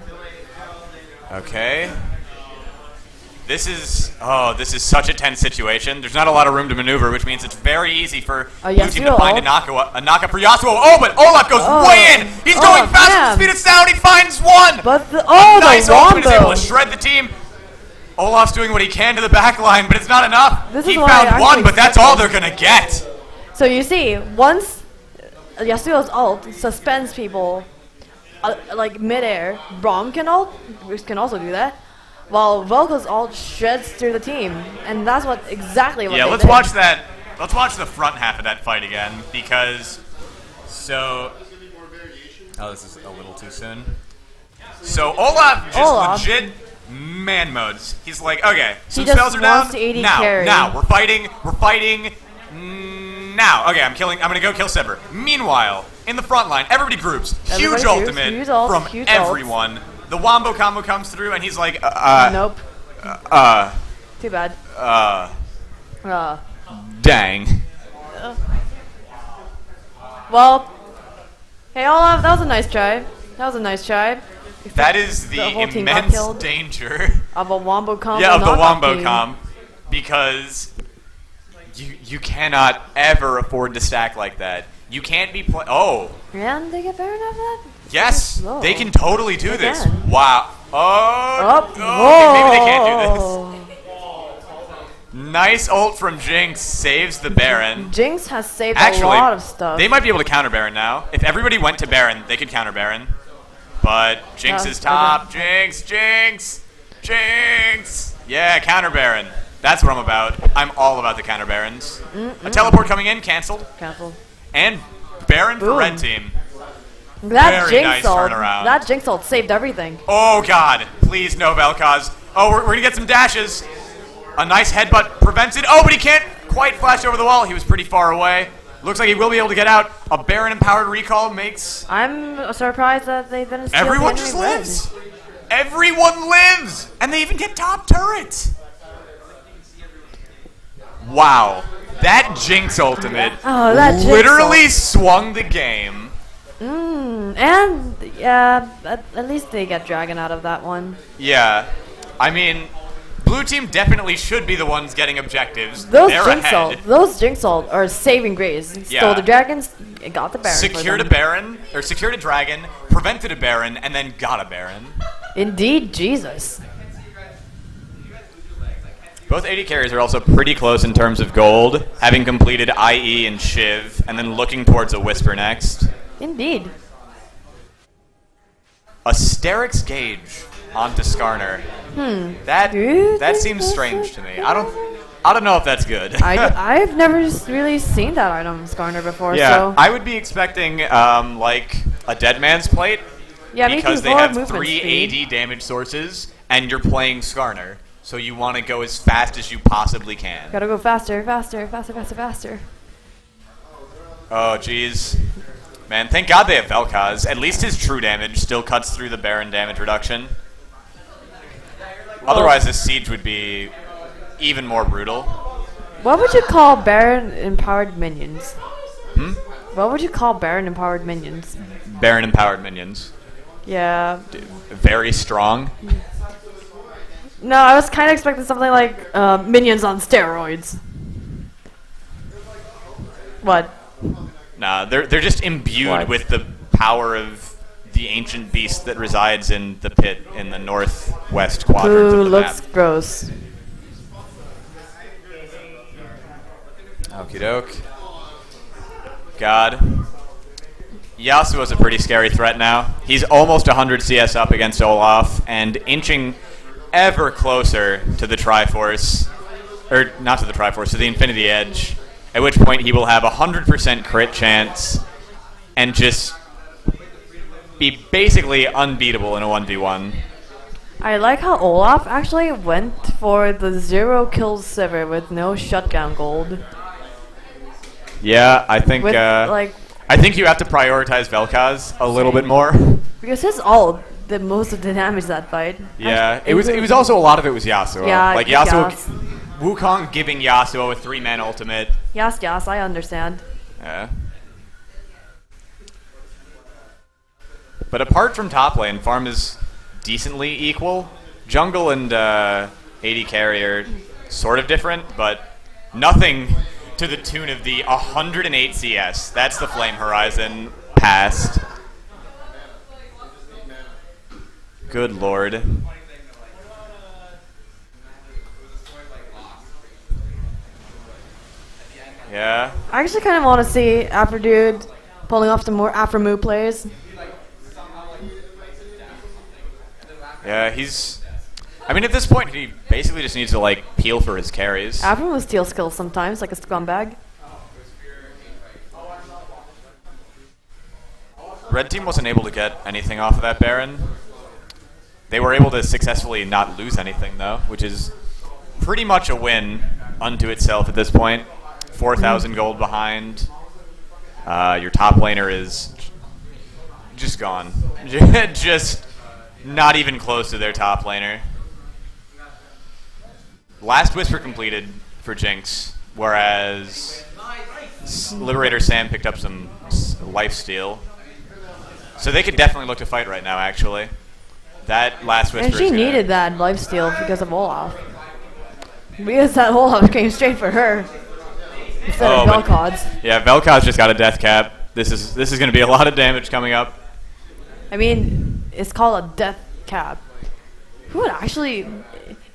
Okay. This is such a tense situation. There's not a lot of room to maneuver, which means it's very easy for blue team to Yasuo find a ult. knockup for Yasuo. Oh, but Olaf goes way in. He's going Olaf, faster damn. than the speed of sound. He finds one. But the Nice the ultimate is able wombo. to shred the team. Olaf's doing what he can to the back line, but it's not enough. This He is why found I one, actually but that's expected- all they're gonna get. So you see, once Yasuo's ult suspends people like midair. Braum can also do that. While Velka's ult shreds through the team, and that's what exactly what. Yeah, they let's did. watch that. Let's watch the front half of that fight again because. So. Oh, this is a little too soon. So Olaf just Olaf. legit man modes. He's like, okay, some just spells are down. wants to AD Now, carry. now we're fighting. Now, okay, I'm gonna go kill Sever. Meanwhile, in the front line, everybody groups. Everybody Huge groups, ultimate huge ults, from huge ults. everyone. The wombo combo comes through, and he's like, Nope. Too bad. Dang. Well, hey Olaf, that was a nice try. That is the whole team got immense killed. danger. Of a wombo combo. Yeah, of the knockout wombo team. comp, because you cannot ever afford to stack like that. You can't be Oh, And they get Baron after that? yes, Whoa. they can totally do They this. can. Wow. Oh, Oh, okay, maybe they can't do whoa. this. Nice ult from Jinx, saves the Baron. Jinx has saved Actually, a lot of stuff. they might be able to counter Baron now. If everybody went to Baron, they could counter Baron. But Jinx Yeah, is top. Jinx. Yeah, counter Baron. That's what I'm about. I'm all about the counter Barons. A teleport coming in, canceled. Cancel. And Baron for Boom. red team. That Very Jinx nice ult. turnaround. That Jinx ult saved everything. Oh god, please no Vel'Koz. Oh, we're gonna get some dashes. A nice headbutt prevented. Oh, but he can't quite flash over the wall. He was pretty far away. Looks like he will be able to get out. A Baron empowered recall makes. I'm surprised that they didn't steal Everyone the just enemy red. lives. Everyone lives, and they even get top turret. Wow, that Jinx ultimate Oh, that Jinx literally swung the game. And yeah, at least they get Dragon out of that one. Yeah, I mean, blue team definitely should be the ones getting objectives. Those They're Jinx ahead. ult, those Jinx ult are saving grace. Yeah. Stole the dragons, got the Baron. for Secured a them. Baron, or secured a dragon, prevented a Baron, and then got a Baron. Indeed, Jesus. Both AD carries are also pretty close in terms of gold, having completed IE and Shiv, and then looking towards a Whisper next. Indeed. Asterix Gauge onto Skarner. That Do you that think seems that's strange a to me. I don't know if that's good. I've never really seen that item Skarner before, Yeah, so I would be expecting like a Dead Man's Plate yeah, me because too. they More have movement 3 speed. AD damage sources, and you're playing Skarner, so you want to go as fast as you possibly can. Gotta go faster. Oh, jeez. Man, thank God they have Vel'Koz. At least his true damage still cuts through the Baron damage reduction. Otherwise, this siege would be even more brutal. What would you call Baron empowered minions? Hmm? What would you call Baron empowered minions? Baron empowered minions. Yeah. Very strong. No, I was kind of expecting something like minions on steroids. What? Nah, they're just imbued What? with the power of the ancient beast that resides in the pit in the northwest quadrant Who of the looks map. gross? Okie doke. God. Yasuo's a pretty scary threat now. He's almost 100 CS up against Olaf and inching ever closer to the Triforce. Or not to the Triforce, to the Infinity Edge. At which point he will have 100% crit chance and just be basically unbeatable in a 1v1. I like how Olaf actually went for the 0 kills Sivir with no shutdown gold. Yeah, I think With I think you have to prioritize Vel'Koz a little bit more. because his ult did most of the damage that fight. Yeah, it was also a lot of it was Yasuo. Yeah, like it's Yasuo, Yas. Wukong giving Yasuo a 3-man ultimate. Yes, I understand. Yeah. But apart from top lane, farm is decently equal. Jungle and AD carry are sort of different, but nothing to the tune of the 108 CS. That's the Flame Horizon past. Good lord. Yeah. I actually kind of want to see Afro Dude pulling off some more Afro Moo plays. Yeah, he's... I mean, at this point, he basically just needs to, like, peel for his carries. Avram will steal skills sometimes, like a scumbag. Red team wasn't able to get anything off of that Baron. They were able to successfully not lose anything, though, which is pretty much a win unto itself at this point. 4,000 gold behind. Your top laner is just gone. Just not even close to their top laner. Last Whisper completed for Jinx, whereas Liberator Sam picked up some lifesteal. So they could definitely look to fight right now, actually. That last Whisper And she is gonna- needed that lifesteal because of Olaf. Because that Olaf came straight for her. Instead of but- Vel'Koz. Yeah, Vel'Koz just got a death cap. This is going to be a lot of damage coming up. I mean, it's called a death cap. Who would actually,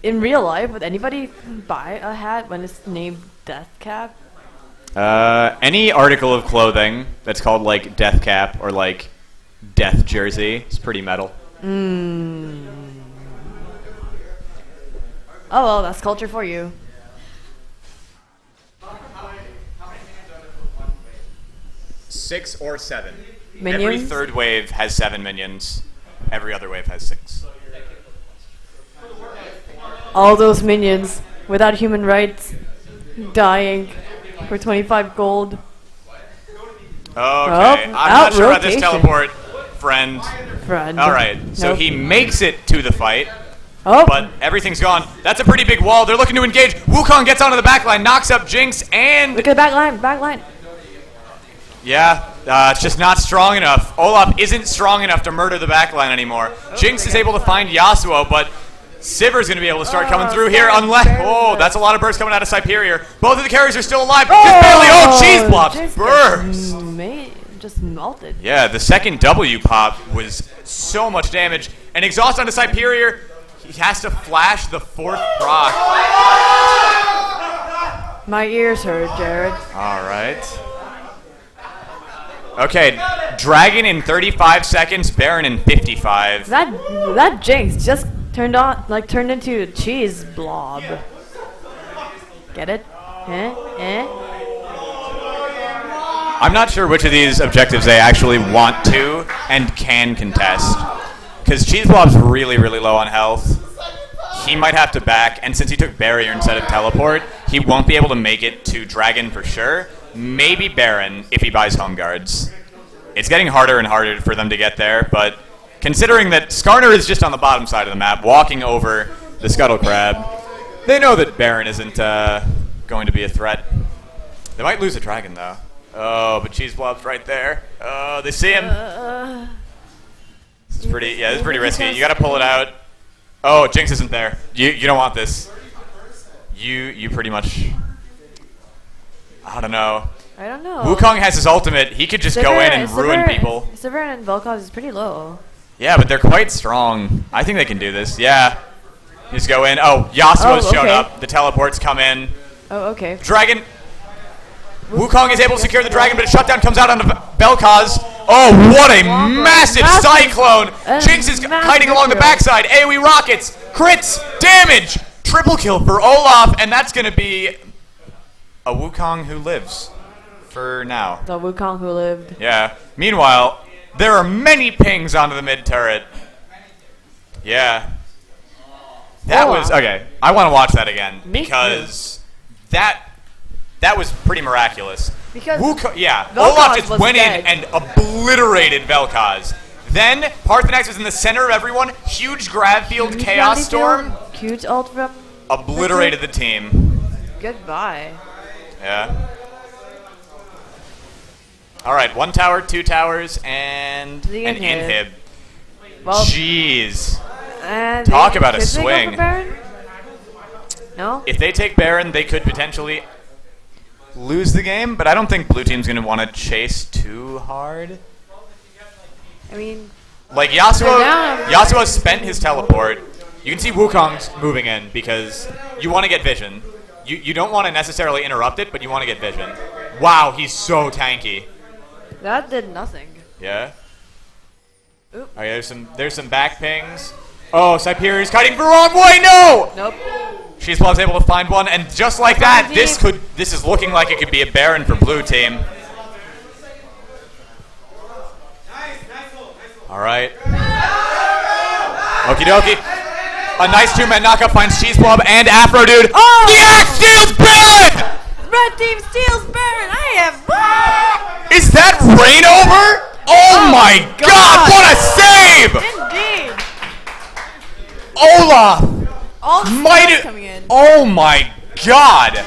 in real life, would anybody buy a hat when it's named death cap? Any article of clothing that's called like death cap or like death jersey is pretty metal. Oh well, that's culture for you. Six or seven. Minions? Every third wave has 7 minions. Every other wave has 6. All those minions without human rights dying for 25 gold. Okay, I'm not sure about this out-rotation. teleport, friend. Friend. All right, so Nope. he makes it to the fight, Oh, but everything's gone. That's a pretty big wall. They're looking to engage. Wukong gets onto the back line, knocks up Jinx, and look at the back line, back line. yeah, it's just not strong enough. Olaf isn't strong enough to murder the back line anymore. Jinx is able to find Yasuo, but Sivir's going to be able to start coming through here unless... Oh, that's a lot of burst coming out of Superior. Both of the carries are still alive. Just barely... Oh, cheese blobs. Jinx Burst. just melted. Yeah, the second W pop was so much damage. And exhaust onto Superior. He has to flash the 4th proc. My ears hurt, Jared. All right. Okay, Dragon in 35 seconds, Baron in 55. That Jinx just turned into a cheese blob. Get it? Eh? I'm not sure which of these objectives they actually want to and can contest. Because Cheese Blob's really, really low on health. He might have to back, and since he took Barrier instead of Teleport, he won't be able to make it to Dragon for sure. Maybe Baron if he buys Home Guards. It's getting harder and harder for them to get there, but considering that Skarner is just on the bottom side of the map, walking over the Scuttle Crab, they know that Baron isn't going to be a threat. They might lose a Dragon, though. Oh, but Cheese Blob's right there. Oh, they see him. This is pretty, this is pretty risky. You gotta pull it out. Oh, Jinx isn't there. You don't want this. You pretty much... I don't know. I don't know. Wukong has his ultimate. He could just go in and ruin people. Sivir and Vel'Koz is pretty low. Yeah, but they're quite strong. I think they can do this. Yeah. Just go in. Oh, Yasuo's shown okay. up. The teleports come in. Oh, okay. Dragon. Wukong is able to secure the dragon, but a shutdown comes out on Vel'Koz. Oh, what a massive cyclone! Jinx is hiding along the backside. AoE rockets, crits, damage, triple kill for Olaf, and that's going to be a Wukong who lives for now. The Wukong who lived. Yeah. Meanwhile, there are many pings onto the mid turret. Yeah. That was okay. I want to watch that again because that was pretty miraculous. Because Olaf Vel'Koz just was went dead. in and obliterated Vel'Koz. Then Parthenax was in the center of everyone. Huge grab field, chaos storm, Huge ult from. obliterated the team. Goodbye. Yeah. All right, 1 tower, 2 towers, and The an inhib. inhib. Well, Jeez. and Talk about a could they go for swing. Baron? No. If they take Baron, they could potentially lose the game, but I don't think blue team's going to want to chase too hard. I mean, Like They're down. Yasuo spent his teleport. You can see Wukong's moving in because you want to get vision. You don't want to necessarily interrupt it, but you want to get vision. Wow, he's so tanky. that did nothing. Yeah. Oop. All right, there's some back pings. Oh, Cyperior's cutting the wrong way. No. Nope. She's able to find one, and just like that, this is looking like it could be a Baron for blue team. All right. Okie dokie. A nice two-man knockup finds Cheese Blob and Afro Dude. Oh! The Axe steals Baron! Red team steals Baron. I am. Is that rain over? Oh my God! What a save! Indeed. Olaf All the might stars coming in. Oh my God!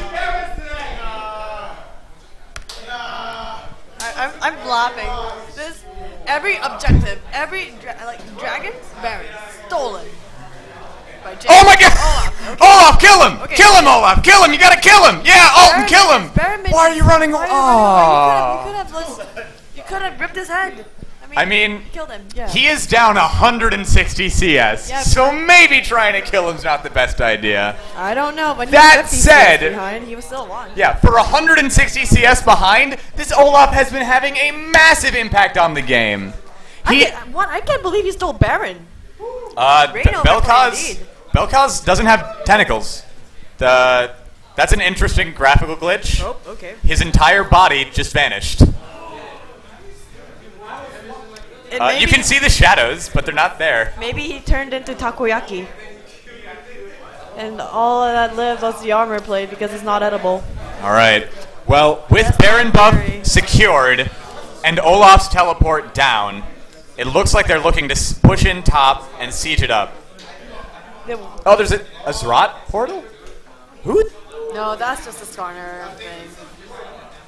I'm laughing. This every objective, dragons, Baron stolen. By James. Oh my God! Olaf, okay. Olaf, kill him! Okay. Kill him, Olaf! Kill him! You gotta kill him! Yeah, Alton, kill him! Baron made- Why are you running? Why are you Oh. You could have ripped his head. I mean, killed him. Yeah. he is down 160 CS, Yeah. so maybe trying to kill him's not the best idea. I don't know. When That he was 50 said- CS behind, he was still alive. Yeah, for 160 CS behind, this Olaf has been having a massive impact on the game. He, I can't believe he stole Baron. Rain over Belkaz, indeed. Belkaz doesn't have tentacles. That's an interesting graphical glitch. Oh, okay. His entire body just vanished. You can see the shadows, but they're not there. Maybe he turned into takoyaki. And all that lives was the armor plate because it's not edible. All right. Well, with That's Baron buff scary. secured and Olaf's teleport down, it looks like they're looking to push in top and siege it up. Oh, there's a Zerat portal? Who? No, that's just a Skarner thing.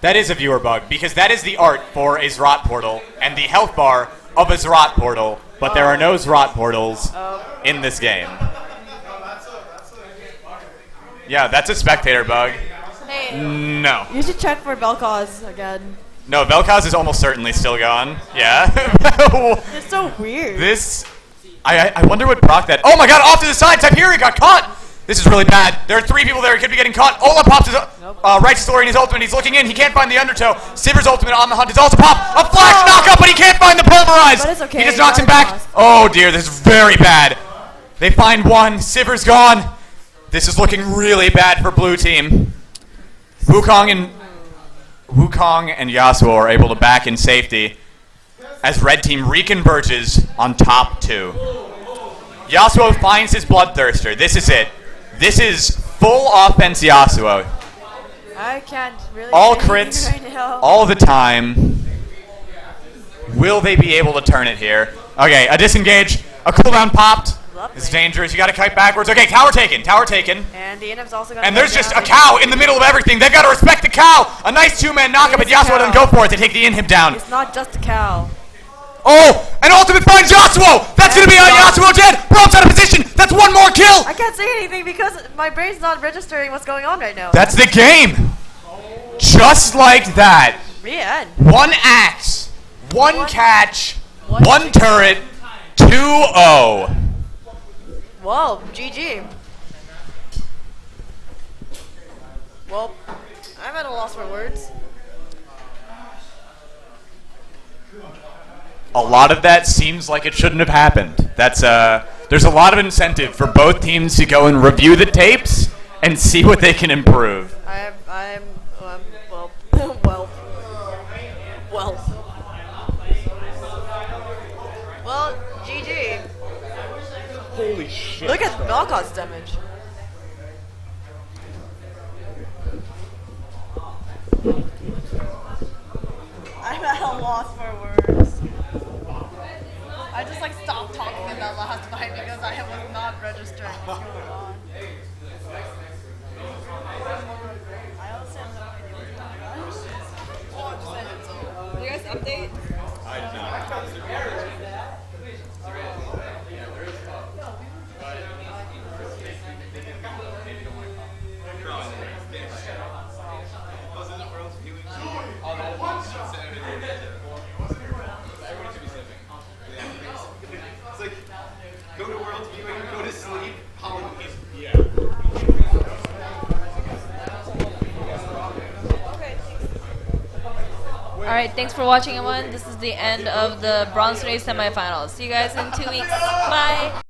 That is a viewer bug, because that is the art for a Zerat portal and the health bar of a Zerat portal, but there are no Zerat portals in this game. Yeah, that's a spectator bug. Hey, No. you should check for Belkaz again. No, Vel'Koz is almost certainly still gone. Yeah. It's so weird. This... I wonder what proc that... Oh my God, off to the side! Cyperior got caught! This is really bad. There are 3 people there who could be getting caught. Ola pops his Righteous Glory in his ultimate. He's looking in. He can't find the Undertow. Sivir's ultimate on the hunt is also pop. A flash knockup, but he can't find the Pulverize. But it's okay. He just knocks him Not back. lost. Oh dear, this is very bad. They find one. Sivir's gone. This is looking really bad for blue team. Wukong and Yasuo are able to back in safety as red team reconverges on top 2. Yasuo finds his Bloodthirster. This is it. This is full offense Yasuo. I can't really All do anything crits, right now. all the time. Will they be able to turn it here? Okay, a disengage. A cooldown popped. Lovely. It's dangerous. You gotta kite backwards. Okay, tower taken. Tower taken. And the Inim's also gonna And go there's just down. a cow in the middle of everything. They've got to respect the cow. A nice 2-man knockup, but It's a Yasuo doesn't cow. go for it to take the inhib down. It's not just a cow. Oh, and ultimate finds Yasuo. That's going to be on Yasuo dead. Brom's out of position. That's one more kill. I can't say anything because my brain's not registering what's going on right now. That's the game. Just like that. The end. One axe, one catch, one one turret, 2-0. Whoa, GG. Well, I'm at a loss for words. A lot of that seems like it shouldn't have happened. There's a lot of incentive for both teams to go and review the tapes and see what they can improve. Well, GG. Holy shit. Look at Belkaz's damage. I'm at a loss for words. I just stopped talking in that last fight because I was not registering what's going on. I also have no idea what's going on. Oh, just send it to me. You guys update? It's like, go to World Viewing, go to sleep, Halloween. Alright, thanks for watching everyone. This is the end of the Bronze Tourney semifinals. See you guys in 2 weeks. Bye!